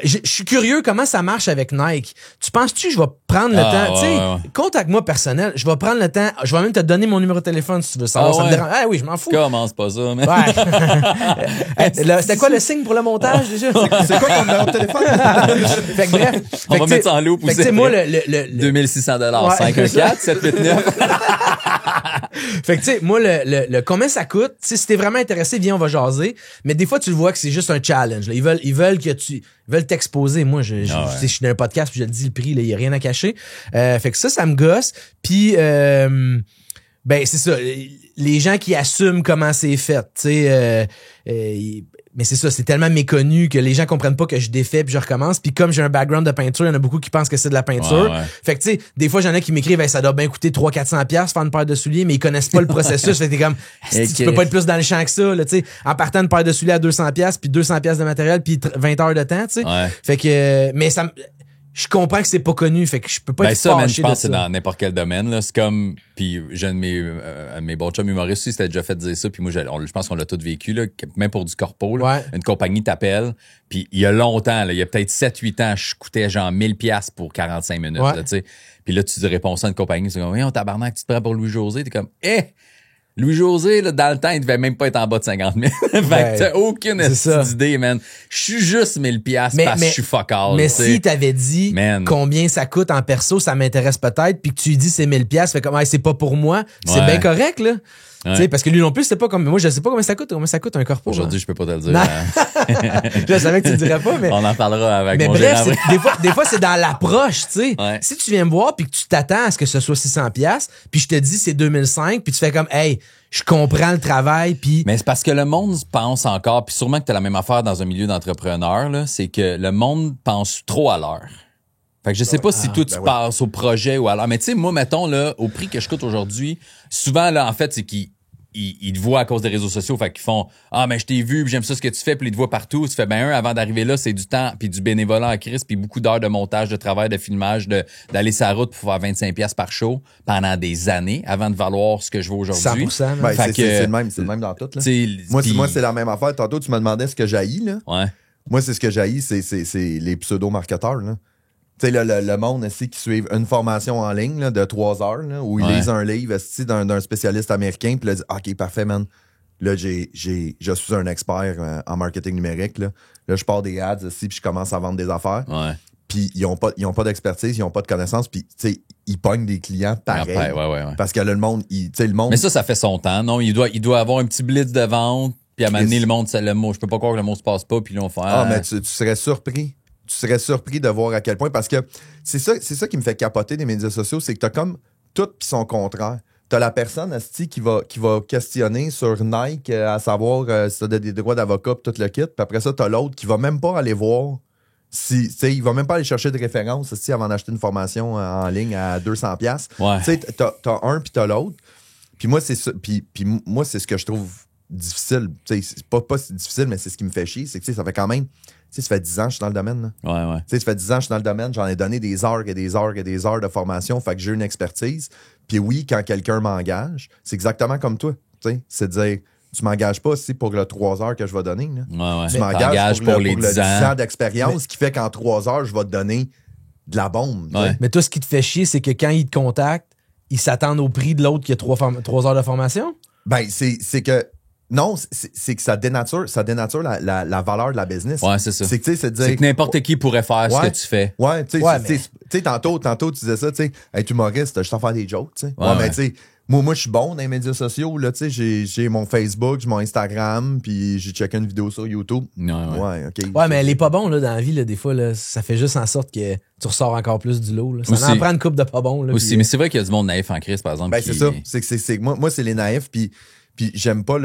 Je suis curieux comment ça marche avec Nike. Tu penses-tu que je vais prendre le temps? Tu sais, contacte-moi personnel. Je vais prendre le temps. Je vais même te donner mon numéro de téléphone si tu veux savoir. Ça me dérange. Ah oui, je m'en fous. Commence pas ça, mais. Ouais. C'était quoi le signe pour le montage déjà? C'est quoi ton numéro de téléphone? Fait que bref. On va mettre ça en loup pour ça. Moi, le 2600 $. 514 789. Fait que tu sais, moi, le combien ça coûte, si t'es vraiment intéressé, viens, on va jaser. Mais des fois, tu le vois que c'est juste un challenge. Là. Ils veulent que ils veulent t'exposer. Moi, je suis dans un podcast puis je le dis le prix, il y a rien à cacher. Fait que ça me gosse. Puis ben c'est ça. Les gens qui assument comment c'est fait, tu sais, mais c'est ça, c'est tellement méconnu que les gens comprennent pas que je défais puis je recommence. Puis comme j'ai un background de peinture, il y en a beaucoup qui pensent que c'est de la peinture. Ouais. Fait que tu sais, des fois, j'en ai qui m'écrivent, hey, ça doit bien coûter 300-400$ faire une paire de souliers, mais ils connaissent pas le processus. Fait que t'es comme, tu peux pas être plus dans le champ que ça, là, tu sais. En partant une paire de souliers à 200$, puis 200$ de matériel, puis 20 heures de temps, tu sais. Ouais. Fait que, mais ça je comprends que c'est pas connu, fait que je peux pas être ça, fâché je pense de que c'est dans n'importe quel domaine, là. C'est comme, puis j'ai un de mes bons chums humoristes aussi, c'était déjà fait dire ça, puis moi, je pense qu'on l'a tous vécu, là, même pour du corpo, là. Ouais. Une compagnie t'appelle, puis il y a longtemps, là, il y a peut-être 7-8 ans, je coûtais genre 1000$ pour 45 minutes, Ouais. là, tu sais. Puis là, tu réponds ça à une compagnie, c'est comme, on tabarnak, tu te prends pour Louis-José, t'es comme, Louis-José, là, dans le temps, il devait même pas être en bas de 50 000. Fait que t'as aucune idée, man. Je suis juste 1000$ parce que je suis fuck all. Mais t'sais. si t'avais dit combien ça coûte en perso, ça m'intéresse peut-être, puis que tu lui dis c'est 1000$, fait comme, c'est pas pour moi, c'est bien correct, là. Tu sais, parce que lui non plus, c'est pas comme, moi, je sais pas combien ça coûte un corpo. Aujourd'hui, je peux pas te le dire. Je savais que tu le dirais pas, mais. On en parlera avec mais mon bref, gérant. des fois, c'est dans l'approche, tu sais. Ouais. Si tu viens me voir puis que tu t'attends à ce que ce soit 600$, puis je te dis c'est 2005, puis tu fais comme, hey, je comprends le travail, puis. Mais c'est parce que le monde pense encore, puis sûrement que t'as la même affaire dans un milieu d'entrepreneurs, là, c'est que le monde pense trop à l'heure. Fait que je sais pas si toi tu passes au projet ou à l'heure. Mais tu sais, moi, mettons, là, au prix que je coûte aujourd'hui, souvent, là, en fait, c'est qu'ils te voient à cause des réseaux sociaux. Fait qu'ils font, mais je t'ai vu, puis j'aime ça ce que tu fais, puis ils te voient partout. Tu fais, avant d'arriver là, c'est du temps, puis du bénévolat en crise, puis beaucoup d'heures de montage, de travail, de filmage, d'aller sur la route pour faire 25$ par show pendant des années avant de valoir ce que je veux aujourd'hui. 100%. Ben, c'est le même dans tout, là. Moi, c'est la même affaire. Tantôt, tu me demandais ce que j'haïs, là. Ouais. Moi, c'est ce que j'haïs, c'est les pseudo-marketeurs, là. Tu sais, le monde ici qui suit une formation en ligne là, de 3 heures, là, où ils lisent un livre d'un spécialiste américain, puis là, dit OK, parfait, man. Là, je suis un expert en marketing numérique. Là, je pars des ads ici, puis je commence à vendre des affaires. Ouais. Puis ils ont pas d'expertise, ils n'ont pas de connaissances, puis tu sais, ils pognent des clients pareils. Après, ouais. Parce que là, le monde. Mais ça fait son temps, non? Il doit avoir un petit blitz de vente, puis à un moment donné, le monde, c'est le mot. Je peux pas croire que le mot se passe pas, puis là, on fait. Mais tu serais surpris. Tu serais surpris de voir à quel point, parce que c'est ça qui me fait capoter des médias sociaux, c'est que t'as comme tout pis son contraire. T'as la personne asti, qui va questionner sur Nike à savoir si t'as des droits d'avocat pis tout le kit, puis après ça, t'as l'autre qui va même pas aller voir il va même pas aller chercher de références avant d'acheter une formation en ligne à 200$. Ouais. Tu sais, t'as un puis t'as l'autre. Puis moi, c'est ça. Puis moi, c'est ce que je trouve difficile. Tu sais, c'est pas si difficile, mais c'est ce qui me fait chier. C'est que ça fait quand même. Tu sais, ça fait 10 ans que je suis dans le domaine. Là. Ouais. Tu sais, ça fait 10 ans que je suis dans le domaine. J'en ai donné des heures et des heures et des heures de formation. Fait que j'ai une expertise. Puis oui, quand quelqu'un m'engage, c'est exactement comme toi. Tu sais, c'est de dire, tu m'engages pas aussi pour le 3 heures que je vais donner. Là. Ouais. Tu m'engages pour les 10 ans d'expérience, qui fait qu'en 3 heures, je vais te donner de la bombe. Ouais. Mais toi, ce qui te fait chier, c'est que quand ils te contactent, ils s'attendent au prix de l'autre qui a 3 heures de formation? Ben, c'est que. Non, c'est que ça dénature la valeur de la business. Ouais, c'est ça. C'est que, tu sais, c'est de dire. C'est que n'importe qui pourrait faire ce que tu fais. Ouais, tu sais, tantôt, tu disais ça, tu sais, être humoriste, juste en faire des jokes, tu sais. Ouais, mais tu sais, moi, je suis bon dans les médias sociaux, là, tu sais, j'ai mon Facebook, j'ai mon Instagram, puis j'ai checké une vidéo sur YouTube. Ouais, OK. Ouais, mais elle est pas bon, là, dans la vie, là, des fois, là, ça fait juste en sorte que tu ressors encore plus du lot, là. Ça en prend une coupe de pas bon, là. Aussi, mais c'est vrai qu'il y a du monde naïf en crise, par exemple. Ben, c'est ça. C'est moi, c'est les naïfs, puis j'aime pas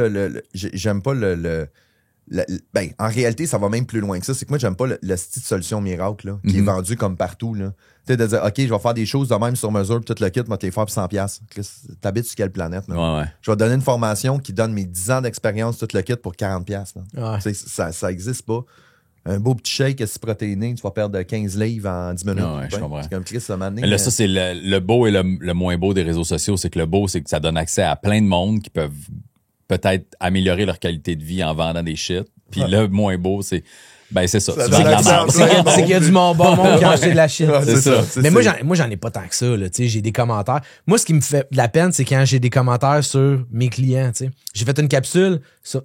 ben, en réalité, ça va même plus loin que ça. C'est que moi, j'aime pas le style de solution miracle là, qui est vendu comme partout. Tu sais, de dire, OK, je vais faire des choses de même sur mesure, puis tout le kit, moi, te les faire pour 100$. T'habites sur quelle planète? Ouais. Je vais te donner une formation qui donne mes 10 ans d'expérience, tout le kit, pour 40$. Ouais. Tu sais, ça existe pas. Un beau petit shake si protéiné, tu vas perdre 15 livres en 10 minutes. Ouais, je comprends. C'est comme Chris, ça m'a Mais là, ça, c'est le beau et le moins beau des réseaux sociaux. C'est que le beau, c'est que ça donne accès à plein de monde qui peuvent peut-être améliorer leur qualité de vie en vendant des shit. Puis le moins beau, c'est ça. Tu vends de la merde. C'est qu'il y a du bon monde qui a acheté de la shit. C'est ça. Mais moi, j'en ai pas tant que ça, là. Tu sais, j'ai des commentaires. Moi, ce qui me fait de la peine, c'est quand j'ai des commentaires sur mes clients, tu sais. J'ai fait une capsule sur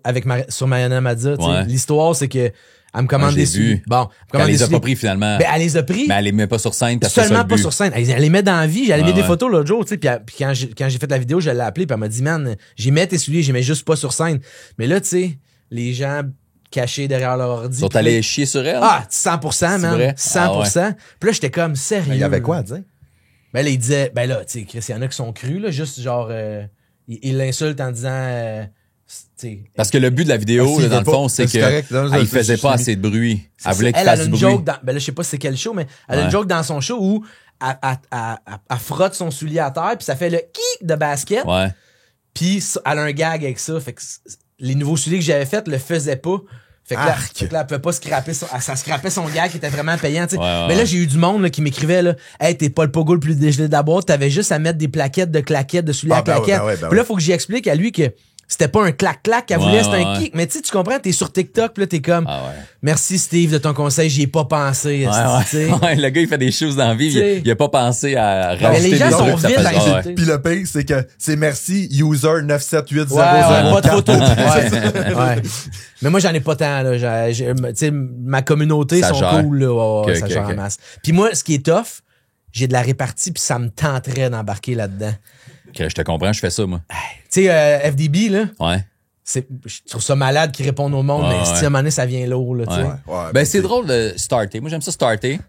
Mariana Mazza, tu sais. L'histoire, c'est que elle me commande des souliers. Bon, elle les a pas pris finalement. Ben, elle les a pris. Mais elle les met pas sur scène. Seulement pas sur scène. Elle les met dans la vie. J'allais mettre des photos l'autre jour, tu sais. Puis quand j'ai fait la vidéo, je l'ai appelée. Puis elle m'a dit, man, j'y mets tes souliers, j'y mets juste pas sur scène. Mais là, tu sais, les gens cachés derrière leur ordi. Ils sont allés chier sur elle. 100%, man. Vrai? 100%. Puis là, j'étais comme sérieux. Il y avait quoi à dire? Ben là, il disait, ben là, tu sais, Chris, il y en a qui sont crus, là, juste genre, il l'insulte en disant, Parce que le but de la vidéo, là, dans le fond, c'est que il faisait pas assez de bruit. Elle voulait qu'il fasse du bruit. Elle a une joke ben là, je sais pas c'est quel show, mais elle a une joke dans son show où elle frotte son soulier à terre, puis ça fait le kick de basket. Ouais. Puis elle a un gag avec ça. Fait que les nouveaux souliers que j'avais faits le faisaient pas. Fait que là, elle pouvait pas scraper ça scrapait son gag qui était vraiment payant, tu sais. Mais là, j'ai eu du monde là, qui m'écrivait, là, hey, t'es pas le pogo le plus dégelé de la boîte, t'avais juste à mettre des plaquettes de claquettes, de souliers à claquettes. Puis là, faut que j'y explique à lui que c'était pas un clac-clac qu'elle voulait, c'était un kick. Mais tu comprends, t'es sur TikTok, pis là, t'es comme, merci Steve de ton conseil, j'y ai pas pensé. Le gars, il fait des choses dans la vie, il a pas pensé à rajouter mais les gens sont vides à insulter. Puis le pire, c'est que c'est merci user 97800. Pas de photo. Mais moi, j'en ai pas tant, là. Tu sais, ma communauté sont cool, là. Ça gère en masse. Puis moi, ce qui est tough, j'ai de la répartie, puis ça me tenterait d'embarquer là-dedans. Je te comprends, je fais ça, moi. Tu sais, FDB, là. Ouais. Je trouve ça malade qu'ils répondent au monde, mais si à un moment donné, ça vient lourd, là, tu sais. Ben, c'est drôle de starter. Moi, j'aime ça starter.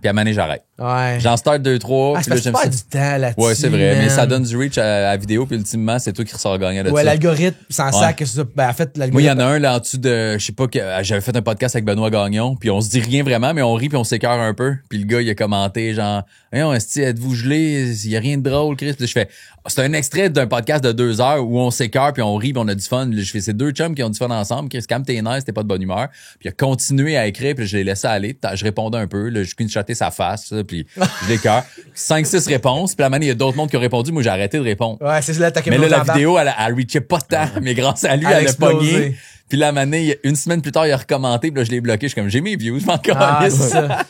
Puis à un moment donné, j'arrête. Ouais. J'en start 2-3. Puis là, j'aime ça. Du temps là-dessus. Ouais, c'est vrai. Mais ça donne du reach à la vidéo, puis ultimement, c'est toi qui ressors gagnant de ça. Ouais, l'algorithme, sans sac, que ça. Ben, en fait, l'algorithme. Moi, il y en a un là en dessous de, je sais pas, j'avais fait un podcast avec Benoît Gagnon, puis on se dit rien vraiment, mais on rit puis on s'écœure un peu. Puis le gars, il a commenté genre, êtes-vous gelé? Il y a rien de drôle, Chris. Puis je fais, c'est un extrait d'un podcast de 2 heures où on s'écœure puis on rit puis on a du fun. Je fais, c'est 2 chums qui ont du fun ensemble. Chris, quand t'es nice, t'es pas de bonne humeur. Puis il a continué à écrire puis je l'ai laissé aller. Je répondais un peu. Là, je screenshotais sa face, ça, puis je l'écœure. 5-6 réponses. Puis à un moment donné, il y a d'autres mondes qui ont répondu. Moi, j'ai arrêté de répondre. Ouais, c'est là, mais là, la vidéo, elle reachait pas tant. Mais grâce à lui, elle a pogné. Puis là, à un moment donné, une semaine plus tard, il a recommenté. Puis là, je l'ai bloqué. Je suis comme, j'ai mes views, je m'en calisse. C'est ça.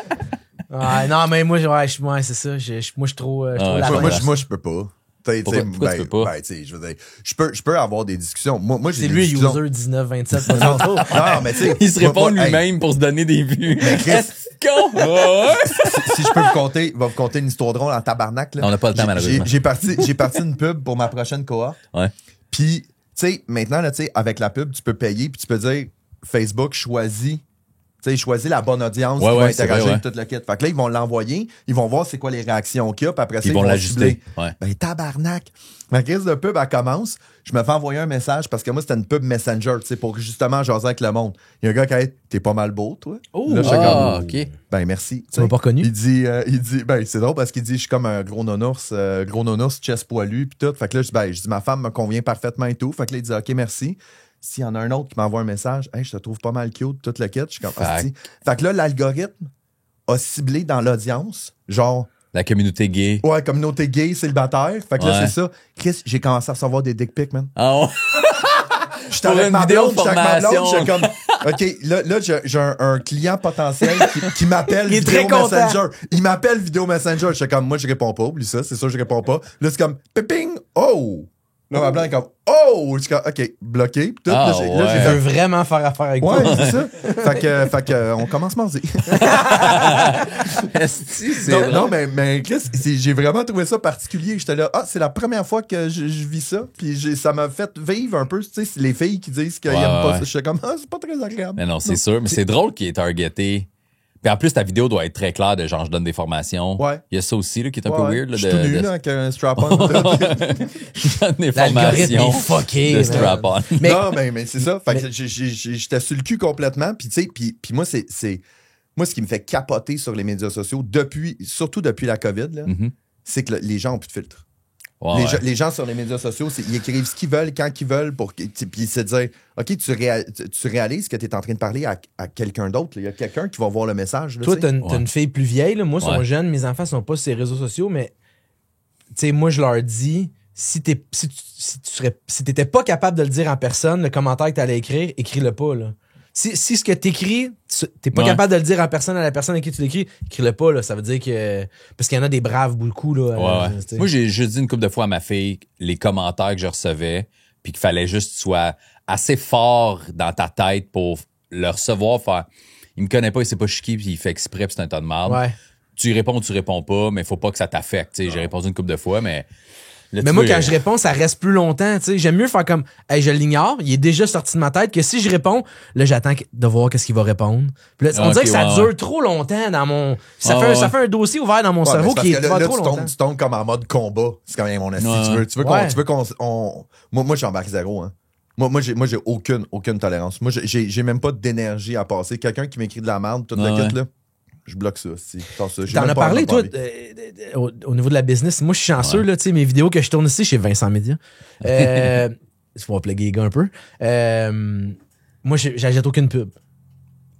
Non, mais moi, c'est ça. Moi, je trouve moi, je peux pas. Pourquoi tu peux pas? Je veux dire, je peux avoir des discussions. Moi, j'ai c'est lui, user 1927. Non, mais tu sais. Il se répond lui-même pour se donner des vues. Si je peux vous conter une histoire drôle en tabarnak, là. On n'a pas le temps, malheureusement. J'ai parti une pub pour ma prochaine cohorte. Ouais. Puis, tu sais, maintenant, là, tu sais, avec la pub, tu peux payer puis tu peux dire, Facebook choisit la bonne audience qui va interagir avec toute le kit. Fait que là, ils vont l'envoyer, ils vont voir c'est quoi les réactions qu'il y a, puis après ça, ils vont l'ajuster. Ben, tabarnak! Ma crise de pub, elle commence, je me fais envoyer un message, parce que moi, c'était une pub Messenger, tu sais, pour justement jaser avec le monde. Il y a un gars qui a dit, t'es pas mal beau, toi. Là, OK. Ben, merci. Tu m'as pas reconnu? Il dit, ben, c'est drôle parce qu'il dit, je suis comme un gros nounours, chest poilu, puis tout. Fait que là, je dis, ma femme me convient parfaitement et tout. Fait que là, il dit, OK, merci. S'il y en a un autre qui m'envoie un message, hey, je te trouve pas mal cute, toute le kit. Je suis comme, fait que là, l'algorithme a ciblé dans l'audience, genre. La communauté gay. Ouais, communauté gay, célibataire. Fait que là, c'est ça. Chris, j'ai commencé à recevoir des dick pics, man. Ah ouais? J'étais avec ma blonde, j'étais comme, OK, là, j'ai un client potentiel qui m'appelle Vidéo Messenger. Il m'appelle Vidéo Messenger. J'étais comme, moi, je réponds pas, oublie ça, c'est sûr, je réponds pas. Là, c'est comme, piping, oh! Là, ma blonde est comme, oh! Je suis comme, OK, bloqué. Tout, je veux vraiment faire affaire avec toi. Ouais, c'est ça. Fait que, on commence mardi. Non, mais Chris, j'ai vraiment trouvé ça particulier. J'étais là, c'est la première fois que je vis ça. Puis ça m'a fait vivre un peu, tu sais, les filles qui disent qu'ils aiment pas ça. J'étais comme, c'est pas très agréable. Mais non, c'est sûr. Mais c'est drôle qu'il est targeté. Puis en plus, ta vidéo doit être très claire de genre, je donne des formations. Ouais. Il y a ça aussi, là, qui est un peu weird. Là, je suis tout nu, là, avec un strap-on. Je donne des formations. Fucké, de strap-on. Non, mais c'est ça. Fait que j'étais sur le cul complètement. Puis tu sais, puis moi, moi, ce qui me fait capoter sur les médias sociaux, surtout depuis la COVID, là, c'est que les gens ont plus de filtre. Les gens sur les médias sociaux, ils écrivent ce qu'ils veulent, quand ils veulent, puis se dire, OK, tu réalises que tu es en train de parler à quelqu'un d'autre. Il y a quelqu'un qui va voir le message. Là, toi, t'as une fille plus vieille. Là. Moi, ils sont jeunes, mes enfants sont pas sur les réseaux sociaux, mais moi, je leur dis, si t'étais pas capable de le dire en personne, le commentaire que t'allais écrire, écris-le pas. Là. Si ce que t'écris, t'es pas capable de le dire en personne à la personne à qui tu l'écris, écris-le pas, là. Ça veut dire que. Parce qu'il y en a des braves beaucoup, là. Moi, j'ai juste dit une couple de fois à ma fille les commentaires que je recevais, puis qu'il fallait juste que tu sois assez fort dans ta tête pour le recevoir, faire. Il me connaît pas, il sait pas chiqui, puis il fait exprès, puis c'est un tas de merde. Ouais. Tu réponds ou tu réponds pas, mais faut pas que ça t'affecte. J'ai répondu une couple de fois, mais. Là, mais moi, quand je réponds, ça reste plus longtemps. T'sais. J'aime mieux faire comme, hey, je l'ignore, il est déjà sorti de ma tête, que si je réponds, là, j'attends de voir qu'est-ce qu'il va répondre. Puis là, on dirait que ça dure trop longtemps dans mon. Ça fait un dossier ouvert dans mon cerveau qui est trop longtemps. Tu tombes comme en mode combat. C'est quand même mon astuce. Tu veux qu'on. Moi, j'embarque zéro, hein. Moi, j'ai aucune tolérance. Moi, j'ai même pas d'énergie à passer. Quelqu'un qui m'écrit de la merde, tout le kit, là, je bloque ça. T'en as parlé, toi, au niveau de la business. Moi, je suis chanceux, là, tu sais, mes vidéos que je tourne ici chez Vincent Média. Il faut plugger les gars un peu. Moi, j'achète aucune pub.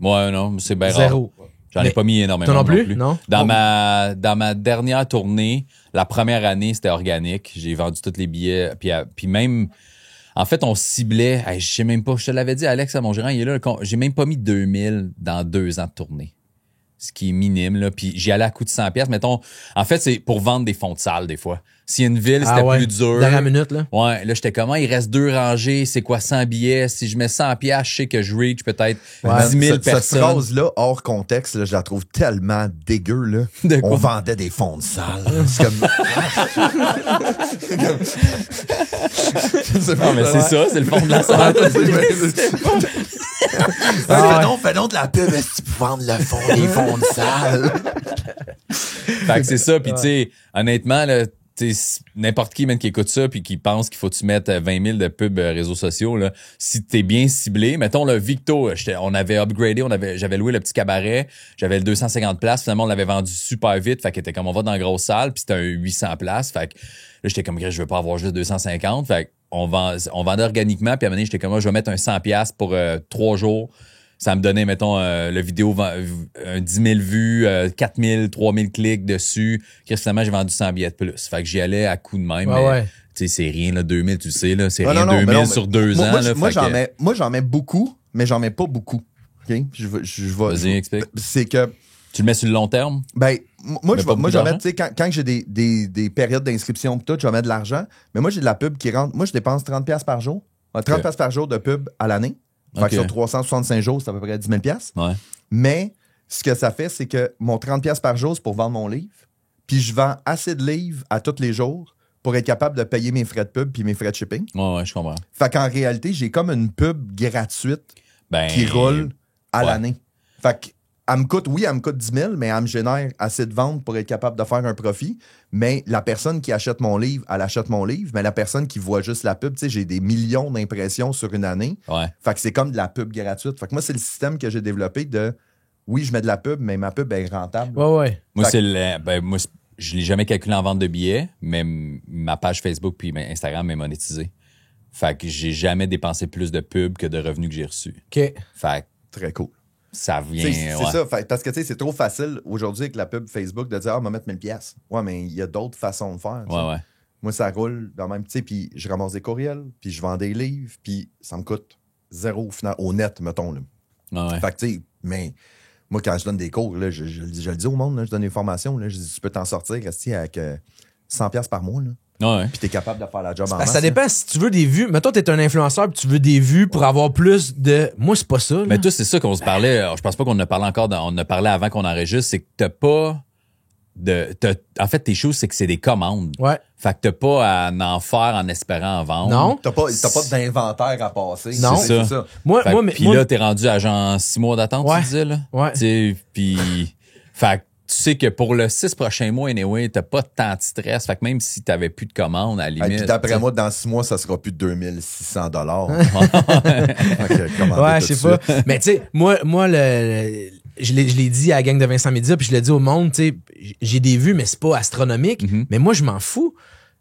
Ouais, non, c'est bien rare. Zéro. J'en ai pas mis énormément. Toi non plus? Non? Dans ma dernière tournée, la première année, c'était organique. J'ai vendu tous les billets. Puis même, en fait, on ciblait, je sais même pas, je te l'avais dit, Alex, à mon gérant, il est là, j'ai même pas mis 2000 dans 2 ans de tournée. Ce qui est minime, là. Puis j'y allais à coût de 100$. Mettons, en fait, c'est pour vendre des fonds de salle, des fois. Si une ville, c'était plus dur. Dernière minute, là. Ouais, là, j'étais comment? Il reste 2 rangées, c'est quoi, 100 billets? Si je mets 100$, je sais que je reach peut-être 10 000 personnes. Cette phrase-là, hors contexte, là, je la trouve tellement dégueu, là. De quoi? On vendait des fonds de salle. C'est comme... Non, mais c'est ça, c'est le fond de la salle. Fais donc de la pub, est-ce que tu peux vendre les fonds de salle? Fait que c'est ça, puis tu sais, honnêtement, là, n'importe qui même qui écoute ça puis qui pense qu'il faut que tu mettes 20 000 de pubs réseaux sociaux, là, si t'es bien ciblé, mettons le Victo, on avait upgradé, j'avais loué le petit cabaret, j'avais le 250 places, finalement on l'avait vendu super vite, fait que était comme on va dans la grosse salle, puis c'était un 800 places, fait que là j'étais comme je veux pas avoir juste 250, fait on vendait organiquement, puis à un moment donné, j'étais comme je vais mettre un 100$ pour 3 jours. Ça me donnait, mettons, le vidéo, 10 000 vues, 4 000, 3 000 clics dessus. Finalement, j'ai vendu 100 billets de plus. Fait que j'y allais à coup de même. Mais, tu sais, c'est rien, là, 2000, tu le sais, là. C'est rien, 2000 sur 2 ans. Moi, j'en mets beaucoup, mais j'en mets pas beaucoup. OK? Vas-y, explique. C'est que... Tu le mets sur le long terme? Ben, moi, je vais mettre, tu sais, quand j'ai des périodes d'inscription pis tout, je vais mettre de l'argent. Mais moi, j'ai de la pub qui rentre. Moi, je dépense 30$ par jour. 30$ par jour de pub à l'année. Fait que sur 365 jours, c'est à peu près 10 000$. Ouais. Mais ce que ça fait, c'est que mon 30$ par jour, c'est pour vendre mon livre. Puis je vends assez de livres à tous les jours pour être capable de payer mes frais de pub puis mes frais de shipping. Ouais, je comprends. Fait qu'en réalité, j'ai comme une pub gratuite qui roule à l'année. Fait que elle me coûte 10 000, mais elle me génère assez de ventes pour être capable de faire un profit. Mais la personne qui achète mon livre, elle achète mon livre. Mais la personne qui voit juste la pub, tu sais, j'ai des millions d'impressions sur une année. Ouais. Fait que c'est comme de la pub gratuite. Fait que moi, c'est le système que j'ai développé de, oui, je mets de la pub, mais ma pub est rentable. Ouais. Moi, je l'ai jamais calculé en vente de billets, mais ma page Facebook puis Instagram est monétisée. Fait que j'ai jamais dépensé plus de pub que de revenus que j'ai reçus. OK. Fait que très cool. Ça vient. C'est ça. Parce que tu sais, c'est trop facile aujourd'hui avec la pub Facebook de dire on va mettre 1000$. Ouais, mais il y a d'autres façons de faire. Ouais. Moi, ça roule dans le même. Tu sais, puis je ramasse des courriels, puis je vends des livres, puis ça me coûte 0 au final, au net, mettons. Là. Ouais. Fait que tu sais, mais moi, quand je donne des cours, là, je le dis au monde, là, je donne des formations, là, je dis tu peux t'en sortir avec 100$ par mois. Là. Ouais. Puis t'es capable de faire la job en masse. Ça dépend si tu veux des vues. Mettons, t'es un influenceur puis tu veux des vues pour avoir plus de... Moi, c'est pas ça. Là. Mais toi, c'est ça qu'on se parlait. Je pense pas qu'on en a parlé encore. On en a parlé avant qu'on enregistre. C'est que t'as pas en fait, tes choses, c'est que c'est des commandes. Ouais. Fait que t'as pas à en faire en espérant en vendre. Non. T'as pas d'inventaire à passer. Non. C'est ça. Puis là, t'es rendu à genre 6 mois d'attente, tu disais, là. Ouais. Puis... fait que tu sais que pour le 6 prochains mois, anyway, t'as pas tant de stress. Fait que même si t'avais plus de commandes, à la limite. Puis d'après moi, dans 6 mois, ça sera plus de 2600$. Ouais, je sais pas. Mais tu sais, moi je l'ai dit à la gang de Vincent Média, puis je l'ai dit au monde, tu sais, j'ai des vues, mais c'est pas astronomique. Mm-hmm. Mais moi, je m'en fous.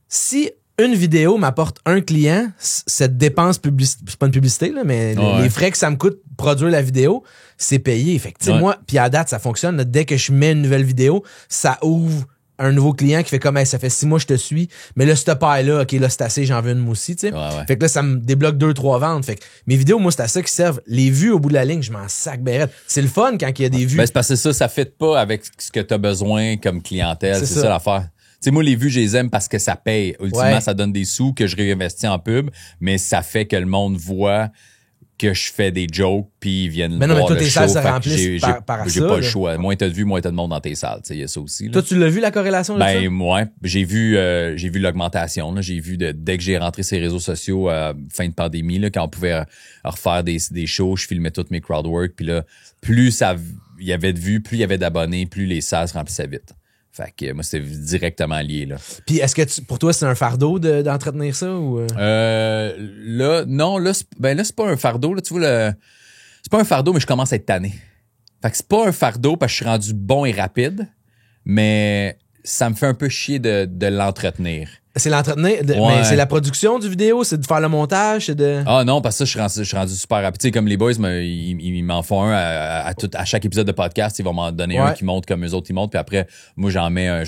Si une vidéo m'apporte un client, cette dépense c'est pas une publicité, là, mais les frais que ça me coûte produire la vidéo, c'est payé. Fait que, tu sais, moi, puis à date, ça fonctionne. Là, dès que je mets une nouvelle vidéo, ça ouvre un nouveau client qui fait comme, hey, ça fait 6 mois que je te suis, mais là, cette paille-là, OK, là, c'est assez, j'en veux une moi aussi, tu sais. Ouais. Fait que là, ça me débloque 2-3 ventes. Fait que mes vidéos, moi, c'est à ça qui servent. Les vues au bout de la ligne, je m'en sac bérette. C'est le fun quand il y a des vues. Ben, c'est parce que ça fait pas avec ce que t'as besoin comme clientèle. C'est ça l'affaire. Tu sais, moi, les vues, je les aime parce que ça paye. Ultimement, ça donne des sous que je réinvestis en pub, mais ça fait que le monde voit que je fais des jokes puis ils viennent mais non, voir mais toi, le tes show. salles se remplissent par j'ai ça, pas là. le choix. Moins t'as de vues, moins t'as de monde dans tes salles. Il y a ça aussi. Là. Toi, tu l'as vu, la corrélation? Ben, moi, j'ai vu l'augmentation. Là. J'ai vu dès que j'ai rentré ces réseaux sociaux fin de pandémie, là, quand on pouvait refaire des shows, je filmais toutes mes crowdwork. Puis là, plus il y avait de vues, plus il y avait d'abonnés, plus les salles se remplissaient vite. Fait que moi, c'est directement lié, là. Puis est-ce que pour toi, c'est un fardeau d'entretenir ça ou... Là, non, là, c'est pas un fardeau, là, tu vois, c'est pas un fardeau, mais je commence à être tanné. Fait que c'est pas un fardeau parce que je suis rendu bon et rapide, mais ça me fait un peu chier de l'entretenir. C'est l'entretenir, mais c'est la production du vidéo, c'est de faire le montage, c'est de... Ah non, parce que ça, je suis rendu super rapide. Tu sais, comme les boys, ils m'en font un à chaque épisode de podcast, ils vont m'en donner un qui monte comme eux autres, ils montent, puis après, moi, je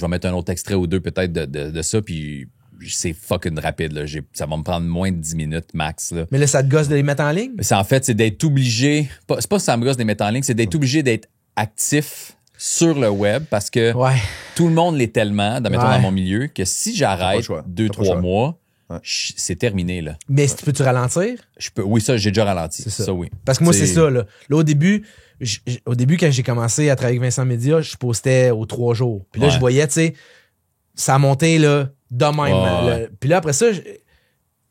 vais mettre un autre extrait ou deux peut-être de ça, puis c'est fucking rapide, là. Ça va me prendre moins de 10 minutes max, là. Mais là, ça te gosse de les mettre en ligne? C'est d'être obligé, c'est pas ça me gosse de les mettre en ligne, c'est d'être obligé d'être actif sur le web parce que tout le monde l'est tellement, mettons, dans mon milieu, que si j'arrête 2-3 mois, c'est terminé, là. Mais peux-tu ralentir? Oui, ça, j'ai déjà ralenti. Ça, oui. Parce que moi, c'est ça, là. Là, au début, quand j'ai commencé à travailler avec Vincent Média, je postais aux 3 jours. Puis là, je voyais, tu sais, ça montait, là, de même. Puis là, après ça,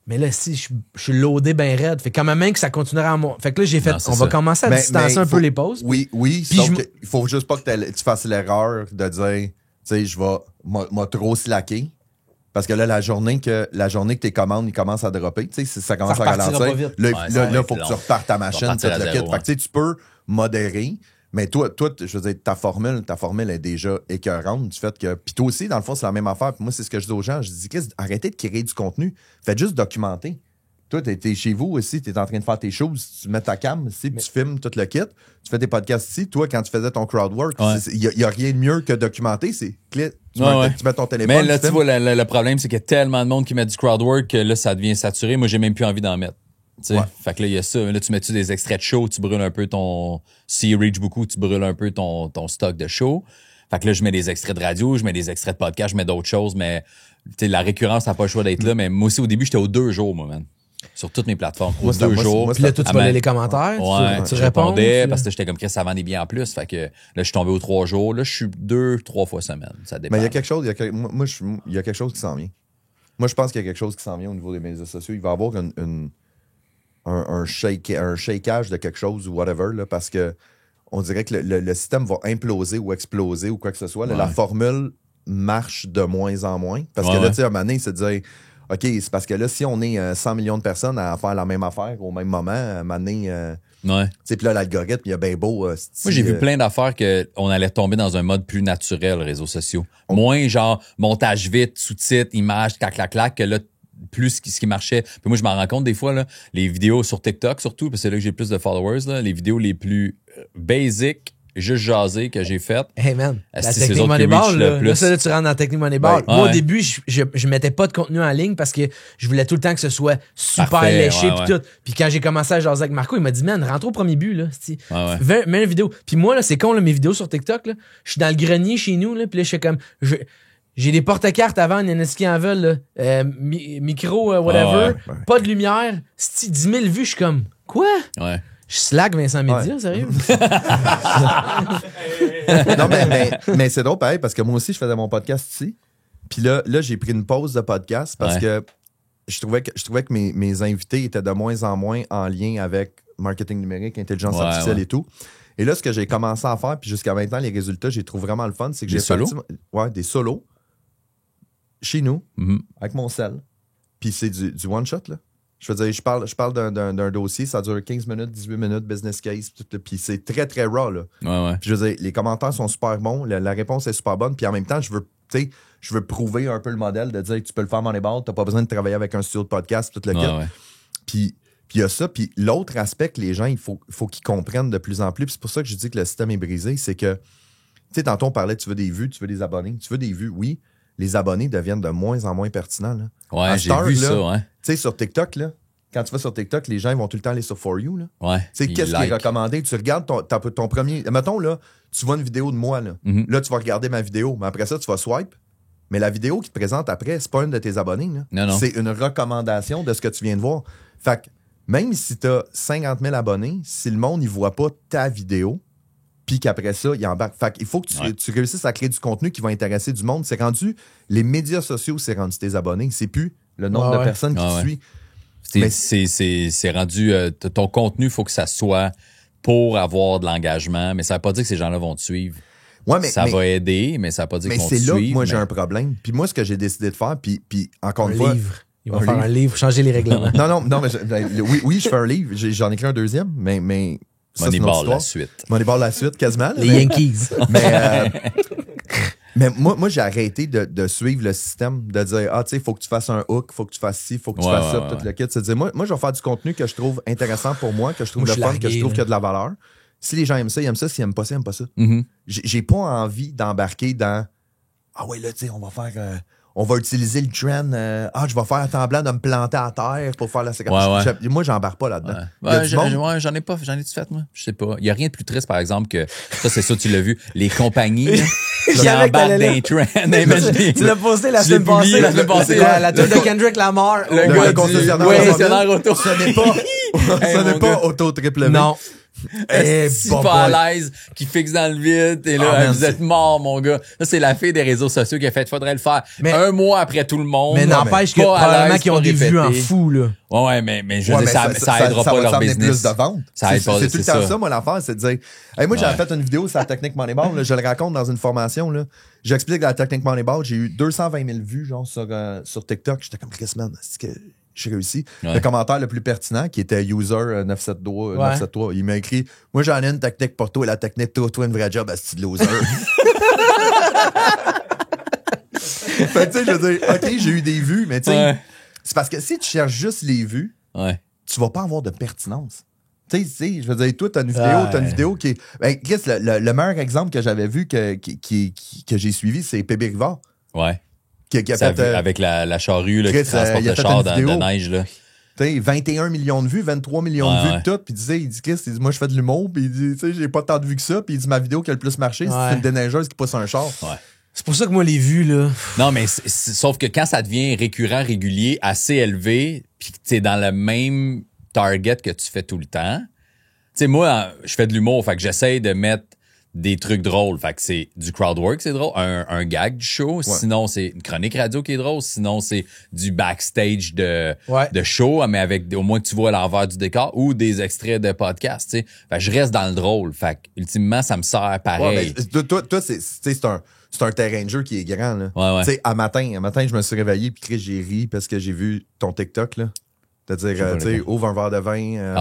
mais là, si je suis loadé ben raide. Fait quand même que ça continuera à monter. Fait que là, j'ai fait, on va commencer à distancer un peu les pauses. Oui, sauf qu'il faut juste pas que tu fasses l'erreur de dire, tu sais, je vais m'a trop slacker. Parce que là, la journée que tes commandes, ils commencent à dropper, tu sais, ça commence à ralentir. Là, il faut que tu repartes ta machine, tout le kit. Fait que tu peux modérer. Mais toi, je veux dire, ta formule est déjà écœurante du fait que... Puis toi aussi, dans le fond, c'est la même affaire. Puis moi, c'est ce que je dis aux gens. Je dis, arrêtez de créer du contenu. Faites juste documenter. Toi, t'es chez vous aussi, t'es en train de faire tes choses. Tu mets ta cam ici, puis tu filmes tout le kit. Tu fais tes podcasts ici. Toi, quand tu faisais ton crowdwork, il y a rien de mieux que documenter. C'est tu mets ton téléphone. Mais là, tu vois, le problème, c'est qu'il y a tellement de monde qui met du crowdwork que là, ça devient saturé. Moi, j'ai même plus envie d'en mettre. Fait que là, il y a ça. Là, tu mets-tu des extraits de show, tu brûles un peu s'il reach beaucoup, tu brûles un peu ton stock de show. Fait que là, je mets des extraits de radio, je mets des extraits de podcast, je mets d'autres choses, mais la récurrence n'a pas le choix d'être là. Mais moi aussi, au début, j'étais aux 2 jours, moi, man. Sur toutes mes plateformes. Aux 2 jours. Puis là, toi, tu volais les commentaires. Tu répondais parce que j'étais comme Chris, ça vend des billets en plus. Fait que là, je suis tombé aux 3 jours. Là, je suis 2-3 fois semaine. Ça dépend. Mais il y a quelque chose, il y a quelque chose qui s'en vient. Moi, je pense qu'il y a quelque chose qui s'en vient au niveau des médias sociaux. Il va y avoir un shakeage de quelque chose ou whatever, là, parce que on dirait que le système va imploser ou exploser ou quoi que ce soit. Là, la formule marche de moins en moins. Parce que là, tu sais, à un moment donné, c'est de dire, OK, c'est parce que là, si on est 100 millions de personnes à faire la même affaire au même moment, à un moment donné, tu sais, puis là, l'algorithme, il y a bien beau... Moi, j'ai vu plein d'affaires qu'on allait tomber dans un mode plus naturel, réseaux sociaux. Moins genre montage vite, sous-titres, images, clac, que là, plus ce qui marchait. Puis moi, je m'en rends compte des fois, là, les vidéos sur TikTok surtout, parce que c'est là que j'ai plus de followers, là, les vidéos les plus basic, juste jasées que j'ai faites. Hey man, la Technique Moneyball, là, ça, là, tu rentres dans la Technique Moneyball. Moi, au début, je mettais pas de contenu en ligne parce que je voulais tout le temps que ce soit super parfait, léché puis tout. Puis quand j'ai commencé à jaser avec Marco, il m'a dit, man, rentre au premier but, là. Mets une vidéo. Puis moi, là, c'est con, là, mes vidéos sur TikTok, là, je suis dans le grenier chez nous, là, puis là, je fais comme... J'ai des porte-cartes à vendre, il y en a qui en veulent, là. Micro, whatever. Pas de lumière. 10 000 vues, je suis comme, quoi? Je slack Vincent Média, sérieux? Non, mais c'est drôle, pareil, parce que moi aussi, je faisais mon podcast ici. Puis là j'ai pris une pause de podcast parce que je trouvais que mes invités étaient de moins en moins en lien avec marketing numérique, intelligence artificielle et tout. Et là, ce que j'ai commencé à faire, puis jusqu'à maintenant, les résultats, j'ai trouvé vraiment le fun, c'est que j'ai fait des solos chez nous, avec mon sel. Puis c'est du one-shot, là. Je veux dire, je parle d'un dossier, ça dure 15 minutes, 18 minutes, business case, puis c'est très, très raw, là. Puis je veux dire, les commentaires sont super bons, la réponse est super bonne, puis en même temps, je veux prouver un peu le modèle de dire que tu peux le faire Moneyball, t'as pas besoin de travailler avec un studio de podcast, tout le kit. Puis il y a ça, puis l'autre aspect que les gens, il faut qu'ils comprennent de plus en plus, puis c'est pour ça que je dis que le système est brisé, c'est que, tu sais, tantôt on parlait, tu veux des vues, tu veux des abonnés, tu veux des vues, oui, les abonnés deviennent de moins en moins pertinents, là. Ouais, j'ai vu ça, Tu sais, sur TikTok, là, quand tu vas sur TikTok, les gens ils vont tout le temps aller sur For You, là. Tu sais, qu'est-ce qui est recommandé? Tu regardes ton premier... Mettons, là, tu vois une vidéo de moi, là. Là, tu vas regarder ma vidéo, mais après ça, tu vas swipe. Mais la vidéo qui te présente après, c'est pas une de tes abonnés, là. Non. C'est une recommandation de ce que tu viens de voir. Fait que même si tu as 50 000 abonnés, si le monde, il voit pas ta vidéo, puis qu'après ça, il embarque. Fait qu'il faut que tu réussisses à créer du contenu qui va intéresser du monde. C'est rendu... Les médias sociaux, c'est rendu tes abonnés. C'est plus le nombre de personnes qui te suivent. C'est rendu... ton contenu, il faut que ça soit pour avoir de l'engagement, mais ça veut pas dire que ces gens-là vont te suivre. Ouais, mais, ça va aider, mais ça va pas dire qu'on mais c'est là que moi, j'ai un problème. Puis moi, ce que j'ai décidé de faire, puis encore une fois... livre. Ils vont faire un livre, changer les règlements. Non, mais oui, je fais un livre. J'en ai écrit un deuxième, mais ça, Moneyball, la suite. Moneyball, la suite, quasiment. Les Yankees. Mais moi, j'ai arrêté de suivre le système, de dire, tu sais, faut que tu fasses un hook, faut que tu fasses ci, faut que tu fasses ça, tout le kit. C'est de dire, moi, je vais faire du contenu que je trouve intéressant pour moi, que je trouve le fun, que je trouve qu'il y a de la valeur. Si les gens aiment ça, ils aiment ça. S'ils aiment pas ça, ils aiment pas ça. Mm-hmm. J'ai pas envie d'embarquer dans, ouais, là, tu sais, on va utiliser le trend. Je vais faire semblant de me planter à terre pour faire la séquence. Ouais. Moi, j'embarque pas là-dedans. J'en ai pas. J'en ai-tu fait, moi? Je sais pas. Il y a rien de plus triste, par exemple, que ça, c'est ça, tu l'as vu. Les compagnies qui embarquent d'un trend. Tu l'as posté la semaine passée. La tour de Kendrick Lamar. Le concessionnaire auto. Ce n'est pas auto triple V. Non. Si pas à l'aise, qui fixe dans le vide, et là, vous êtes mort, mon gars. Ça, c'est la fille des réseaux sociaux qui a fait, faudrait le faire un mois après tout le monde. Mais n'empêche que probablement qu'ils ont des vues en fou, là. Ouais, mais je veux dire, ça aidera pas leur business. Plus de vente. Ça aide pas, c'est tout le temps ça, moi, l'affaire, c'est de dire, moi, j'avais fait une vidéo sur la technique Moneyball, là, je le raconte dans une formation, là. J'explique la technique Moneyball, j'ai eu 220 000 vues, genre, sur TikTok. J'étais comme, Chris, man, c'est que j'ai réussi. Le commentaire le plus pertinent, qui était user 973, il m'a écrit, moi, j'en ai une technique pour toi, et la technique, toi, une vraie job, à style loser. Fait que, tu sais, je veux dire, OK, j'ai eu des vues, mais tu sais, c'est parce que si tu cherches juste les vues, tu vas pas avoir de pertinence. Tu sais, je veux dire, toi, t'as une vidéo qui est... Ben, Chris, le meilleur exemple que j'avais vu que j'ai suivi, c'est Pébé Rivard. Ouais. Qui a fait, avec la charrue là, qui transporte le char dans la neige. Là. Tu sais, 21 millions de vues, 23 millions de vues, tout. Puis il dit, Chris, moi, je fais de l'humour. Puis il dit, tu sais, j'ai pas tant de vues que ça. Puis il dit, ma vidéo qui a le plus marché, c'est une déneigeuse qui pousse un char. Ouais. C'est pour ça que moi, les vues, là. Non, mais sauf que quand ça devient récurrent, régulier, assez élevé, puis que t'es dans le même target que tu fais tout le temps. Tu sais, moi, je fais de l'humour, fait que j'essaye de mettre des trucs drôles. Fait que c'est du crowd work, c'est drôle. Un gag du show. Sinon, c'est une chronique radio qui est drôle. Sinon, c'est du backstage de show, mais avec au moins que tu vois l'envers du décor ou des extraits de podcast, tu sais. Fait que je reste dans le drôle. Fait que, ultimement, ça me sert pareil. Ouais, mais toi, c'est un terrain de jeu qui est grand, là. Ouais. Tu sais, à matin, je me suis réveillé puis j'ai ri parce que j'ai vu ton TikTok, là. C'est-à-dire, tu sais, ouvre un verre de vin,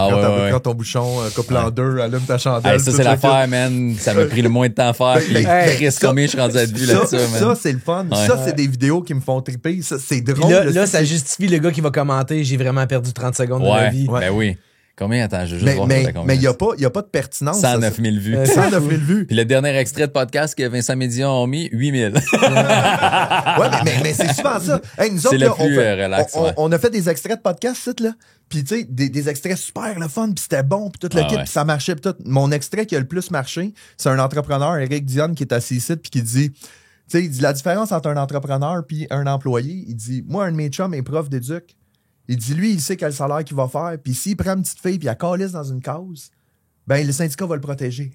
prends ton bouchon, coupe en deux, allume ta chandelle. Ça, c'est l'affaire, man. Ça m'a pris le moins de temps à faire. Puis, Chris, combien je suis rendu à vue là-dessus, man. Ça, c'est le fun. Ça, c'est des vidéos qui me font triper. Ça, c'est drôle. Là, ça justifie le gars qui va commenter. J'ai vraiment perdu 30 secondes de ma vie. Ben oui. Combien? Attends, je veux juste voir ça. Mais il n'y a pas de pertinence. 109 000 vues. 109 000 vues. Puis le dernier extrait de podcast que Vincent Médion a mis, 8 000. mais c'est souvent ça. Hey, nous autres, c'est le plus relax. On a fait des extraits de podcast, là. Puis, tu sais, des extraits super le fun, puis c'était bon, puis tout le kit, puis ça marchait, puis tout. Mon extrait qui a le plus marché, c'est un entrepreneur, Eric Dionne, qui est assis ici, puis qui dit, tu sais, il dit la différence entre un entrepreneur puis un employé. Il dit, moi, un de mes chums est prof d'éduc. Il dit, lui, il sait quel salaire qu'il va faire, puis s'il prend une petite fille, puis il la calisse dans une cause, ben, le syndicat va le protéger.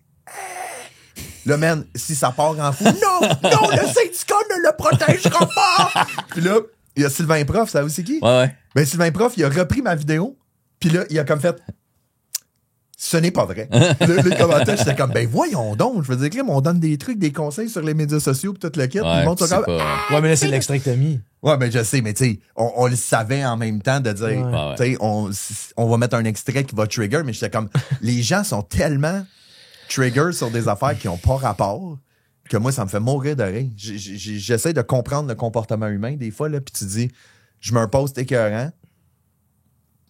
Là, man, si ça part en fou, non, le syndicat ne le protégera pas! Puis là, il y a Sylvain Prof, ça aussi qui? Ouais. Ben, Sylvain Prof, il a repris ma vidéo, puis là, il a comme fait, ce n'est pas vrai. Les commentaires, j'étais comme, ben voyons donc, je veux dire, on donne des trucs, des conseils sur les médias sociaux, puis tout le kit, le monde comme... Ouais, mais là, c'est l'extrait que t'as mis. Ouais, mais je sais, mais tu sais, on le savait en même temps de dire, tu sais, on va mettre un extrait qui va trigger, mais j'étais comme, les gens sont tellement trigger sur des affaires qui n'ont pas rapport que moi, ça me fait mourir de rire. J'essaie de comprendre le comportement humain des fois, là, puis tu dis, je mets un post écœurant,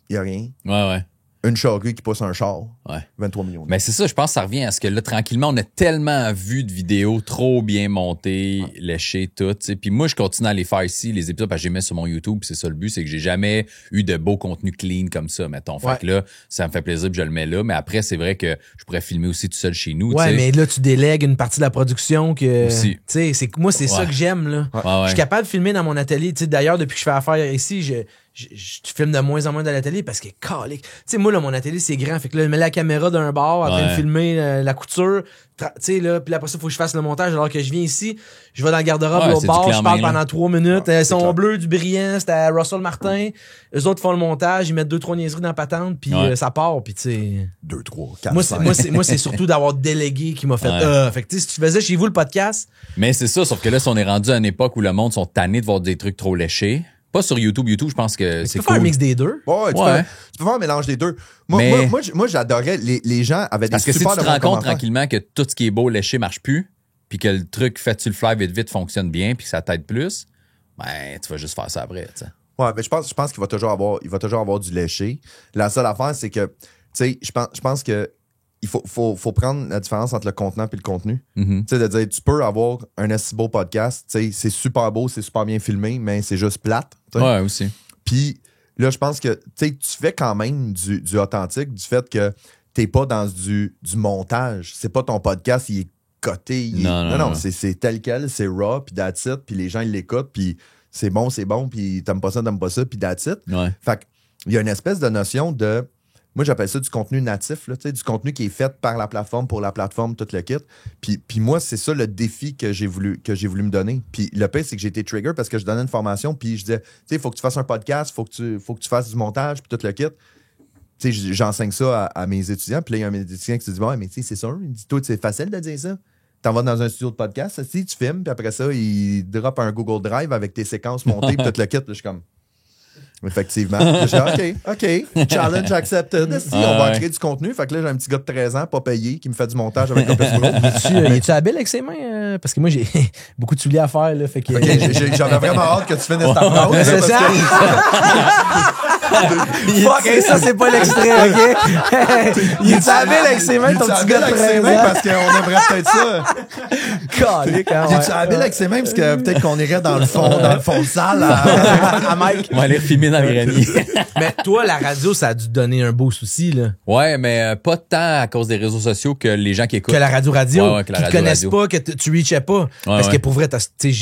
il n'y a rien. Ouais. Une charrue qui pousse un char. 23 millions. Mais c'est ça, je pense que ça revient à ce que là, tranquillement, on a tellement vu de vidéos trop bien montées, léchées, toutes. T'sais. Puis moi, je continue à les faire ici, les épisodes, parce que j'ai mis sur mon YouTube. C'est ça le but, c'est que j'ai jamais eu de beau contenu clean comme ça, mettons. Fait que là, ça me fait plaisir que je le mets là. Mais après, c'est vrai que je pourrais filmer aussi tout seul chez nous. Ouais, mais là, tu délègues une partie de la production que... Aussi. Moi, c'est ça que j'aime, là. Je suis capable de filmer dans mon atelier. T'sais, d'ailleurs, depuis que je fais affaire ici, je filme de moins en moins dans l'atelier parce que calique. Tu sais, moi, là, mon atelier, c'est grand. Fait que là, je mets la caméra d'un bord en train de filmer la couture. Tu sais, là, puis après ça, il faut que je fasse le montage. Alors que je viens ici, je vais dans le garde-robe, l'autre bord, je parle pendant 3 minutes. Son bleu, du brillant, c'était à Russell Martin. Eux autres font le montage, ils mettent 2-3 niaiseries dans la patente, puis ça part. Puis tu sais... 2, 3, 4, Moi, c'est surtout d'avoir délégué qui m'a fait... Fait que tu sais, si tu faisais chez vous le podcast... Mais c'est ça, sauf que là, si on est rendu à une époque où le monde sont tannés de voir des trucs trop léchés... Pas sur YouTube, je pense que c'est cool. Tu peux faire un mix des deux. Ouais, tu peux faire un mélange des deux. Moi, j'adorais, les gens avaient des super de bons commentaires. Parce que si tu te rends compte tranquillement que tout ce qui est beau, léché marche plus, puis que le truc fait sur le fly vite fonctionne bien, puis que ça t'aide plus, ben, tu vas juste faire ça après, tu sais. Ouais, mais je pense qu'il va toujours avoir du léché. La seule affaire, c'est que, tu sais, je pense que il faut prendre la différence entre le contenant et le contenu. Tu sais, de dire, tu peux avoir un assez beau podcast, tu sais, c'est super beau, c'est super bien filmé, mais c'est juste plate. T'sais. Ouais, aussi. Puis là, je pense que, tu sais, tu fais quand même du authentique, du fait que t'es pas dans du montage. C'est pas ton podcast, il est coté. Non, c'est tel quel, c'est raw, puis that's it, puis les gens, ils l'écoutent, puis c'est bon, puis t'aimes pas ça, puis that's it. Ouais. Fait qu'il y a une espèce de notion de... Moi, j'appelle ça du contenu natif, là, du contenu qui est fait par la plateforme, pour la plateforme, tout le kit. Puis moi, c'est ça le défi que j'ai voulu me donner. Puis le pire, c'est que j'ai été trigger parce que je donnais une formation, puis je disais, tu sais, il faut que tu fasses un podcast, faut que tu fasses du montage, puis tout le kit. Tu sais, j'enseigne ça à mes étudiants, puis là, il y a un étudiant qui se dit, bon, mais tu sais, c'est sûr, il dit, toi, c'est facile de dire ça. T'en vas dans un studio de podcast, tu filmes, puis après ça, il drop un Google Drive avec tes séquences montées, puis tout le kit. Là, je suis comme... Effectivement. Je dis, OK. Challenge accepted. On va créer du contenu. Fait que là, j'ai un petit gars de 13 ans, pas payé, qui me fait du montage avec un petit Es-tu habile avec ses mains? Parce que moi, j'ai beaucoup de souliers à faire. Là, fait que... J'avais vraiment hâte que tu finisses ta phrase. C'est ça? Fuck, ça, c'est pas l'extrait, OK? Il est habile avec ses mains, ton petit gars de 13 ans? Parce qu'on aimerait peut-être ça. Calique, hein? Il est habile avec ses mains? Parce que peut-être qu'on irait dans le fond de salle à Mike. On va aller filmer dans le grenier. Mais toi, la radio, ça a dû te donner un beau souci, là. Ouais, mais pas tant à cause des réseaux sociaux que les gens qui écoutent. Que la radio, ouais, que la qui te connaissent radio. pas, que tu reachais pas. Parce que pour vrai, tu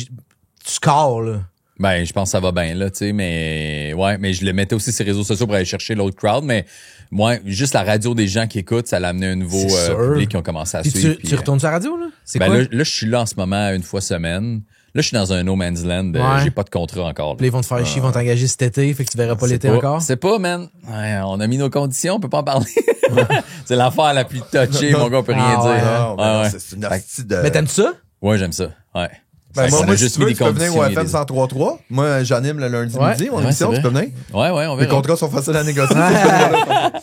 scores, là. Ben, je pense que ça va bien, là, tu sais, mais je le mettais aussi sur les réseaux sociaux pour aller chercher l'autre crowd, mais moi, juste la radio des gens qui écoutent, ça l'a amené un nouveau public qui ont commencé à suivre. Tu retournes sur la radio, là? C'est quoi? Là, je suis là en ce moment une fois semaine. Là, je suis dans un no man's land. J'ai pas de contrat encore. Puis ils vont te faire chier, ils vont t'engager cet été, fait que tu verras pas l'été encore. C'est pas, man. Ouais, on a mis nos conditions, on peut pas en parler. C'est l'affaire la plus touchée, mon gars, on peut rien dire. C'est une astuce de... Mais t'aimes ça? Ouais, j'aime ça. Ouais. Ben moi, si tu veux, tu peux venir au FM 103.3. Moi, j'anime le lundi midi, mon émission, tu peux venir. Ouais, on verra. Les contrats sont faciles à négocier.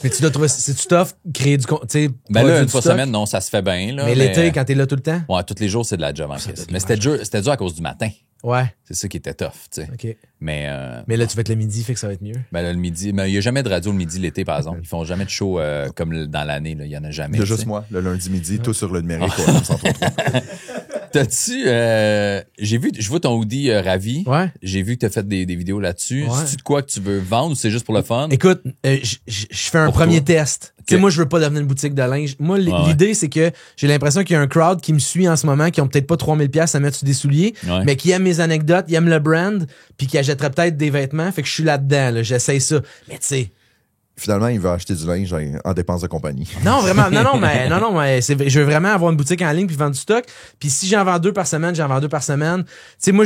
Mais tu dois trouver, c'est-tu tough, créer du contenu? Ben là, une fois semaine, non, ça se fait bien, là. Mais l'été, quand t'es là tout le temps? Ouais, tous les jours, c'est de la job en fait. Mais c'était dur à cause du matin. Ouais. C'est ça qui était tough, tu sais. OK. Mais là, tu fais que le midi, fait que ça va être mieux. Ben là, le midi, mais il y a jamais de radio le midi l'été, par exemple. Ils font jamais de show comme dans l'année, là. Il y en a jamais. Il y a juste moi, le lundi midi, tout sur le numérique, au FM 103.3. T'as-tu, je vois ton hoodie ravi. Ouais. J'ai vu que t'as fait des vidéos là-dessus. Ouais. C'est-tu de quoi que tu veux vendre ou c'est juste pour le fun? Écoute, je fais un premier test. Tu sais, moi, je veux pas devenir une boutique de linge. Moi, l'idée, c'est que j'ai l'impression qu'il y a un crowd qui me suit en ce moment, qui ont peut-être pas 3000$ à mettre sur des souliers, mais qui aime mes anecdotes, qui aime le brand, puis qui achèterait peut-être des vêtements. Fait que je suis là-dedans, là. J'essaye ça. Mais tu sais, finalement, il va acheter du linge en dépenses de compagnie. Non, vraiment. Non, mais je veux vraiment avoir une boutique en ligne puis vendre du stock. Puis si j'en vends 2 par semaine, j'en vends 2 par semaine. Tu sais, moi,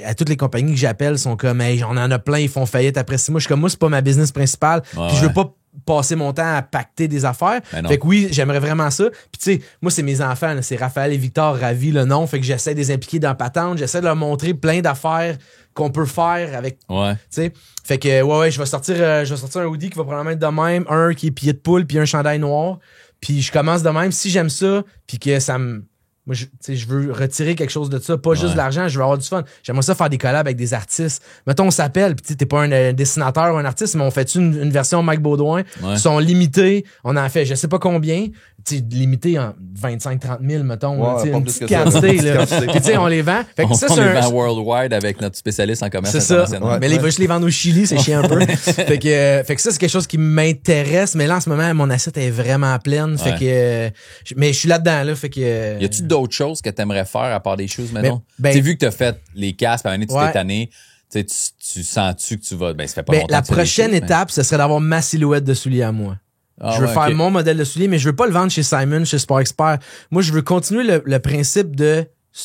à toutes les compagnies que j'appelle sont comme, hey, on en a plein, ils font faillite après 6 mois. Je suis comme, moi, c'est pas ma business principale. Puis je veux pas passer mon temps à pacter des affaires. Fait que oui, j'aimerais vraiment ça. Puis tu sais, moi, c'est mes enfants, là, c'est Raphaël et Victor, ravis le nom. Fait que j'essaie de les impliquer dans la patente. J'essaie de leur montrer plein d'affaires qu'on peut faire avec. Ouais. Tu sais. Fait que je vais sortir un hoodie qui va probablement être de même, un qui est pied de poule puis un chandail noir. Puis je commence de même. Si j'aime ça, puis que ça me... Moi, je veux retirer quelque chose de ça, pas juste de l'argent, je veux avoir du fun. J'aimerais ça faire des collabs avec des artistes. Mettons, on s'appelle, puis t'es pas un dessinateur ou un artiste, mais on fait une version Mike Baudouin. Ils sont limités. On en fait je sais pas combien. Limité en 25-30 000, mettons. Une petite quantité. Puis tu sais, on les vend. Fait que on les vend worldwide avec notre spécialiste en commerce international. Mais il va juste les vendre au Chili, c'est chiant un peu. fait que ça, c'est quelque chose qui m'intéresse. Mais là, en ce moment, mon assiette est vraiment pleine. Fait que... mais je suis là-dedans, là. Fait que... Y a-tu d'autres choses que t'aimerais faire à part des choses, maintenant? T'as vu que t'as fait les casques, à un moment tu t'es tanné. tu sens-tu que tu vas... Ben, ça fait pas Ben, longtemps la que tu fais des prochaine shit, étape, ce serait d'avoir ma silhouette de soulier à moi. Ah, je veux ouais, faire ok. mon modèle de soulier, mais je veux pas le vendre chez Simon, chez Sport Expert. Moi, je veux continuer le principe de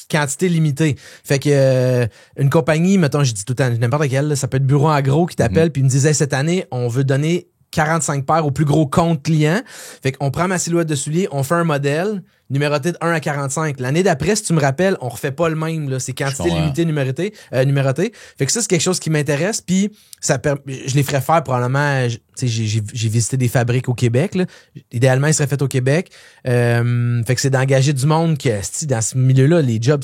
quantité limitée. Fait que une compagnie, mettons, je dis tout le temps, n'importe quelle, là, ça peut être Bureau Agro qui t'appelle puis il me disait cette année, on veut donner 45 paires au plus gros compte client. Fait qu'on prend ma silhouette de soulier, on fait un modèle numéroté de 1 à 45. L'année d'après, si tu me rappelles, on refait pas le même, là. C'est quantité limitée numérotée. Fait que ça, c'est quelque chose qui m'intéresse. Puis, je les ferais faire probablement, j'ai visité des fabriques au Québec, là. Idéalement, ils seraient faits au Québec. Fait que c'est d'engager du monde que, dans ce milieu-là, les jobs,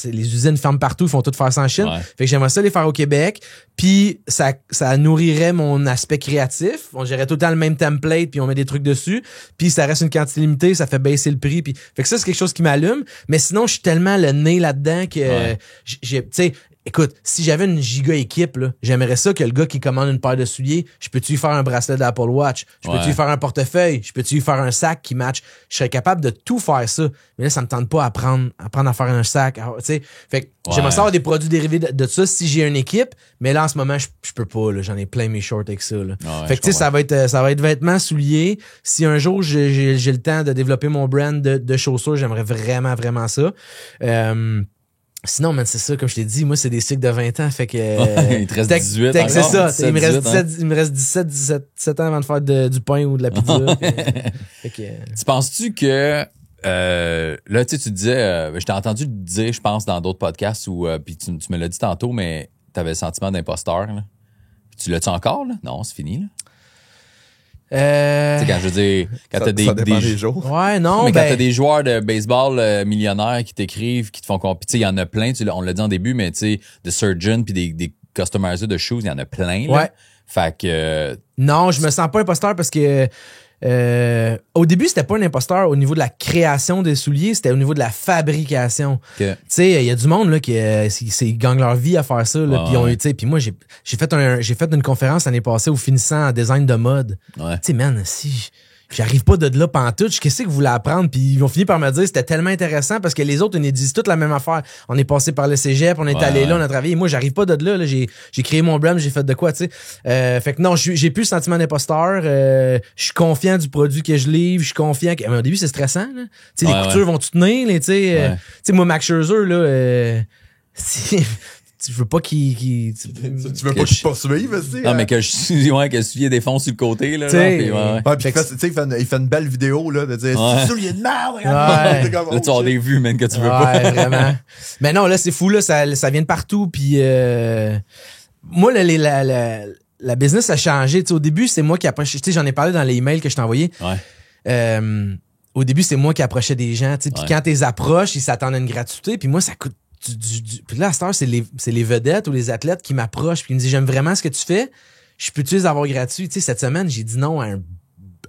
les usines ferment partout, ils font tout faire ça en Chine. Ouais. Fait que j'aimerais ça les faire au Québec. Puis, ça nourrirait mon aspect créatif. On gérait tout le temps le même template, puis on met des trucs dessus. Puis, ça reste une quantité limitée, ça fait baisser le prix. Puis, fait que ça, c'est quelque chose qui m'allume. Mais sinon, je suis tellement le nez là-dedans que tu sais, écoute, si j'avais une giga équipe, là, j'aimerais ça que le gars qui commande une paire de souliers, je peux-tu lui faire un bracelet d'Apple Watch? Je peux-tu lui faire un portefeuille? Je peux-tu lui faire un sac qui match? Je serais capable de tout faire ça. Mais là, ça me tente pas à apprendre à faire un sac. Tu sais, fait que j'aimerais ça avoir des produits dérivés de ça si j'ai une équipe. Mais là, en ce moment, je peux pas, là. J'en ai plein mes shorts avec ça, là. Fait que, tu sais, ça va être vêtements, souliers. Si un jour j'ai le temps de développer mon brand de chaussures, j'aimerais vraiment, vraiment ça. Sinon, man, c'est ça, comme je t'ai dit, moi, c'est des cycles de 20 ans, fait que... il te reste 18 c'est ça, 17, il me reste 17 ans avant de faire du pain ou de la pizza. Fait que... Tu penses-tu que... là, tu disais... je t'ai entendu le dire, je pense, dans d'autres podcasts, puis tu me l'as dit tantôt, mais t'avais le sentiment d'imposteur, là. Tu l'as-tu encore, là? Non, c'est fini, là. Tu sais, quand je veux dire, quand t'as des jours. Ouais, non, mais quand t'as des joueurs de baseball millionnaires qui t'écrivent, qui te font compter, tu sais, il y en a plein, on l'a dit en début, mais tu sais, de surgeon puis des customizers de shoes, il y en a plein, là. Ouais. Fait que... Non, je me sens pas imposteur parce que au début, c'était pas un imposteur au niveau de la création des souliers, c'était au niveau de la fabrication. Okay. Tu sais, il y a du monde là qui gagne leur vie à faire ça là, puis moi j'ai fait une conférence l'année passée au finissant en design de mode. Ouais. Tu sais, man, si j'arrive pas de là pantoute, qu'est-ce que vous voulez apprendre? Puis ils ont fini par me dire c'était tellement intéressant parce que les autres, ils disent toute la même affaire. On est passé par le cégep, on est allé là, on a travaillé. Moi, j'arrive pas de là. J'ai créé mon brand, j'ai fait de quoi, tu sais. Fait que non, j'ai plus le sentiment d'imposteur. Je suis confiant du produit que je livre. Je suis confiant que... Mais au début, c'est stressant, là. Tu sais, les coutures vont-tu tenir, tu sais. Tu sais, moi, Max Scherzer, là... je veux pas qu'il tu veux pas qu'il poursuive, aussi. Non, mais que je souliers des fonds sur le côté, là. Puis il fait une belle vidéo, là, de dire, c'est soulier de merde, regarde. Là, tu as des vues, man, que tu veux pas. Ouais, vraiment. Mais non, là, c'est fou, là, ça vient de partout, puis moi, la business a changé. Tu sais, au début, c'est moi qui approchais, tu sais, j'en ai parlé dans les emails que je t'ai envoyés. Ouais. Au début, c'est moi qui approchais des gens, tu sais, puis quand t'es approches, ils s'attendent à une gratuité, puis moi, ça coûte puis là, à cette heure, c'est les vedettes ou les athlètes qui m'approchent puis ils me disent j'aime vraiment ce que tu fais, je peux-tu les avoir gratuits? Tu sais, cette semaine, j'ai dit non à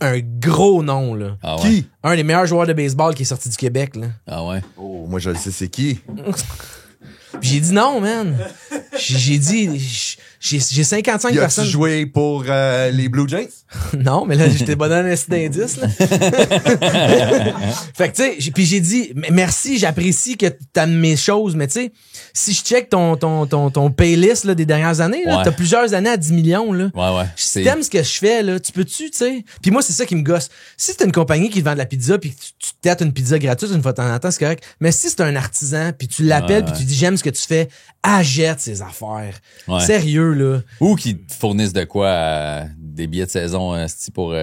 un gros non, là. Ah ouais. Qui? Un des meilleurs joueurs de baseball qui est sorti du Québec, là. Ah ouais. Oh, moi, je le sais, c'est qui? Puis j'ai dit non, man. J'ai dit, j'ai 55 personnes. As-tu joué pour les Blue Jays? Non, mais là, j'étais bon dans un d'indice, là. Fait que, tu sais, puis j'ai dit, merci, j'apprécie que t'aimes mes choses, mais tu sais, si je check ton playlist, là, des dernières années, là, t'as plusieurs années à 10 millions, là. Ouais. Si t'aimes ce que je fais, là, tu peux-tu, tu sais? Puis moi, c'est ça qui me gosse. Si c'est une compagnie qui te vend de la pizza puis que tu têtes une pizza gratuite une fois de temps en temps, c'est correct. Mais si c'est un artisan puis tu l'appelles puis tu dis j'aime ce que tu fais, achète ses affaires. Ouais. Sérieux, là. Ou qui te fournissent de quoi, des billets de saison, pour...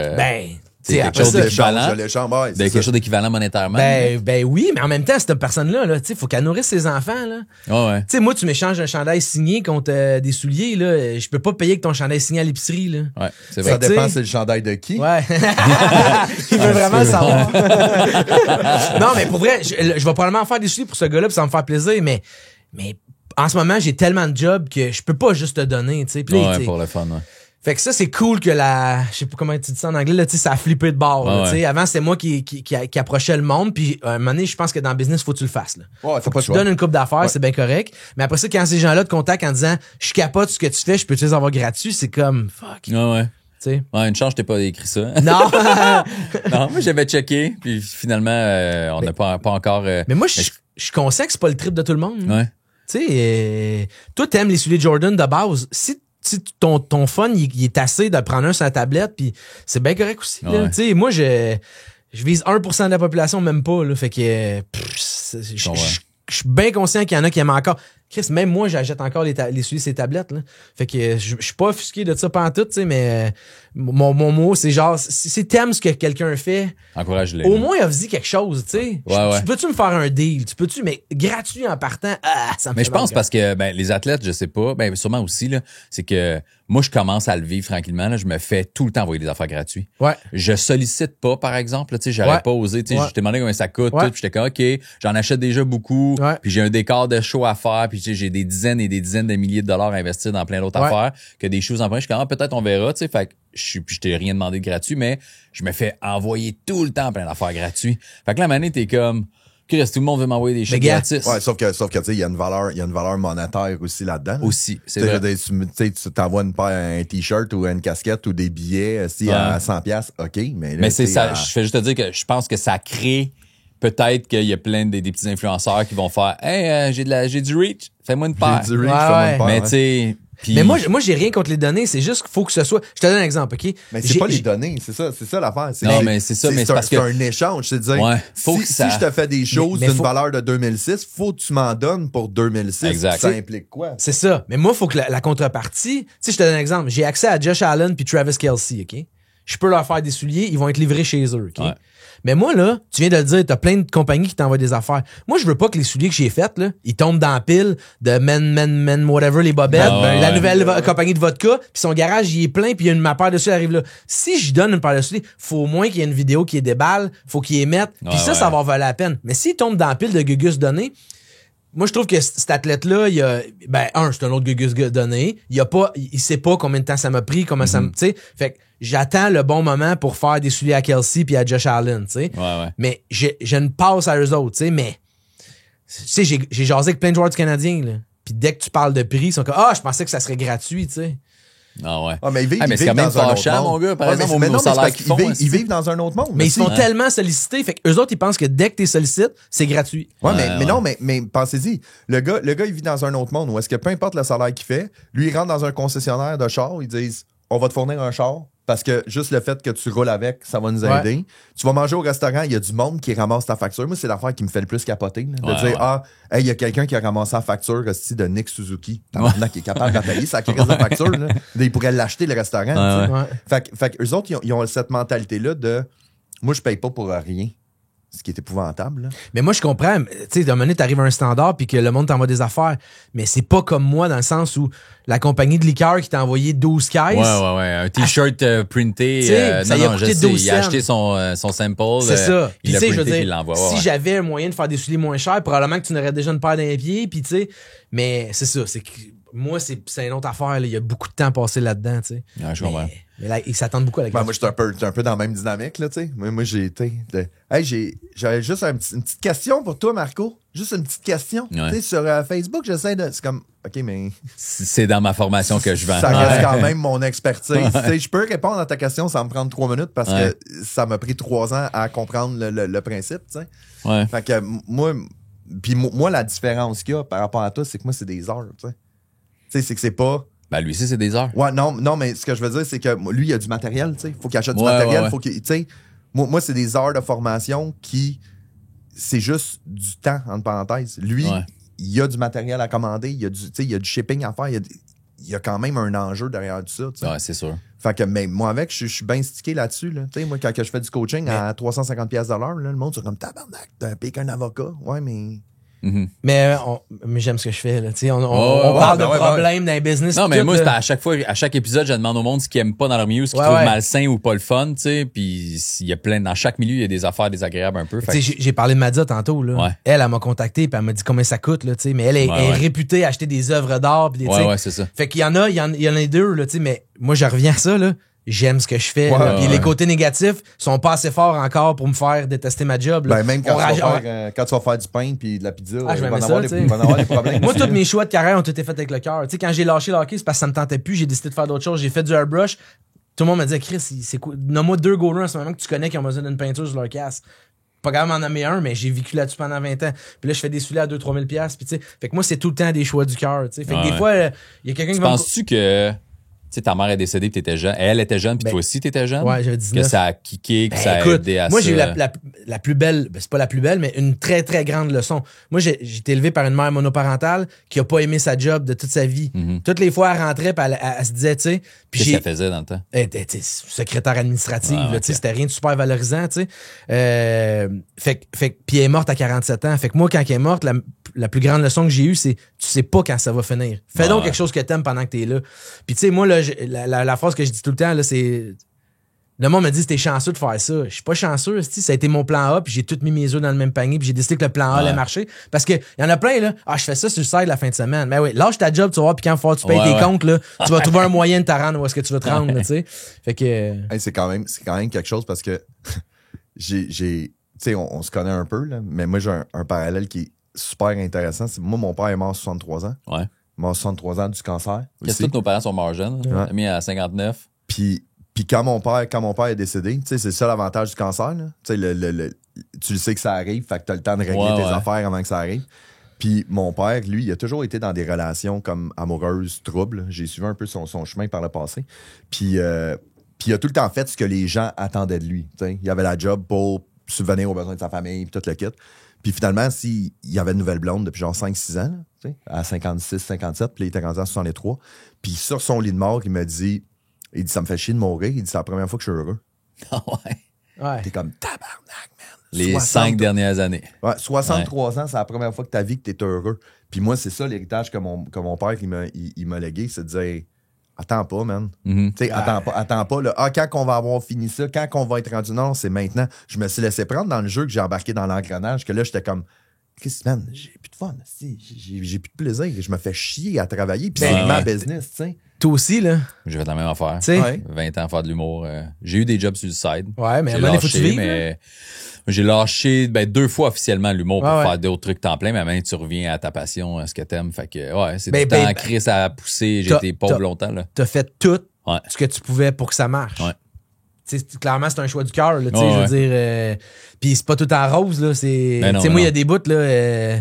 c'est quelque chose d'équivalent. Quelque chose d'équivalent monétairement. Ben oui, mais en même temps, cette personne-là, là, tu sais, faut qu'elle nourrisse ses enfants, là. Ouais. Tu sais, moi, tu m'échanges un chandail signé contre des souliers, là. Je peux pas payer que ton chandail signé à l'épicerie, là. Ouais, c'est vrai. Ça dépend, c'est le chandail de qui. Ouais. Il veut vraiment le savoir. Non, mais pour vrai, je vais probablement faire des souliers pour ce gars-là, puis ça va me faire plaisir, mais en ce moment, j'ai tellement de jobs que je peux pas juste te donner, tu sais. Ouais, pour le fun, ouais. Fait que ça, c'est cool que je sais pas comment tu dis ça en anglais, là, tu sais, ça a flippé de bord, là, tu sais. Avant, c'était moi qui approchais le monde, puis à un moment donné, je pense que dans le business, faut que tu le fasses, là. Ouais, faut que tu donnes une coupe d'affaires, c'est bien correct. Mais après ça, quand ces gens-là te contactent en disant, je capote ce que tu fais, je peux te les avoir gratuits, c'est comme, fuck. Ouais. T'sais. Ouais, une chance, je t'ai pas écrit ça. Non! Non, moi, j'avais checké, puis finalement, on n'a pas encore... mais moi, je suis conscient que c'est pas le trip de tout le monde. Ouais. Tu sais, toi, t'aimes les souliers Jordan de base. Si ton fun, il est assez de prendre un sur la tablette, puis c'est bien correct aussi. Ouais. Tu sais, moi, je vise 1% de la population, même pas. Là, fait que je suis bien conscient qu'il y en a qui aiment encore. Chris, même moi, j'achète encore les souliers ces tablettes. Là. Fait que je suis pas offusqué de ça pantoute, tu sais, mais mon mot, c'est genre, si t'aimes ce que quelqu'un fait, encourage-les. Au moins, offre-y quelque chose, tu sais. Ouais. Tu peux-tu me faire un deal? Mais gratuit en partant, ça me fait Mais je pense mal, parce que les athlètes, je sais pas, sûrement aussi, là, c'est que moi, je commence à le vivre tranquillement. Là, je me fais tout le temps envoyer des affaires gratuites. Ouais. Je sollicite pas, par exemple. Tu sais, j'aurais pas osé. Tu sais, je t'ai demandé combien ça coûte. Tout, puis j'étais comme, OK, j'en achète déjà beaucoup. Ouais. Puis j'ai un décor de show à faire. Puis j'ai des dizaines et des dizaines de milliers de dollars à investir dans plein d'autres affaires que des choses en premier. Je suis comme, peut-être on verra. Tu sais, fait que je t'ai rien demandé de gratuit, mais je me fais envoyer tout le temps plein d'affaires gratuites. Fait que là, Mané, t'es comme, Chris, tout le monde veut m'envoyer des shit gratis. Ouais, sauf que tu sais, il y a une valeur monétaire aussi là-dedans. Aussi, c'est vrai. Tu t'envoies un t-shirt ou une casquette ou des billets à 100$, OK, mais là, mais c'est ça, je fais juste te dire que je pense que ça crée peut-être qu'il y a plein des petits influenceurs qui vont faire hey, j'ai du reach, fais-moi une paire. J'ai du reach, fais-moi une paire. Mais tu sais, mais moi j'ai rien contre les données, c'est juste qu'il faut que ce soit. Je te donne un exemple, OK? Mais c'est pas les données, c'est ça l'affaire. Non, mais c'est ça, mais c'est parce que c'est un échange, c'est de dire si je te fais des choses d'une valeur de 2006, faut que tu m'en donnes pour 2006. Exact. Ça implique quoi? C'est ça. Mais moi, il faut que la contrepartie, tu sais, je te donne un exemple. J'ai accès à Josh Allen puis Travis Kelce, OK? Je peux leur faire des souliers, ils vont être livrés chez eux, OK? Ouais. Mais moi, là, tu viens de le dire, t'as plein de compagnies qui t'envoient des affaires. Moi, je veux pas que les souliers que j'ai faits, là, ils tombent dans la pile de men, whatever, les bobettes, la nouvelle compagnie de vodka, puis son garage, il est plein, puis ma paire de souliers arrive là. Si je donne une paire de souliers, faut au moins qu'il y ait une vidéo qui est déballe, faut qu'ils émettent, puis ça va valoir la peine. Mais s'ils tombent dans la pile de Gugus Donné, moi, je trouve que cet athlète-là, il a, c'est un autre Gugus Donné. Il sait pas combien de temps ça m'a pris, comment ça me, tu sais. Fait que j'attends le bon moment pour faire des souliers à Kelce puis à Josh Allen, tu sais. Ouais. Mais j'ai une passe à eux autres, tu sais. Mais, tu sais, j'ai jasé avec plein de joueurs du Canadien, là. Puis dès que tu parles de prix, ils sont comme, je pensais que ça serait gratuit, tu sais. Ah ouais. Ah, mais ils vivent c'est quand même dans un autre monde. Mon gars, par exemple, mais au salaire qu'ils font. Ils vivent dans un autre monde. Mais ils se font tellement solliciter, fait qu'eux autres, ils pensent que dès que t'es sollicité, c'est gratuit. Mais non, mais pensez-y. Le gars, il vit dans un autre monde où est-ce que peu importe le salaire qu'il fait, lui, il rentre dans un concessionnaire de char, ils disent, on va te fournir un char. Parce que juste le fait que tu roules avec, ça va nous aider. Ouais. Tu vas manger au restaurant, il y a du monde qui ramasse ta facture. Moi, c'est l'affaire qui me fait le plus capoter. Là, de dire, il y a quelqu'un qui a ramassé la facture de Nick Suzuki. Qui est capable de payer sa crise de facture. Là. Il pourrait l'acheter, le restaurant. Fait que eux autres, ils ont cette mentalité-là de moi, je paye pas pour rien. Ce qui est épouvantable. Là. Mais moi, je comprends. Tu sais, d'un moment donné, t'arrives à un standard puis que le monde t'envoie des affaires. Mais c'est pas comme moi dans le sens où la compagnie de liqueur qui t'a envoyé 12 caisses. Ouais. Un t-shirt printé. Ça a coûté 12 il a acheté son sample. C'est ça. Il l'a printé puis il l'envoie. Si j'avais un moyen de faire des souliers moins chers, probablement que tu n'aurais déjà une paire dans les pieds. Puis tu sais, mais c'est ça. C'est que moi, c'est une autre affaire. Là. Il y a beaucoup de temps passé là-dedans. Tu sais. Ouais, je comprends. Mais là, ils s'attendent beaucoup à la moi, j'étais un peu dans la même dynamique, là, tu sais. Moi, j'ai été. J'avais juste une petite question pour toi, Marco. Juste une petite question. Ouais. Tu sais, sur Facebook, j'essaie de. C'est comme. OK, mais. C'est dans ma formation que je vends. Ça reste quand même mon expertise. Je peux répondre à ta question sans me prendre 3 minutes parce que ça m'a pris 3 ans à comprendre le principe, tu sais. Ouais. Fait que moi, la différence qu'il y a par rapport à toi, c'est que moi, c'est des heures, tu sais. Tu sais, c'est que c'est pas. Lui aussi, c'est des heures. Ouais, non, mais ce que je veux dire, c'est que lui, il a du matériel, tu sais. Faut qu'il achète du matériel. Faut qu'il. Tu sais, moi, c'est des heures de formation qui. C'est juste du temps, entre parenthèses. Lui, il y a du matériel à commander, il y a du shipping à faire, il y a quand même un enjeu derrière tout ça, tu sais. Ouais, c'est sûr. Fait que, mais moi, avec, je suis bien stické là-dessus, là. Tu sais, moi, quand je fais du coaching à 350$ de l'heure, là, le monde, c'est comme tabarnak, t'as payé qu'un avocat. Ouais, mais. Mm-hmm. Mais j'aime ce que je fais là. On parle de problèmes dans les business. Non, mais moi, c'est à chaque épisode, je demande au monde ce qu'ils aiment pas dans leur milieu, ce qu'ils trouvent malsain ou pas le fun, tu sais. Puis il y a dans chaque milieu, il y a des affaires désagréables un peu. J'ai parlé de Madza tantôt là. Ouais. Elle m'a contacté puis elle m'a dit combien ça coûte là, tu sais. Mais elle est réputée à acheter des œuvres d'art puis c'est ça. Fait qu'il y en a deux là, tu sais. Mais moi, je reviens à ça là. J'aime ce que je fais. Puis les côtés négatifs sont pas assez forts encore pour me faire détester ma job. Là. Ben, même quand tu vas faire du pain puis de la pizza, il va en avoir des problèmes. Moi, tous mes choix de carrière ont été faits avec le cœur. Tu sais, quand j'ai lâché le hockey, c'est parce que ça me tentait plus. J'ai décidé de faire d'autres choses. J'ai fait du airbrush. Tout le monde me disait, Chris, c'est quoi? Nomme-moi 2 goalers en ce moment que tu connais qui ont besoin d'une peinture sur leur casse. pas capable d'en nommer un, mais j'ai vécu là-dessus pendant 20 ans. Puis là, je fais des souliers à 2-3 000 $. Puis tu sais, fait que moi, c'est tout le temps des choix du cœur, tu sais. Fait que des fois, il y a quelqu'un qui va penses-tu que... Tu sais, ta mère est décédée puis t'étais jeune. Elle était jeune puis toi aussi t'étais jeune. Ouais, j'avais 19. Que ça a kické, que ça a aidé à ça. Moi, j'ai eu la plus belle, c'est pas la plus belle, mais une très, très grande leçon. Moi, j'ai été élevé par une mère monoparentale qui a pas aimé sa job de toute sa vie. Toutes les fois, elle rentrait puis elle se disait, tu sais. Qu'est-ce qu'elle faisait dans le temps? Elle était secrétaire administrative, là, tu sais, c'était rien de super valorisant, tu sais. Puis elle est morte à 47 ans. Fait que moi, quand elle est morte, la plus grande leçon que j'ai eue, c'est tu sais pas quand ça va finir. Fais donc quelque chose que t'aimes pendant que t'es là. Puis tu sais, moi, là, la phrase que je dis tout le temps, là, c'est... Le monde me dit, t'es chanceux de faire ça. Je suis pas chanceux, ça a été mon plan A, puis j'ai tout mis mes œufs dans le même panier, puis j'ai décidé que le plan A allait marcher. Parce que y en a plein, là, je fais ça sur le site la fin de semaine. Mais oui, lâche ta job, tu vas voir, puis quand il faut tu payes tes comptes, là, tu vas trouver un moyen de te rendre où est-ce que tu veux te rendre, tu sais. Fait que... c'est quand même quelque chose parce que tu sais, on se connaît un peu, là, mais moi, j'ai un parallèle qui est super intéressant. Moi, mon père est mort à 63 ans. Ouais. Mort à 63 ans du cancer. Qu'est-ce que tous nos parents sont morts jeunes? Ouais. Mis à 59. Puis quand mon père est décédé, tu sais, c'est ça l'avantage du cancer, là. Tu sais, tu le sais que ça arrive, fait que t'as le temps de régler tes affaires avant que ça arrive. Puis mon père, lui, il a toujours été dans des relations comme amoureuses, troubles. J'ai suivi un peu son chemin par le passé. Puis il a tout le temps fait ce que les gens attendaient de lui. Tu sais, il avait la job pour subvenir aux besoins de sa famille, puis tout le kit. Puis finalement, il y avait une nouvelle blonde depuis genre 5-6 ans, là, tu sais, à 56, 57, puis il était rendu à 63. Puis sur son lit de mort, il me dit, ça me fait chier de mourir. Il dit, c'est la première fois que je suis heureux. Ah ouais. T'es comme tabarnak, man. Les 5 dernières années. Ouais, 63 ans, c'est la première fois que ta vie que t'es heureux. Puis moi, c'est ça l'héritage que mon père il m'a légué, c'est de dire, attends pas, man. Tu sais, attends pas. Là. Quand on va avoir fini ça, quand on va être rendu nord, c'est maintenant. Je me suis laissé prendre dans le jeu que j'ai embarqué dans l'engrenage, que là, j'étais comme, qu'est-ce que, man, j'ai plus de fun, j'ai plus de plaisir, je me fais chier à travailler, puis c'est ma business, tu sais. Toi aussi, là. J'ai fait la même affaire. Tu sais. 20 ans à faire de l'humour. J'ai eu des jobs sur le side. Ouais, mais j'ai faut que tu vives, mais j'ai lâché 2 fois officiellement l'humour pour faire d'autres trucs temps plein, mais maintenant tu reviens à ta passion, à ce que t'aimes. Fait que c'est du temps Chris à pousser. J'ai été pauvre longtemps, là. T'as fait tout ce que tu pouvais pour que ça marche. Ouais. T'sais, clairement, c'est un choix du cœur. Je veux dire, puis c'est pas tout en rose. Là, moi, il y a des bouts, là,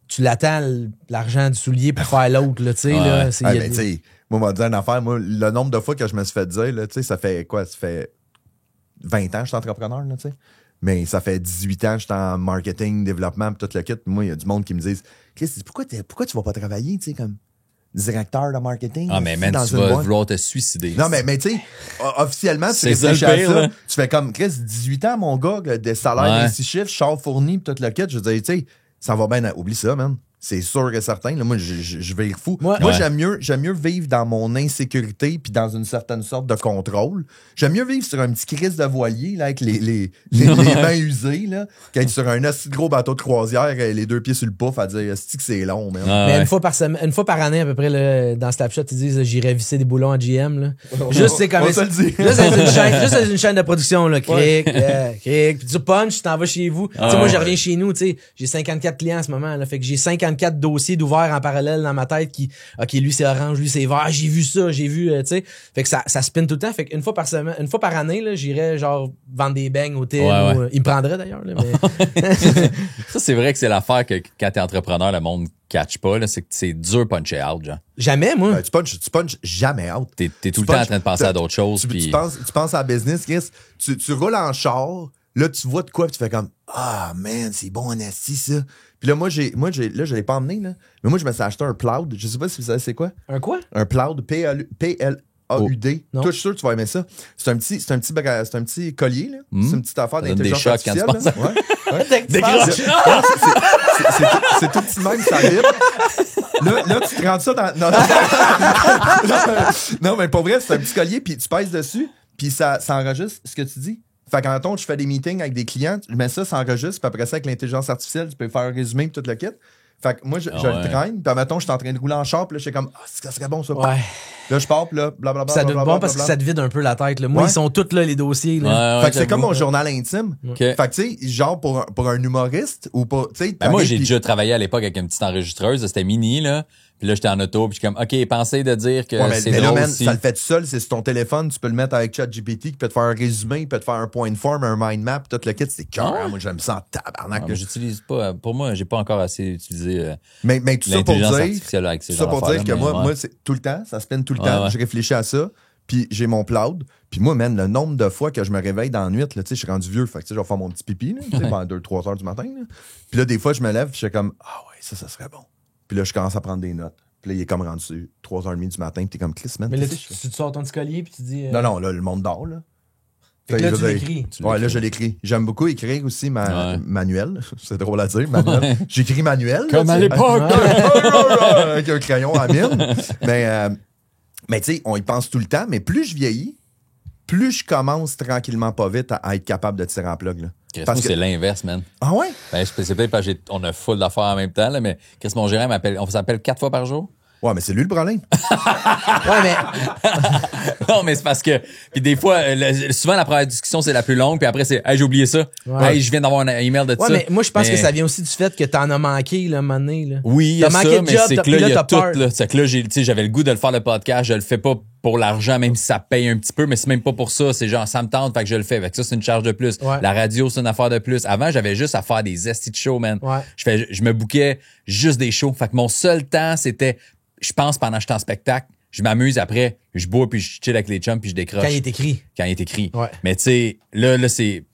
tu l'attends, l'argent du soulier pour faire l'autre. Là, moi, on m'a dit une affaire. Moi, le nombre de fois que je me suis fait dire, là, ça fait quoi? Ça fait 20 ans que je suis entrepreneur. Là, mais ça fait 18 ans que je suis en marketing, développement, tout le kit. Moi, il y a du monde qui me dit, pourquoi tu vas pas travailler comme directeur de marketing? Ah, mais man, tu vas vouloir te suicider. Non, mais tu sais, officiellement, tu réfléchis à ça. Tu fais comme, Chris, 18 ans, mon gars, des salaires de 6 chiffres, char fourni, pis tout le kit. Je veux dire, tu sais, ça va bien. Oublie ça, man. C'est sûr et certain. Là, moi, je vais être fou. Moi, j'aime mieux vivre dans mon insécurité puis dans une certaine sorte de contrôle. J'aime mieux vivre sur un petit crise de voilier là, avec les mains usées là, qu'être sur un assez gros bateau de croisière, les 2 pieds sur le pouf à dire que c'est long. Mais une fois par année à peu près là, dans Snapchat, ils disent j'irais visser des boulons à GM. Là. Juste c'est comme ça. Juste c'est une chaîne de production là, cric, puis tu punch, tu t'en vas chez vous. Moi, je reviens chez nous. J'ai 54 clients en ce moment. Là, fait que j'ai 54 dossiers d'ouverts en parallèle dans ma tête qui, OK, lui c'est orange, lui c'est vert, j'ai vu ça, tu sais. Fait que ça spin tout le temps. Fait qu'une fois par année, là, j'irais genre vendre des beignes au thé. Il me prendrait d'ailleurs, là, mais... Ça, c'est vrai que c'est l'affaire que quand t'es entrepreneur, le monde catch pas, là, c'est que c'est dur puncher out, genre. Jamais, moi. Tu punches jamais out. T'es tout le temps en train de penser à d'autres choses. Tu penses à la business, Chris. Tu roules en char, là, tu vois de quoi, puis tu fais comme, man, c'est bon en assis, ça. Puis là, moi, je l'ai pas emmené, là. Mais moi, je me suis acheté un Ploud. Je sais pas si vous savez c'est quoi. Un quoi? Un Ploud, P-L-A-U-D. Toi, je suis sûr que tu vas aimer ça. C'est un petit collier, là. C'est une petite affaire d'intelligence artificielle. Quand tu c'est tout petit même, ça vibre. Là, tu te rentres ça dans... Non, mais pour vrai, c'est un petit collier, puis tu pèses dessus, puis ça enregistre ce que tu dis. Fait quand je fais des meetings avec des clients, je mets ça enregistre, puis après ça, avec l'intelligence artificielle, tu peux faire un résumé puis tout le kit. Fait que moi, je le traîne, puis mettons, je suis en train de rouler en char, puis là, je suis comme, ça serait bon, ça. Ouais. Là, je pars, puis là, blablabla. Ça doit être bon parce que ça te vide un peu la tête, là. Moi, ils sont tous là, les dossiers, là. Fait que c'est comme mon journal intime. Okay. Fait que, tu sais, genre, pour un humoriste, ou pas, tu sais. Moi, j'ai déjà travaillé à l'époque avec une petite enregistreuse, c'était mini, là. Puis là, j'étais en auto, puis je suis comme, OK, pensez de dire que c'est mais là, drôle man, aussi. ça le fait tout seul, c'est sur ton téléphone, tu peux le mettre avec ChatGPT, qui peut te faire un résumé, il peut te faire un point de forme, un mind map, tout le kit, c'est cœur. Ah ouais? Moi, j'aime ça en tabarnak. J'utilise pas, pour moi, j'ai pas encore assez utilisé Mais tout ça pour l'intelligence dire, artificielle avec ces tout ça pour dire que moi, moi, c'est tout le temps, ça spinne tout le temps. Ouais. Je réfléchis à ça, puis j'ai mon cloud. Puis moi, man, le nombre de fois que je me réveille dans la nuit, là, tu sais, je suis rendu vieux, fait que tu sais, je vais faire mon petit pipi, là, tu sais, pendant 2-3 heures du matin. Là. Puis là, des fois, je me lève, puis je suis comme, ah ouais, ça serait bon. Puis là, je commence à prendre des notes. Puis là, il est comme rendu 3h30 du matin, puis t'es comme, Chris, man. Mais là, tu sors ton petit collier, puis tu dis. Non, là, le monde dort, là. Fait que là, tu l'écris. Ouais, là, je l'écris. J'aime beaucoup écrire aussi manuel. C'est drôle à dire, manuel. J'écris manuel. Comme là, à l'époque. Avec un crayon à mine. Mais tu sais, on y pense tout le temps, mais plus je vieillis, plus je commence tranquillement pas vite à être capable de tirer en plug. Là. Parce que c'est l'inverse, man. Ah ouais? Ben, c'est peut-être parce qu'on a full d'affaires en même temps, là, mais Chris, mon gérant on s'appelle 4 fois par jour? Ouais, mais c'est lui le problème. Ouais, mais. Non, mais c'est parce que, puis des fois, souvent la première discussion c'est la plus longue, puis après c'est, hey, j'ai oublié ça. Ouais. Hey, je viens d'avoir un email de ça. Ouais, mais moi, je pense que ça vient aussi du fait que t'en as manqué, là, un moment donné, là. Oui, il y a T'as ça, manqué de mais job, c'est que puis là, là, il y a t'as tout, peur. là. C'est que là, j'avais le goût de le faire le podcast, je le fais pas pour l'argent, même si ça paye un petit peu, mais c'est même pas pour ça. C'est genre, ça me tente, fait que je le fais. Fait que ça, c'est une charge de plus. Ouais. La radio, c'est une affaire de plus. Avant, j'avais juste à faire des estis de shows, man. Ouais. Je me bookais juste des shows. Fait que mon seul temps, c'était, je pense, pendant que j'étais en spectacle, je m'amuse après, je bois puis je chill avec les chums puis je décroche. Quand il est écrit. Quand il est écrit. Ouais. Mais tu sais, là, tu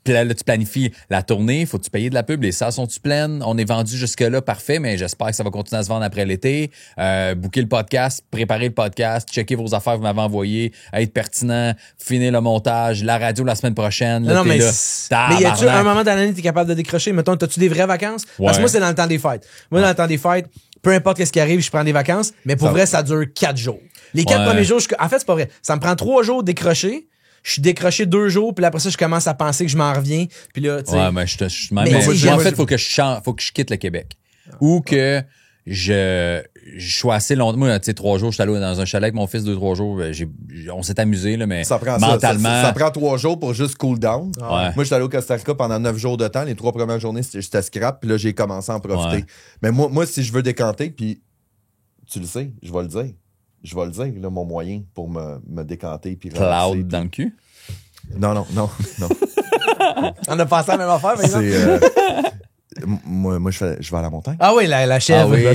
planifies la tournée, faut-tu payer de la pub, les salles sont-tu pleines? On est vendu jusque-là, parfait, mais j'espère que ça va continuer à se vendre après l'été. Booker le podcast, préparer le podcast, checker vos affaires que vous m'avez envoyées, être pertinent, finir le montage, la radio la semaine prochaine. Là, Non, mais, là, mais y a-tu un moment dans l'année que t'es capable de décrocher? Mettons, t'as-tu des vraies vacances? Parce que moi, c'est dans le temps des fêtes. Moi, dans le temps des fêtes, peu importe ce qui arrive, je prends des vacances, mais pour vrai, ça dure 4 jours. Les 4 premiers jours, en fait, c'est pas vrai. Ça me prend 3 jours de décrocher. Je suis décroché 2 jours, puis après ça, je commence à penser que je m'en reviens. Puis là, tu sais. Ouais, mais en fait, faut que je quitte le Québec. Ou que je sois assez longtemps. Moi, tu sais, 3 jours, je suis allé dans un chalet avec mon fils, 2-3 jours. On s'est amusé, là, mais Ça prend mentalement. Ça prend 3 jours pour juste cool down. Ouais. Moi, j'étais allé au Costa Rica pendant 9 jours de temps. Les 3 premières journées, j'étais scrap, puis là, j'ai commencé à en profiter. Ouais. Mais moi, si je veux décanter, puis tu le sais, je vais le dire. Je vais le dire, là, mon moyen pour me décanter. Puis Cloud dans le cul? Non. On a pensé à la même affaire, mais moi, je vais à la montagne. Ah oui, la chèvre. Ah oui, Moi,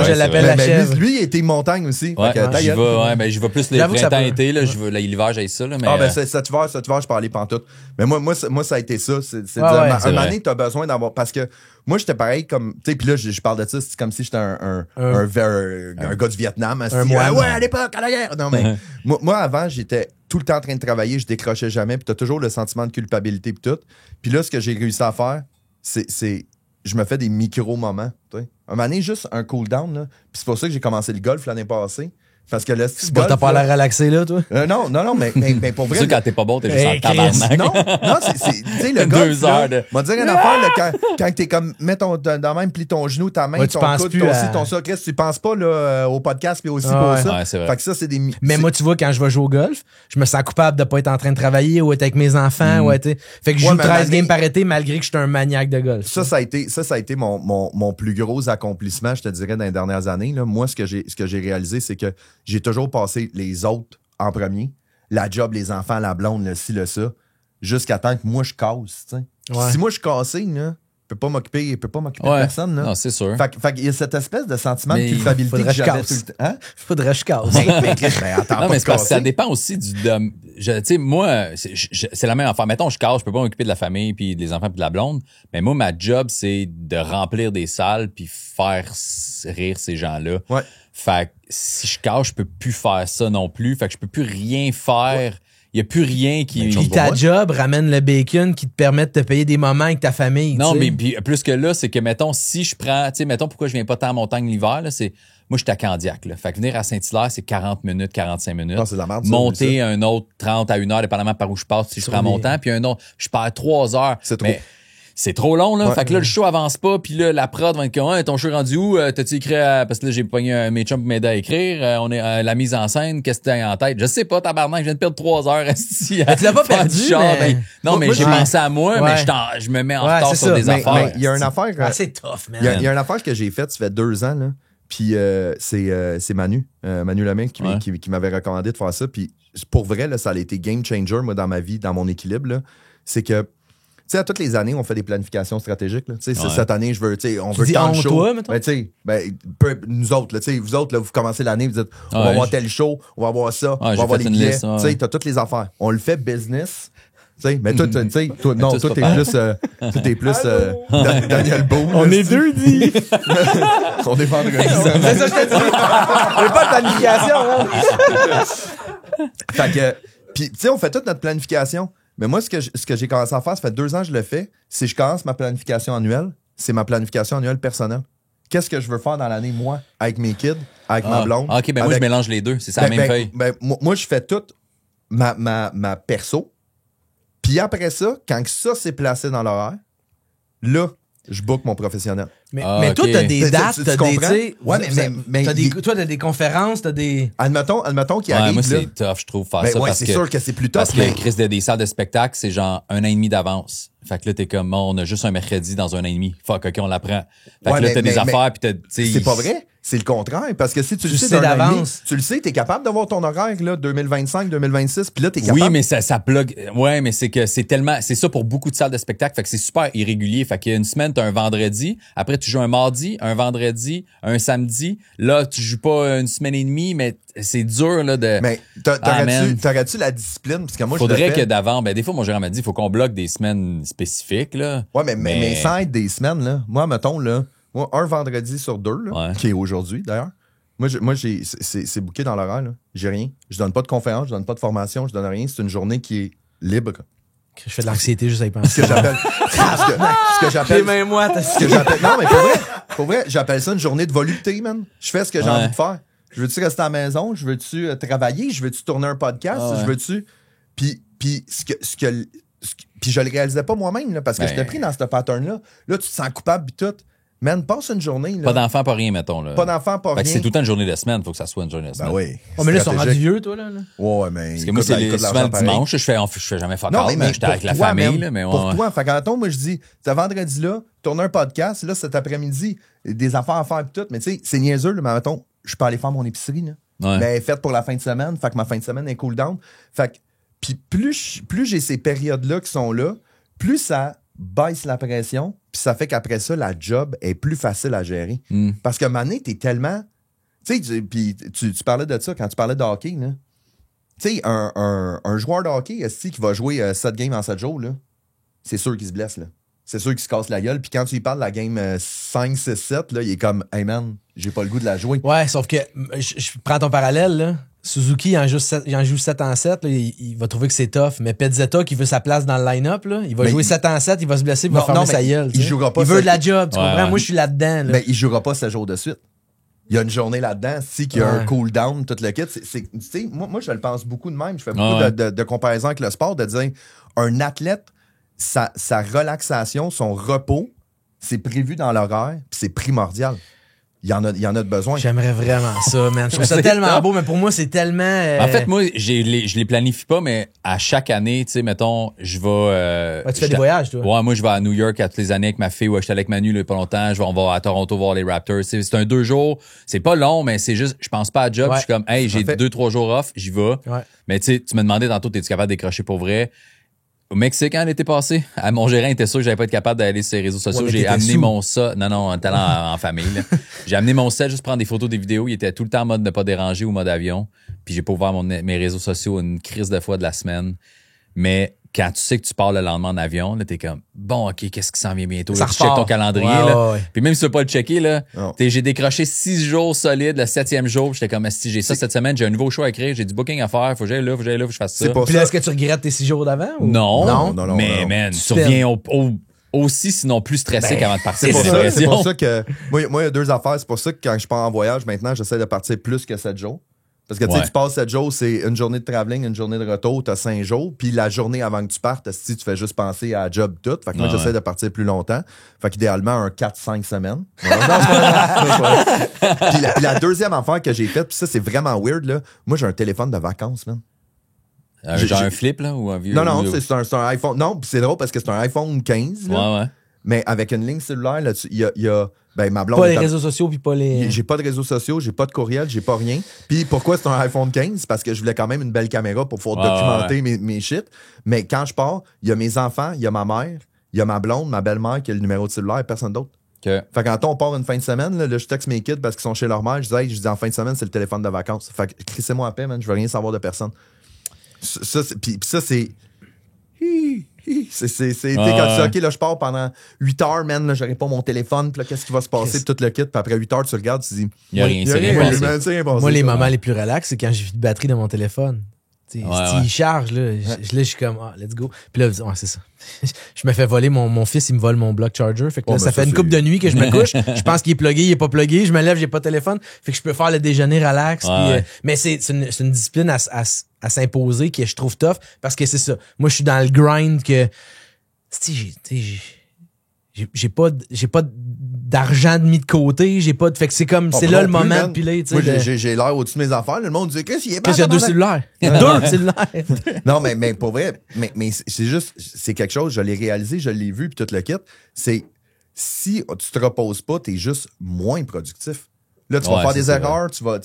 je ouais, l'appelle c'est la Mais chèvre. lui, il était montagne aussi. Ouais, Fait que, j'y vais, mais j'y vais plus les J'avoue que ça printemps-été, peut- là. L'hiver, j'ai ça, là, mais. Ah, ben, cet hiver, je peux aller pantoute. Mais moi, ça a été ça. C'est de dire, ouais, un c'est moment vrai. donné, t'as besoin d'avoir, parce que moi, j'étais pareil comme, tu sais, puis là, je parle de ça, c'est comme si j'étais un gars du Vietnam. moine. Ouais, à l'époque, à la guerre. Non, mais, moi, avant, j'étais tout le temps en train de travailler, je décrochais jamais, puis t'as toujours le sentiment de culpabilité puis tout. Puis là, ce que j'ai réussi à faire, c'est je me fais des micro-moments, tu sais. Un moment donné, juste un cool-down, là. Puis c'est pour ça que j'ai commencé le golf l'année passée. Parce que le C'est pas, t'as pas l'air relaxé, là, toi? non, mais pour vrai. C'est sûr, quand t'es pas bon, t'es juste Hey, en tabarnak. Non, c'est tu sais, le 2 golf, heures là, de- m'a dire une affaire, là, quand t'es comme, mets dans la même, plie ton genou, ta main, Ouais, tu ton penses coude, plus ton à- ci, ton ça. Chris, tu penses pas, là, au podcast puis aussi Ah pour ouais. ça. Ouais, c'est vrai. Fait que ça, c'est des. Mais moi, tu vois, quand je vais jouer au golf, je me sens coupable de pas être en train de travailler ou être avec mes enfants ou être. Fait que je Ouais, joue mais 13 Mané- games par été malgré que je suis un maniaque de golf. Ça a été mon plus gros accomplissement, je te dirais, dans les dernières années. Là. Moi, ce que j'ai réalisé, c'est que j'ai toujours passé les autres en premier. La job, les enfants, la blonde, le ci, le ça, jusqu'à temps que moi, je casse. Tu sais. Ouais. Si moi, je suis cassé, là, je peux pas m'occuper de Ouais. personne. Là. Non, c'est sûr. Fait qu'il y a cette espèce de sentiment Mais de culpabilité faudrait que que je j'avais casse. tout le temps. Hein? Faudrait que je casse. Attends, Non, pas mais de c'est parce que ça casser. dépend aussi tu sais, moi, c'est la même affaire. Mettons, je casse, je peux pas m'occuper de la famille puis des enfants puis de la blonde. Mais moi, ma job, c'est de remplir des salles puis faire rire ces gens-là. Ouais. Fait que si je casse, je peux plus faire ça non plus. Fait que je peux plus rien faire. Il y a plus rien qui... Puis ta job ramène le bacon qui te permet de te payer des moments avec ta famille. Non, tu sais. mais puis, plus que là, c'est que, mettons, si je prends, tu sais, mettons, pourquoi je viens pas tant en montagne l'hiver, là, c'est, moi, je suis à Candiac, là. Fait que venir à Saint-Hilaire, c'est 40 minutes, 45 minutes. Non, c'est de la merde, ça, Monter un autre 30 à 1 heure, dépendamment par où je passe, si je prends mon temps, puis un autre, je perds 3 heures. C'est trop. Mais c'est trop long, là. Ouais. Fait que là, le show avance pas, puis là, la prod va être comme, ton show est rendu où? T'as-tu écrit parce que là, j'ai pogné mes chums pour m'aider à écrire. On est, la mise en scène, qu'est-ce que t'as en tête? Je sais pas, tabarnak, je viens de perdre 3 heures, esti, Mais tu l'as pas à faire perdu, du char. mais- Non, mais Moi, j'ai ouais. pensé à moi, Ouais. mais je me mets en Ouais, retard c'est sur ça. des Mais affaires. il y a une affaire. Ah, c'est tough, man. Il y a une affaire que j'ai faite, ça fait 2 ans, là. Puis c'est Manu Lemay qui m'avait recommandé de faire ça. Puis pour vrai, là, ça a été game changer, moi, dans ma vie, dans mon équilibre. Là. C'est que, tu sais, à toutes les années, on fait des planifications stratégiques. Là. Cette année, on veut tant de show. Nous autres, là, vous autres, là, vous commencez l'année, vous dites, on va avoir tel show, on va avoir ça, on va avoir les billets. Tu sais, t'as toutes les affaires. On le fait business. T'sais, mais toi, non, toi, t'es plus Daniel Beau. On est jeudi. On est vendredi. C'est ça que je te dis. On n'est pas de planification, hein. Fait que, puis, tu sais, on fait toute notre planification. Mais moi, ce que j'ai commencé à faire, ça fait 2 ans que je le fais, c'est que je commence ma planification annuelle. C'est ma planification annuelle personnelle. Qu'est-ce que je veux faire dans l'année, moi, avec mes kids, avec ma blonde. OK, ben moi, je mélange les deux. C'est ça, la même feuille. Moi, je fais toute ma perso. Puis après ça, quand ça s'est placé dans l'horaire, là, je book mon professionnel. Mais toi, t'as des dates, t'as des... Ouais, toi, t'as des conférences, t'as des... Admettons qu'il arrive, moi, là, c'est tough, je trouve, faire ça. Ouais, c'est sûr que c'est plus tough. Parce que Chris, des salles de spectacle, c'est genre 1 an et demi d'avance. Fait que là, t'es comme, on a juste un mercredi dans 1 an et demi. Fuck, OK, on l'apprend. Fait que là, t'as des affaires, puis c'est pas vrai. C'est le contraire. Parce que si tu le sais d'avance, tu le sais, t'es capable d'avoir ton horaire, là, 2025, 2026, puis là, t'es capable. Oui, mais ça plug. Ouais, mais c'est que c'est tellement, c'est ça pour beaucoup de salles de spectacle. Fait que c'est super irrégulier. Fait qu'il y a une semaine, t'as un vendredi. Après, tu joues un mardi, un vendredi, un samedi. Là, tu joues pas 1 semaine et demie, mais c'est dur, là, de. Mais t'aurais-tu la discipline? Parce que moi, faudrait que d'avant, des fois, mon gérant m'a dit, il faut qu'on bloque des semaines spécifiques, là. Ouais, mais sans être des semaines, là. Moi, mettons, là. Moi, un vendredi sur 2, là, qui est aujourd'hui, d'ailleurs. C'est booké dans l'horaire, là. J'ai rien. Je donne pas de conférence, je donne pas de formation, je donne rien. C'est une journée qui est libre. Je fais de l'anxiété juste à y penser. Ce que j'appelle. ce que j'appelle. Non, mais pour vrai, j'appelle ça une journée de volupté, man. Je fais ce que j'ai envie de faire. Je veux-tu rester à la maison? Je veux-tu travailler? Je veux-tu tourner un podcast? Je veux-tu. Puis je le réalisais pas moi-même, là, parce que j'étais pris dans ce pattern-là. Là, tu te sens coupable pis tout. Man, passe une journée. Là. Pas d'enfant, pas rien, mettons. Là. Pas d'enfant, pas rien. C'est tout le temps une journée de semaine. Faut que ça soit une journée de semaine. Ben oui. Oh, mais là, ils sont rendus vieux, toi, là. Ouais, mais. Parce que moi, c'est souvent le dimanche. Je fais jamais fuck all, mais j'étais avec la famille. Là, mais pour toi, fait qu'en moi, je dis, ce vendredi-là, tourne un podcast. Là, cet après-midi, des affaires à faire et tout. Mais tu sais, c'est niaiseux, là, mais mettons, je peux aller faire mon épicerie, là. Ouais. Mais faite pour la fin de semaine. Fait que ma fin de semaine est cool down. Fait que, puis plus j'ai ces périodes-là qui sont là, plus ça baisse la pression, puis ça fait qu'après ça, la job est plus facile à gérer. Parce que Mané, t'es tellement... Tu sais, puis tu parlais de ça quand tu parlais de hockey, là. Tu sais, un joueur de hockey, qui va jouer 7 games en 7 jours, là, c'est sûr qu'il se blesse, là. C'est sûr qu'il se casse la gueule. Puis quand tu lui parles de la game 5, 6, 7, là, il est comme « Hey man, j'ai pas le goût de la jouer. » Ouais, sauf que, je prends ton parallèle, là. Suzuki, il en joue 7 en 7, là, il va trouver que c'est tough. Mais Pezzetta, qui veut sa place dans le line-up, là, il va jouer 7 en 7, il va se blesser, il va fermer sa gueule. Il jouera pas. Il veut de la job, tu comprends? Moi, je suis là-dedans. Là. Mais il jouera pas 7 jours de suite. Il y a une journée là-dedans, qu'il y a un cool-down, tout le kit. Moi, je le pense beaucoup de même. Je fais beaucoup de comparaisons avec le sport, de dire un athlète, sa relaxation, son repos, c'est prévu dans l'horaire, puis c'est primordial. Il y en a de besoin. J'aimerais vraiment ça, man. Je trouve ça tellement beau, mais pour moi, c'est tellement... En fait, moi, je les planifie pas, mais à chaque année, tu sais, mettons, je vais... tu fais des voyages, toi? Ouais, moi, je vais à New York à toutes les années avec ma fille. Ouais, j'étais avec Manu, là, pas longtemps. On va à Toronto voir les Raptors. C'est un 2 jours. C'est pas long, mais c'est juste, je pense pas à job. Je suis comme, hey, j'ai 2-3 jours off, j'y vais. Ouais. Mais tu sais, tu me demandais tantôt, t'es-tu capable de décrocher pour vrai? Au Mexique, quand l'été passé, mon gérant était sûr que j'allais pas être capable d'aller sur les réseaux sociaux. J'ai amené mon ça. Non, un talent en famille. Là. J'ai amené mon set juste prendre des photos, des vidéos. Il était tout le temps en mode ne pas déranger ou mode avion. Puis j'ai pas ouvert mes réseaux sociaux une crise de fois de la semaine. Mais quand tu sais que tu pars le lendemain en avion, là, t'es comme, bon, OK, qu'est-ce qui s'en vient bientôt? Là, tu checkes ton calendrier. Là. Puis même si tu veux pas le checker, là, j'ai décroché 6 jours solides, le 7e jour. J'étais comme, si j'ai ça cette semaine, j'ai un nouveau show à écrire, j'ai du booking à faire, faut que j'aille là, faut que je fasse ça. Puis là, est-ce que tu regrettes tes 6 jours d'avant? Ou? Non. Mais, man, tu reviens aussi, sinon plus stressé qu'avant de partir. C'est pour ça que, moi, il y a 2 affaires. C'est pour ça que quand je pars en voyage, maintenant, j'essaie de partir plus que 7 jours. Parce que tu sais, tu passes 7 jours, c'est une journée de travelling, une journée de retour, t'as 5 jours, puis la journée avant que tu partes, si tu fais juste penser à la job tout. Fait que moi, j'essaie de partir plus longtemps. Fait qu'idéalement, un 4-5 semaines. Puis la deuxième affaire que j'ai faite, puis ça, c'est vraiment weird, là. Moi, j'ai un téléphone de vacances, man. Genre un flip, là, ou un vieux? Non, c'est un iPhone. Non, c'est drôle parce que c'est un iPhone 15, là. Ouais. Mais avec une ligne cellulaire, là, il y a ben, ma blonde. Pas les réseaux sociaux, puis pas les. J'ai pas de réseaux sociaux, j'ai pas de courriel, j'ai pas rien. Puis pourquoi c'est un iPhone 15? Parce que je voulais quand même une belle caméra pour pouvoir documenter mes shit. Mais quand je pars, il y a mes enfants, il y a ma mère, il y a ma blonde, ma belle-mère qui a le numéro de cellulaire et personne d'autre. Okay. Fait que quand on part une fin de semaine, là, je texte mes kids parce qu'ils sont chez leur mère, je dis en fin de semaine, c'est le téléphone de vacances. Fait que crissez-moi à paix, man, je veux rien savoir de personne. Puis ça, c'est. C'est quand tu dis, OK, là, je pars pendant 8 heures, man, là, j'aurai pas mon téléphone, puis là, qu'est-ce qui va se passer, tout le kit, puis après 8 heures, tu regardes, tu dis, il y a rien, Moi, les moments les plus relax, c'est quand j'ai plus de batterie dans mon téléphone. Il charge, là. Là, je suis comme, let's go. Puis là, c'est ça. Je me fais voler mon fils, il me vole mon block charger. Fait que là, ça fait une couple de nuit que je me couche. Je pense qu'il est plugué, il est pas plugué. Je me lève, j'ai pas de téléphone. Fait que je peux faire le déjeuner relax. Mais c'est une discipline à s'imposer que je trouve tough parce que c'est ça. Moi, je suis dans le grind que, j'ai pas d'argent de mis de côté, j'ai pas de. Fait que c'est comme, c'est là le moment de piler, tu sais. Moi, j'ai l'air au-dessus de mes affaires. Le monde dit, qu'est-ce qu'il est pas. Qu'est-ce qu'il y a 2 cellulaires? 2 cellulaires. Non, mais pour vrai, mais c'est juste, c'est quelque chose, je l'ai réalisé, je l'ai vu, puis tout le kit. C'est, si tu te reposes pas, t'es juste moins productif. Là, tu vas faire des erreurs, tout va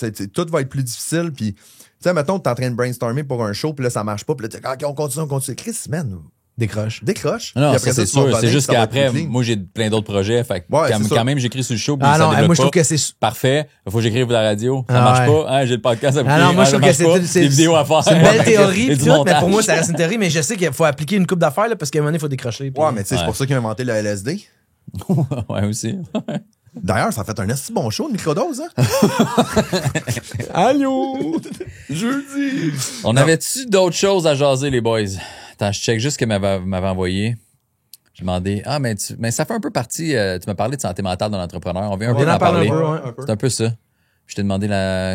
être plus difficile, puis, tu sais, mettons, t'es en train de brainstormer pour un show, puis là, ça marche pas, puis là, tu dis, OK, on continue. Chris, man. Décroche. Non, ça, c'est sûr. C'est juste qu'après, moi, j'ai plein d'autres projets. Fait quand même, j'écris sur le show. Moi, je trouve que c'est parfait. Il faut que j'écrive pour la radio. Ça marche pas. Hein, j'ai le podcast à non, moi, je trouve que c'est des vidéos à faire. C'est une belle théorie. Mais pour moi, ça reste une théorie. Mais je sais qu'il faut appliquer une coupe d'affaires là, parce qu'à un moment donné, il faut décrocher. Ouais, mais tu sais, c'est pour ça qu'ils ont inventé le LSD. Ouais, aussi. D'ailleurs, ça a fait un assez bon show de microdose, hein? Allô? Jeudi! On avait-tu d'autres choses à jaser, les boys? Attends, je check juste ce qu'elle m'avait envoyé. J'ai demandé, mais ça fait un peu partie, tu m'as parlé de santé mentale dans l'entrepreneur. On vient un peu en parler. C'est un peu ça. Je t'ai demandé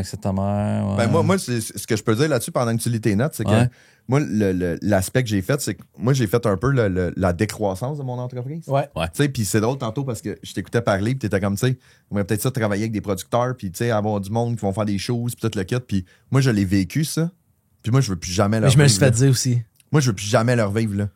c'est ta mère. Ouais. Ben moi, ce que je peux dire là-dessus pendant que tu lis tes notes, c'est que moi, l'aspect que j'ai fait, c'est que moi, j'ai fait un peu la décroissance de mon entreprise. Ouais. Tu sais, puis c'est drôle tantôt parce que je t'écoutais parler, puis t'étais comme, tu sais, on va peut-être ça travailler avec des producteurs, puis tu sais, avoir du monde qui vont faire des choses, puis tout le kit. Puis moi, je l'ai vécu, ça. Puis moi, je veux plus jamais leur vivre. Mais je me suis fait dire aussi. Moi, je veux plus jamais leur vivre, là.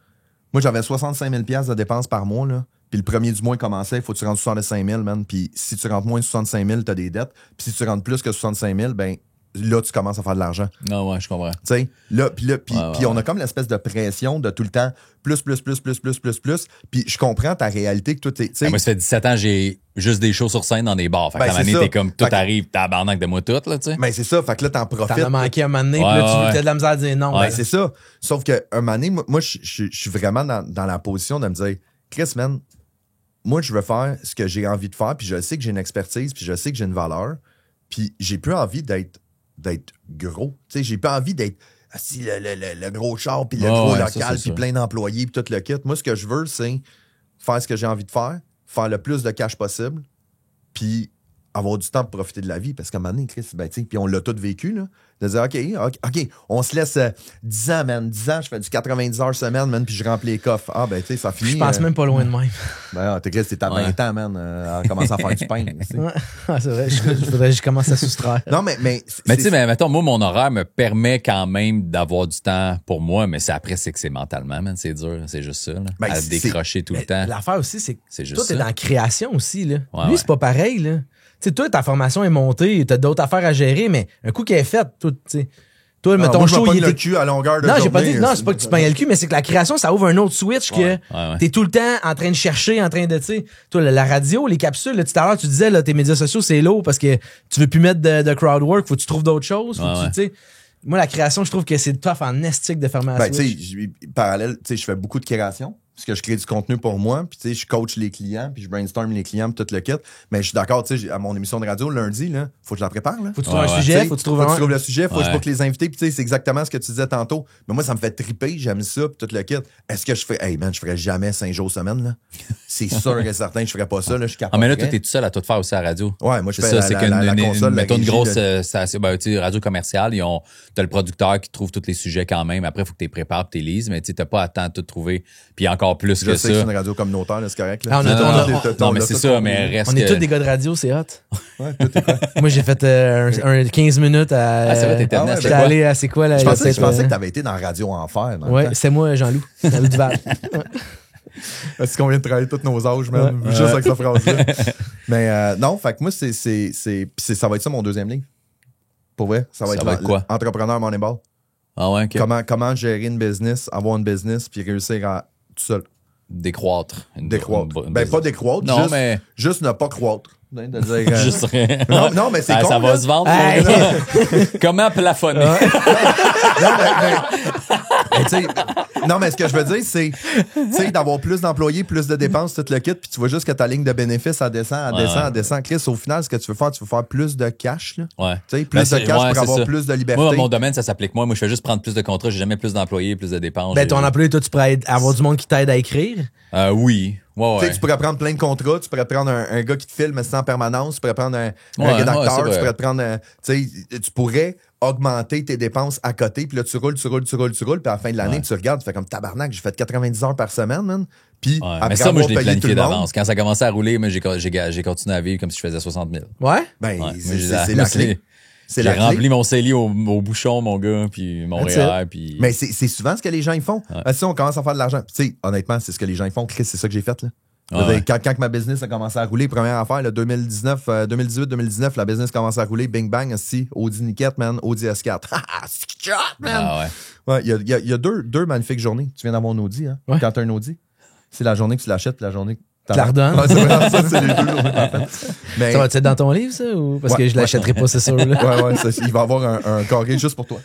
Moi, j'avais 65 000 $ de dépenses par mois, là. Puis le premier du mois commençait, il faut que tu rentres 65 000, man. Puis si tu rentres moins de 65 000, t'as des dettes. Puis si tu rentres plus que 65 000, ben là, tu commences à faire de l'argent. Non, ouais, je comprends. Tu sais, là, puis on a comme l'espèce de pression de tout le temps, plus. Puis je comprends ta réalité que toi, tu sais. Moi, ça fait 17 ans, j'ai juste des shows sur scène dans des bars. Fait que à un moment donné, t'es comme, tout arrive, tabarnak de moi tout, là, tu sais. Ben, c'est ça. Fait que là, t'en profites. T'en as manqué un moment donné, puis là, tu as de la misère à dire non. Ben, c'est ça. Sauf qu'un moment donné, moi, je suis vraiment dans la position de me dire, Chris, man, moi, je veux faire ce que j'ai envie de faire, puis je sais que j'ai une expertise, puis je sais que j'ai une valeur, puis j'ai plus envie d'être gros. Tu sais, j'ai pas envie d'être le gros char, puis le gros local, puis plein d'employés, puis tout le kit. Moi, ce que je veux, c'est faire ce que j'ai envie de faire le plus de cash possible, puis avoir du temps pour profiter de la vie. Parce qu'à un moment donné, Chris, ben, tu sais, puis on l'a tout vécu, là. De dire, OK, on se laisse 10 ans, man. 10 ans, je fais du 90 heures semaine, man, puis je remplis les coffres. Ah, ben, tu sais, ça finit. Je pense même pas loin de même. Ben, t'es Chris, t'es à 20 ans, man, à commencer à faire du pain. C'est vrai, faudrait que je commence à soustraire. Non, mais tu sais, mettons, moi, mon horaire me permet quand même d'avoir du temps pour moi, mais après, c'est que c'est mentalement, man. C'est dur, c'est juste ça, là. Ben, à décrocher tout le temps. L'affaire aussi, c'est que toi, t'es ça. dans la création aussi, là. Lui, c'est pas pareil, là. Tu sais, toi, ta formation est montée, t'as d'autres affaires à gérer, mais un coup qu'elle est faite, toi, tu sais. Toi, mais ton show, il le cul à longueur de non, journée. j'ai pas dit, non, c'est pas que tu te pognes le cul, mais c'est que la création, ça ouvre un autre switch que t'es tout le temps en train de chercher, en train de, tu sais, toi, la radio, les capsules, là, tout à l'heure, tu disais, là, tes médias sociaux, c'est lourd parce que tu veux plus mettre de crowd work, faut que tu trouves d'autres choses, tu sais. Moi, la création, je trouve que c'est tough en estique de faire ma switch. Tu sais, parallèle, tu sais, je fais beaucoup de création. Parce que je crée du contenu pour moi, puis tu sais, je coach les clients, puis je brainstorm les clients, puis tout le kit. Mais je suis d'accord, tu sais, à mon émission de radio, lundi, là, faut que je la prépare, là. Faut que tu trouves un sujet, faut que tu trouves le sujet, faut que je book les invités, puis tu sais, c'est exactement ce que tu disais tantôt. Mais moi, ça me fait triper, j'aime ça, puis tout le kit. Est-ce que je fais, hey man, je ferais jamais 5 jours semaine, là? C'est sûr et certain, je ferais pas ça, là, je suis capable. Ah, mais là, toi, t'es tout seul à tout faire aussi à la radio. Ouais, moi, je fais la console, mettons une grosse station, ben, tu sais, radio commerciale, t'as le producteur qui trouve tous les sujets quand même. Après, faut que tu les prépares, tu les lises, mais tu sais, t'as pas à temps de tout trouver. Puis encore plus que ça. Une radio communautaire, là, c'est correct. Là. Non, mais c'est ça, mais reste. On est tous des gars de radio, c'est hot. Ouais, tout est quoi? Moi, j'ai fait un 15 minutes à. Ah, c'est vrai, t'étais venu. J'étais allé à c'est quoi là? Je pensais que t'avais été dans Radio Enfer. Ouais, c'est moi, Jean-Loup. Jean-Loup Duval. Est-ce qu'on vient de travailler tous nos âges, man? Juste avec cette phrase-là. Mais non, fait que moi, ça va être ça mon deuxième livre. Pour vrai. Ça va être quoi? Entrepreneur Moneyball. Ah ouais, ok. Comment gérer une business, avoir une business, puis réussir à tout seul. Décroître. Pas décroître, non, juste ne pas croître. De dire, juste rien. Non, mais c'est con. Ça va se vendre. Comment plafonner? Non, mais ce que je veux dire, c'est d'avoir plus d'employés, plus de dépenses, tout le kit, puis tu vois juste que ta ligne de bénéfices, elle descend. Chris, au final, ce que tu veux faire plus de cash. Là. Ouais. Plus de cash pour avoir plus de liberté. Moi, mon domaine, ça s'applique moi. Moi, je fais juste prendre plus de contrats. J'ai jamais plus d'employés, plus de dépenses. Ben, ton employé, toi, tu pourrais avoir du monde qui t'aide à écrire? Oui. Ouais. Tu pourrais prendre plein de contrats, tu pourrais prendre un gars qui te filme en permanence, tu pourrais prendre un rédacteur, tu pourrais te prendre tu pourrais augmenter tes dépenses à côté, puis là tu roules, puis à la fin de l'année, tu regardes, tu fais comme tabarnak, j'ai fait 90 heures par semaine, man. Puis mais ça, moi, je l'ai planifié d'avance. Quand ça commençait à rouler, moi, j'ai continué à vivre comme si je faisais 60 000. Ouais? C'est la clé. J'ai rempli mon CELI au bouchon, mon gars, puis mon REER, puis... Mais c'est souvent ce que les gens ils font. Si on commence à faire de l'argent, tu sais, honnêtement, c'est ce que les gens ils font. Chris, c'est ça que j'ai fait, là. Quand ma business a commencé à rouler, première affaire, 2018-2019, la business a commencé à rouler, bing bang, Audi Niket, man, Audi S4. C'est man! Ouais, il y a deux magnifiques journées. Tu viens d'avoir un Audi, hein? Ouais. Quand t'as un Audi, c'est la journée que tu l'achètes, la journée que tu la redonnes. Ouais, c'est vrai, ça, c'est les deux journées parfaites. Mais... Ça va être dans ton livre, ça? Ou... Parce que je l'achèterai pas, c'est sûr. Là. Ouais, il va y avoir un carré juste pour toi.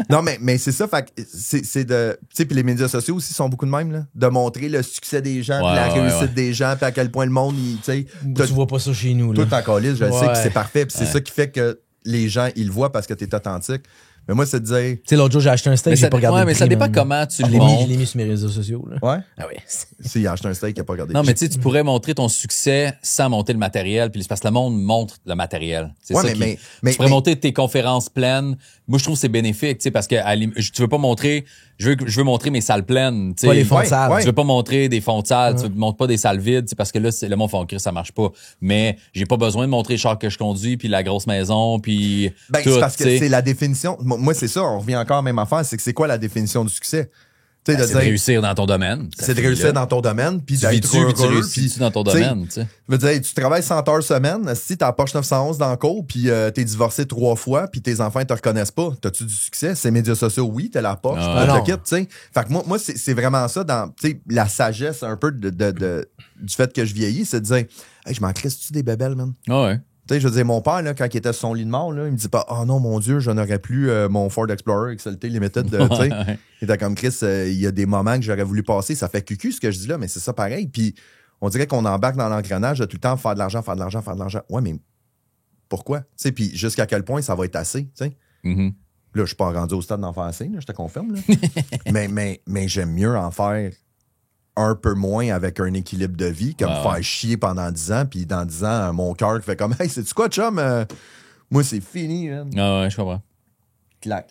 Non, mais c'est ça, fait c'est de... Tu sais, puis les médias sociaux aussi sont beaucoup de même, là. De montrer le succès des gens, la réussite des gens, puis à quel point le monde, tu sais... Tu vois pas ça chez nous, là. Tout en calice, je le sais, puis c'est parfait. Puis c'est ça qui fait que les gens, ils le voient parce que t'es authentique. Mais moi, c'est de dire... Tu sais, l'autre jour, j'ai acheté un steak, j'ai pas regardé le prix, ça dépend comment tu le montres. Je l'ai mis sur mes réseaux sociaux. Là. Ouais? Ah oui. Si, il a acheté un steak, il a pas regardé le prix. Non, mais tu sais, tu pourrais montrer ton succès sans monter le matériel, puis c'est parce que le monde montre le matériel. C'est ça mais tu pourrais monter tes conférences pleines. Moi, je trouve que c'est bénéfique, tu sais, parce que tu veux pas montrer... Je veux montrer mes salles pleines. Pas les fonds de salle. Tu veux pas montrer des fonds de salle, tu montres pas des salles vides, parce que là, le monde fait ça marche pas. Mais j'ai pas besoin de montrer le char que je conduis, puis la grosse maison, puis tout. C'est parce que c'est la définition. Moi, c'est ça, on revient encore à la même affaire, c'est que c'est quoi la définition du succès? C'est de réussir dans ton domaine. C'est de réussir dans ton domaine, puis d'être heureux. Tu réussis dans ton domaine, tu sais. Je veux dire, tu travailles 100 heures semaine, si t'as la Porsche 911 dans le cours, puis t'es divorcé 3 fois, puis tes enfants te reconnaissent pas, t'as-tu du succès? Ces médias sociaux, oui, t'as la Porsche, t'as le kit, tu sais. Fait que moi c'est vraiment ça, dans la sagesse un peu du fait que je vieillis, c'est de dire, hey, je m'en crisse-tu des bébelles, man? Ouais. Tu sais, je veux dire, mon père, là, quand il était sur son lit de mort, là, il me dit pas, oh non, mon Dieu, je n'aurais plus mon Ford Explorer XLT Limited. Tu sais, il était comme Chris, il y a des moments que j'aurais voulu passer. Ça fait cucu ce que je dis là, mais c'est ça pareil. Puis on dirait qu'on embarque dans l'engrenage de tout le temps faire de l'argent. Ouais, mais pourquoi? Tu sais, puis jusqu'à quel point ça va être assez, tu sais? Mm-hmm. Là, je suis pas rendu au stade d'en faire assez, là, je te confirme. Là. mais j'aime mieux en faire un peu moins avec un équilibre de vie que me faire chier pendant 10 ans, puis dans 10 ans, mon cœur fait comme « Hey, sais-tu quoi, chum? Moi, c'est fini. » Ah ouais, je comprends. Clac.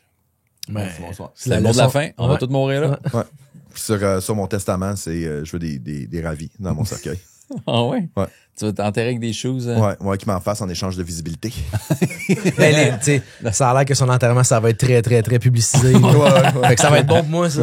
Bonsoir. C'est le mot de la fin. On va tous mourir là. Ouais. Puis sur mon testament, c'est je veux des ravis dans mon cercueil. Ah ouais? Ouais. Tu vas t'enterrer avec des choses? Ouais, qui m'en fassent en échange de visibilité. Ça a l'air que son enterrement, ça va être très, très, très publicisé. Fait que ça va être bon pour moi, ça.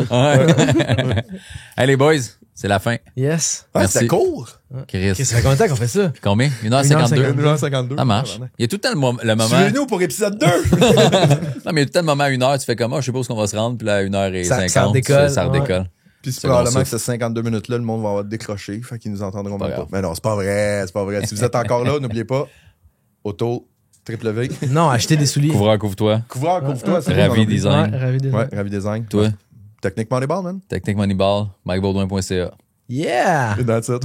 Hey, les boys, c'est la fin. Yes. C'est court. Chris. Ça fait combien de temps qu'on fait ça? Combien? 1h52. 1h52. Ça marche. Il y a tout le temps le moment. Suivez-nous pour épisode 2. Non, mais il y a tout le temps le moment à 1h, tu fais comment? Je sais pas où on va se rendre, puis là, à 1h50. Ça redécolle. Ça redécolle. Puis c'est probablement que ces 52 minutes-là, le monde va avoir décroché, fait qu'ils nous entendront même pas. Mais non, c'est pas vrai. Si vous êtes encore là, n'oubliez pas, auto, W. Non, achetez des souliers. Couvreur, couvre-toi. C'est Ravi Design. Ouais, Ravi Design. Toi? Technique Moneyball, man. Technique Moneyball, MikeBaudouin.ca. Yeah! That's it.